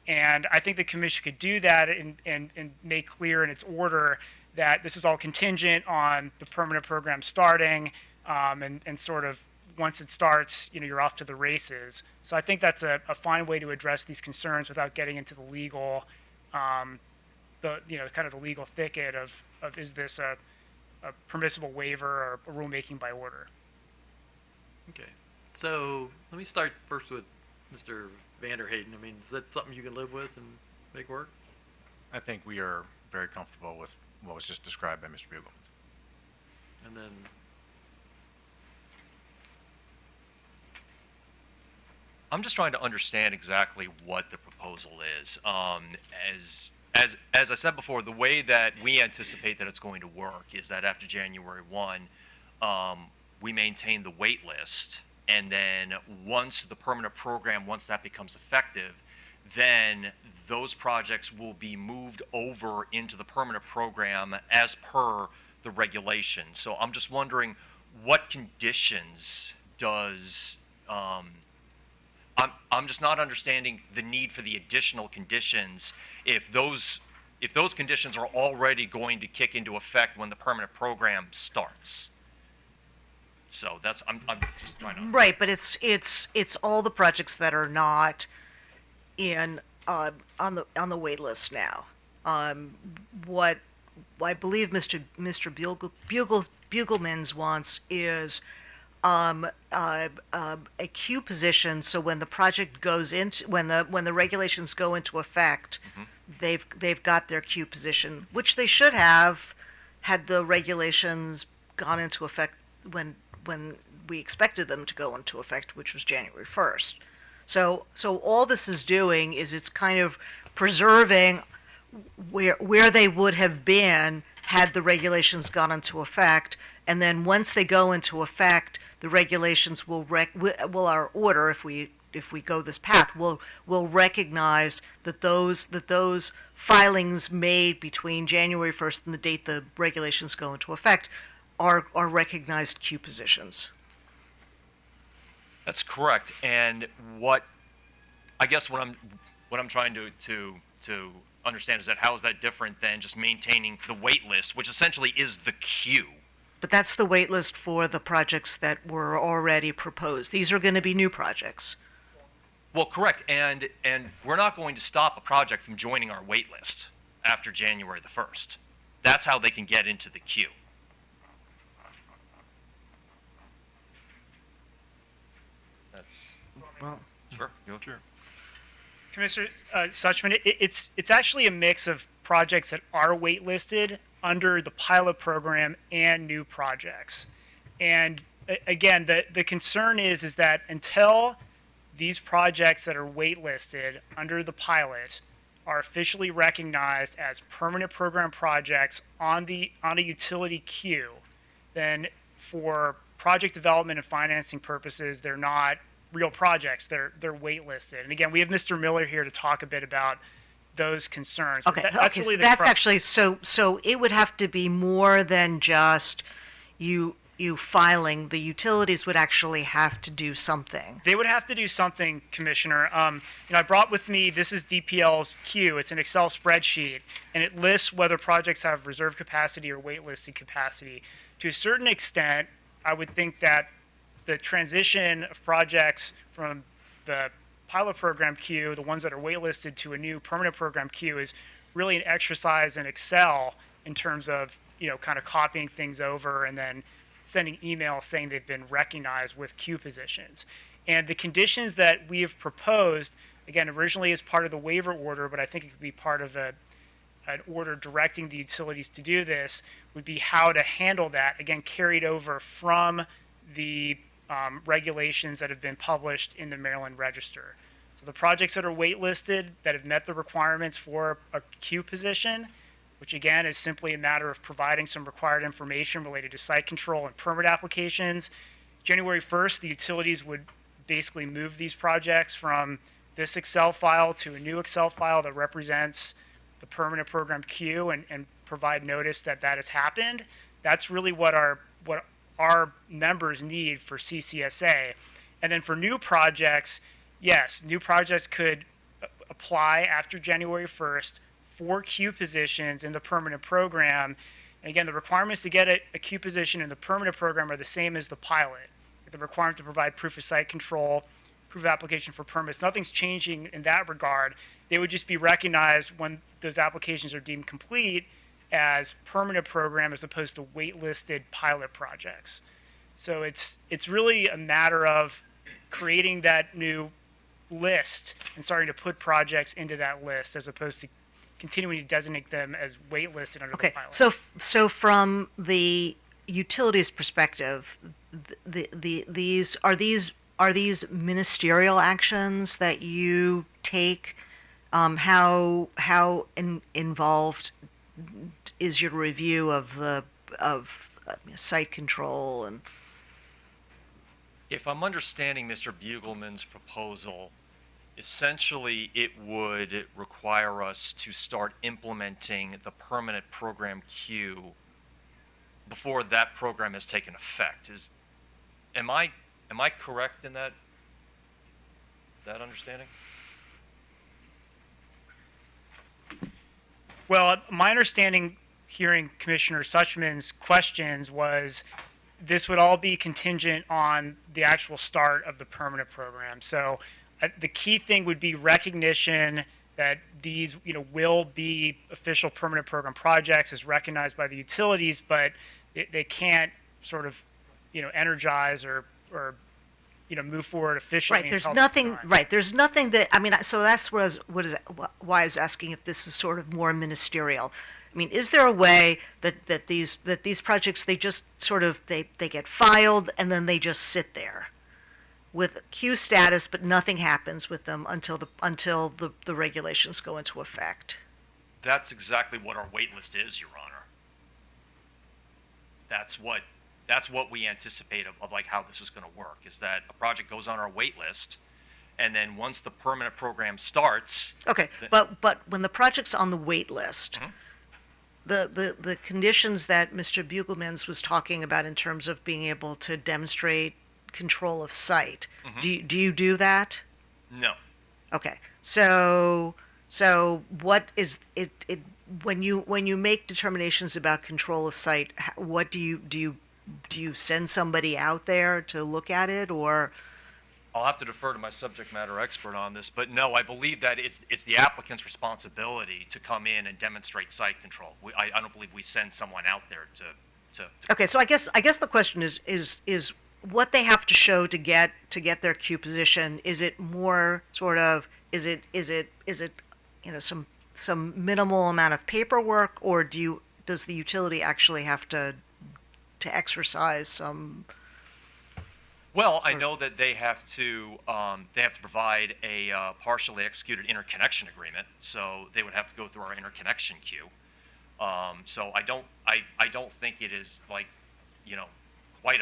And I think the Commission could do that and make clear in its order that this is all contingent on the permanent program starting and sort of once it starts, you're off to the races. So I think that's a fine way to address these concerns without getting into the legal kind of the legal thicket of is this a permissible waiver or a rulemaking by order. Okay, so let me start first with Mr. Vanderhayden. I mean, is that something you can live with and make work? I think we are very comfortable with what was just described by Mr. Bugelmans. And then I'm just trying to understand exactly what the proposal is. As I said before, the way that we anticipate that it's going to work is that after January 1, we maintain the wait list And then once the permanent program, once that becomes effective, then those projects will be moved over into the permanent program as per the regulation. So I'm just wondering, what conditions does, I'm just not understanding the need for the additional conditions if those conditions are already going to kick into effect when the permanent program starts. So that's, I'm just trying to. Right, but it's all the projects that are not in on the wait list now. What I believe Mr. Bugelmans wants is a queue position, so when the project goes into when the regulations go into effect, they've got their queue position, which they should have had the regulations gone into effect when we expected them to go into effect, which was January 1st. So all this is doing is it's kind of preserving where they would have been had the regulations gone into effect, and then once they go into effect, the regulations will our order, if we go this path, will recognize that those filings made between January 1st and the date the regulations go into effect are recognized queue positions. That's correct. And what I'm trying to understand is that how is that different than just maintaining the wait list, which essentially is the queue? But that's the wait list for the projects that were already proposed. These are going to be new projects. Well, correct. And we're not going to stop a project from joining our wait list after January the 1st. That's how they can get into the queue. That's well, sure. Sure. Commissioner Suchman, it's actually a mix of projects that are waitlisted under the pilot program and new projects. And again, the concern is that until these projects that are waitlisted under the pilot are officially recognized as permanent program projects on a utility queue, then for project development and financing purposes, they're not real projects. They're waitlisted. And again, we have Mr. Miller here to talk a bit about those concerns. But Okay, that's so really the that's crux. actually so it would have to be more than just you filing. The utilities would actually have to do something. They would have to do something, Commissioner. I brought with me, this is DPL's queue. It's an Excel spreadsheet, and it lists whether projects have reserve capacity or waitlisted capacity. To a certain extent, I would think that the transition of projects from the pilot program queue, the ones that are waitlisted, to a new permanent program queue is really an exercise in Excel in terms of, kind of copying things over and then sending emails saying they've been recognized with queue positions. And the conditions that we have proposed, again, originally as part of the waiver order, but I think it could be part of an order directing the utilities to do this, would be how to handle that, again, carried over from the regulations that have been published in the Maryland Register. So the projects that are waitlisted that have met the requirements for a queue position, which again is simply a matter of providing some required information related to site control and permit applications. January 1st, the utilities would basically move these projects from this Excel file to a new Excel file that represents the permanent program queue and provide notice that that has happened. That's really what our members need for CCSA. And then for new projects, yes, new projects could apply after January 1st for queue positions in the permanent program. And again, the requirements to get a queue position in the permanent program are the same as the pilot. The requirement to provide proof of site control, proof of application for permits, nothing's changing in that regard. They would just be recognized when those applications are deemed complete as permanent program as opposed to waitlisted pilot projects. So it's really a matter of creating that new list and starting to put projects into that list as opposed to continuing to designate them as waitlisted under the pilot. So from the utilities perspective, these are these ministerial actions that you take? How involved is your review of site control and? If I'm understanding Mr. Bugelman's proposal, essentially it would require us to start implementing the permanent program queue before that program has taken effect. Am I correct in that understanding? Well, my understanding, hearing Commissioner Suchman's questions, was this would all be contingent on the actual start of the permanent program. So the key thing would be recognition that these, will be official permanent program projects as recognized by the utilities, but they can't sort of, energize or move forward efficiently. Right, there's until that's nothing, signed. right, there's nothing that, I mean, so that's why I was asking if this was sort of more ministerial. I mean, is there a way that these projects, they just sort of, they get filed and then they just sit there with queue status, but nothing happens with them until the regulations go into effect? That's exactly what our wait list is, Your Honor. That's what we anticipate of like how this is going to work, is that a project goes on our wait list, and then once the permanent program starts. Okay, but when the project's on the wait list, the conditions that Mr. Bugelmans was talking about in terms of being able to demonstrate control of site, do you do that? No. Okay, so what is it when you make determinations about control of site? What do you send somebody out there to look at it, or? I'll have to defer to my subject matter expert on this, but no, I believe that it's the applicant's responsibility to come in and demonstrate site control. I don't believe we send someone out there to. Okay, so I guess the question is what they have to show to get their queue position. Is it more sort of is it some minimal amount of paperwork, or does the utility actually have to exercise some? Well, I know that they have to provide a partially executed interconnection agreement, so they would have to go through our interconnection queue. So I don't think it is like, quite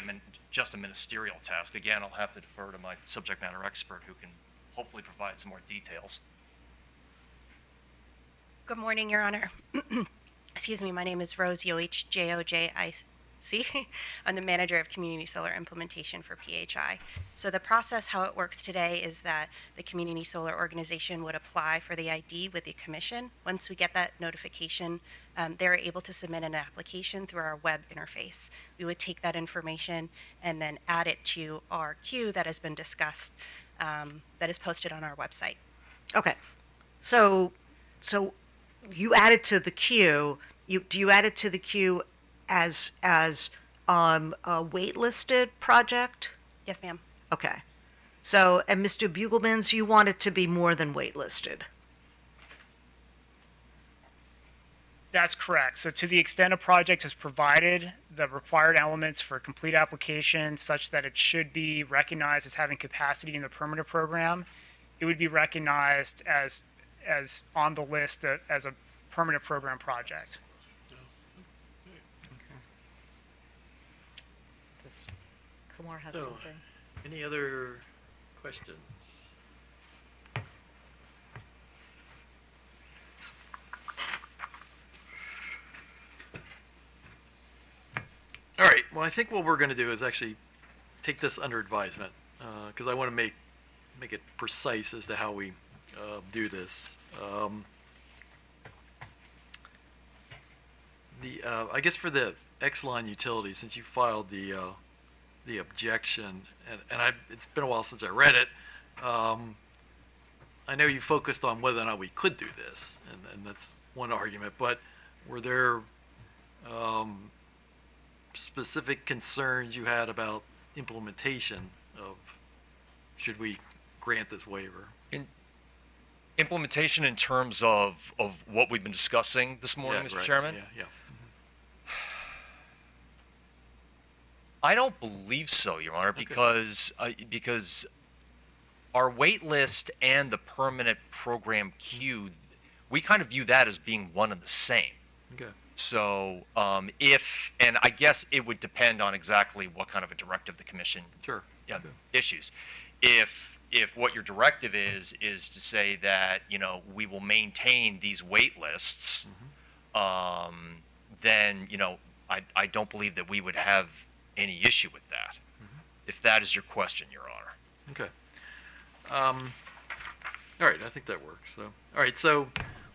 just a ministerial task. Again, I'll have to defer to my subject matter expert, who can hopefully provide some more details. Good morning, Your Honor. Excuse me, my name is Rose Yoich, Jojic. I'm the manager of Community Solar Implementation for PHI. So the process, how it works today, is that the Community Solar Organization would apply for the ID with the Commission. Once we get that notification, they're able to submit an application through our web interface. We would take that information and then add it to our queue that has been discussed, that is posted on our website. Okay, so you add it to the queue. Do you add it to the queue as a waitlisted project? Yes, ma'am. Okay. So, and Mr. Bugelmans, you want it to be more than waitlisted? That's correct. So to the extent a project has provided the required elements for a complete application such that it should be recognized as having capacity in the permanent program, it would be recognized as on the list as a permanent program project. Kumar has So, something. Any other questions? All right, well, I think what we're going to do is actually take this under advisement, because I want to make it precise as to how we do this. I guess for the Exelon utility, since you filed the objection, and it's been a while since I read it. I know you focused on whether or not we could do this, and that's one argument. But were there specific concerns you had about implementation of should we grant this waiver? Implementation in terms of what we've been discussing this morning, Yeah, Mr. right. Chairman? Yeah. I don't believe so, Your Honor, because our wait list and the permanent program queue, we kind of view that as being one and the same. Okay. So and I guess it would depend on exactly what kind of a directive the commission issues. If what your directive is to say that, you know, we will maintain these wait lists, then, you know, I don't believe that we would have any issue with that, if that is your question, Your Honor. Okay. All right, I think that works. So, all right, so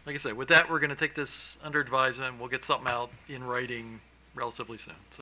like I said, with that, we're going to take this under advisement. We'll get something out in writing relatively soon. So.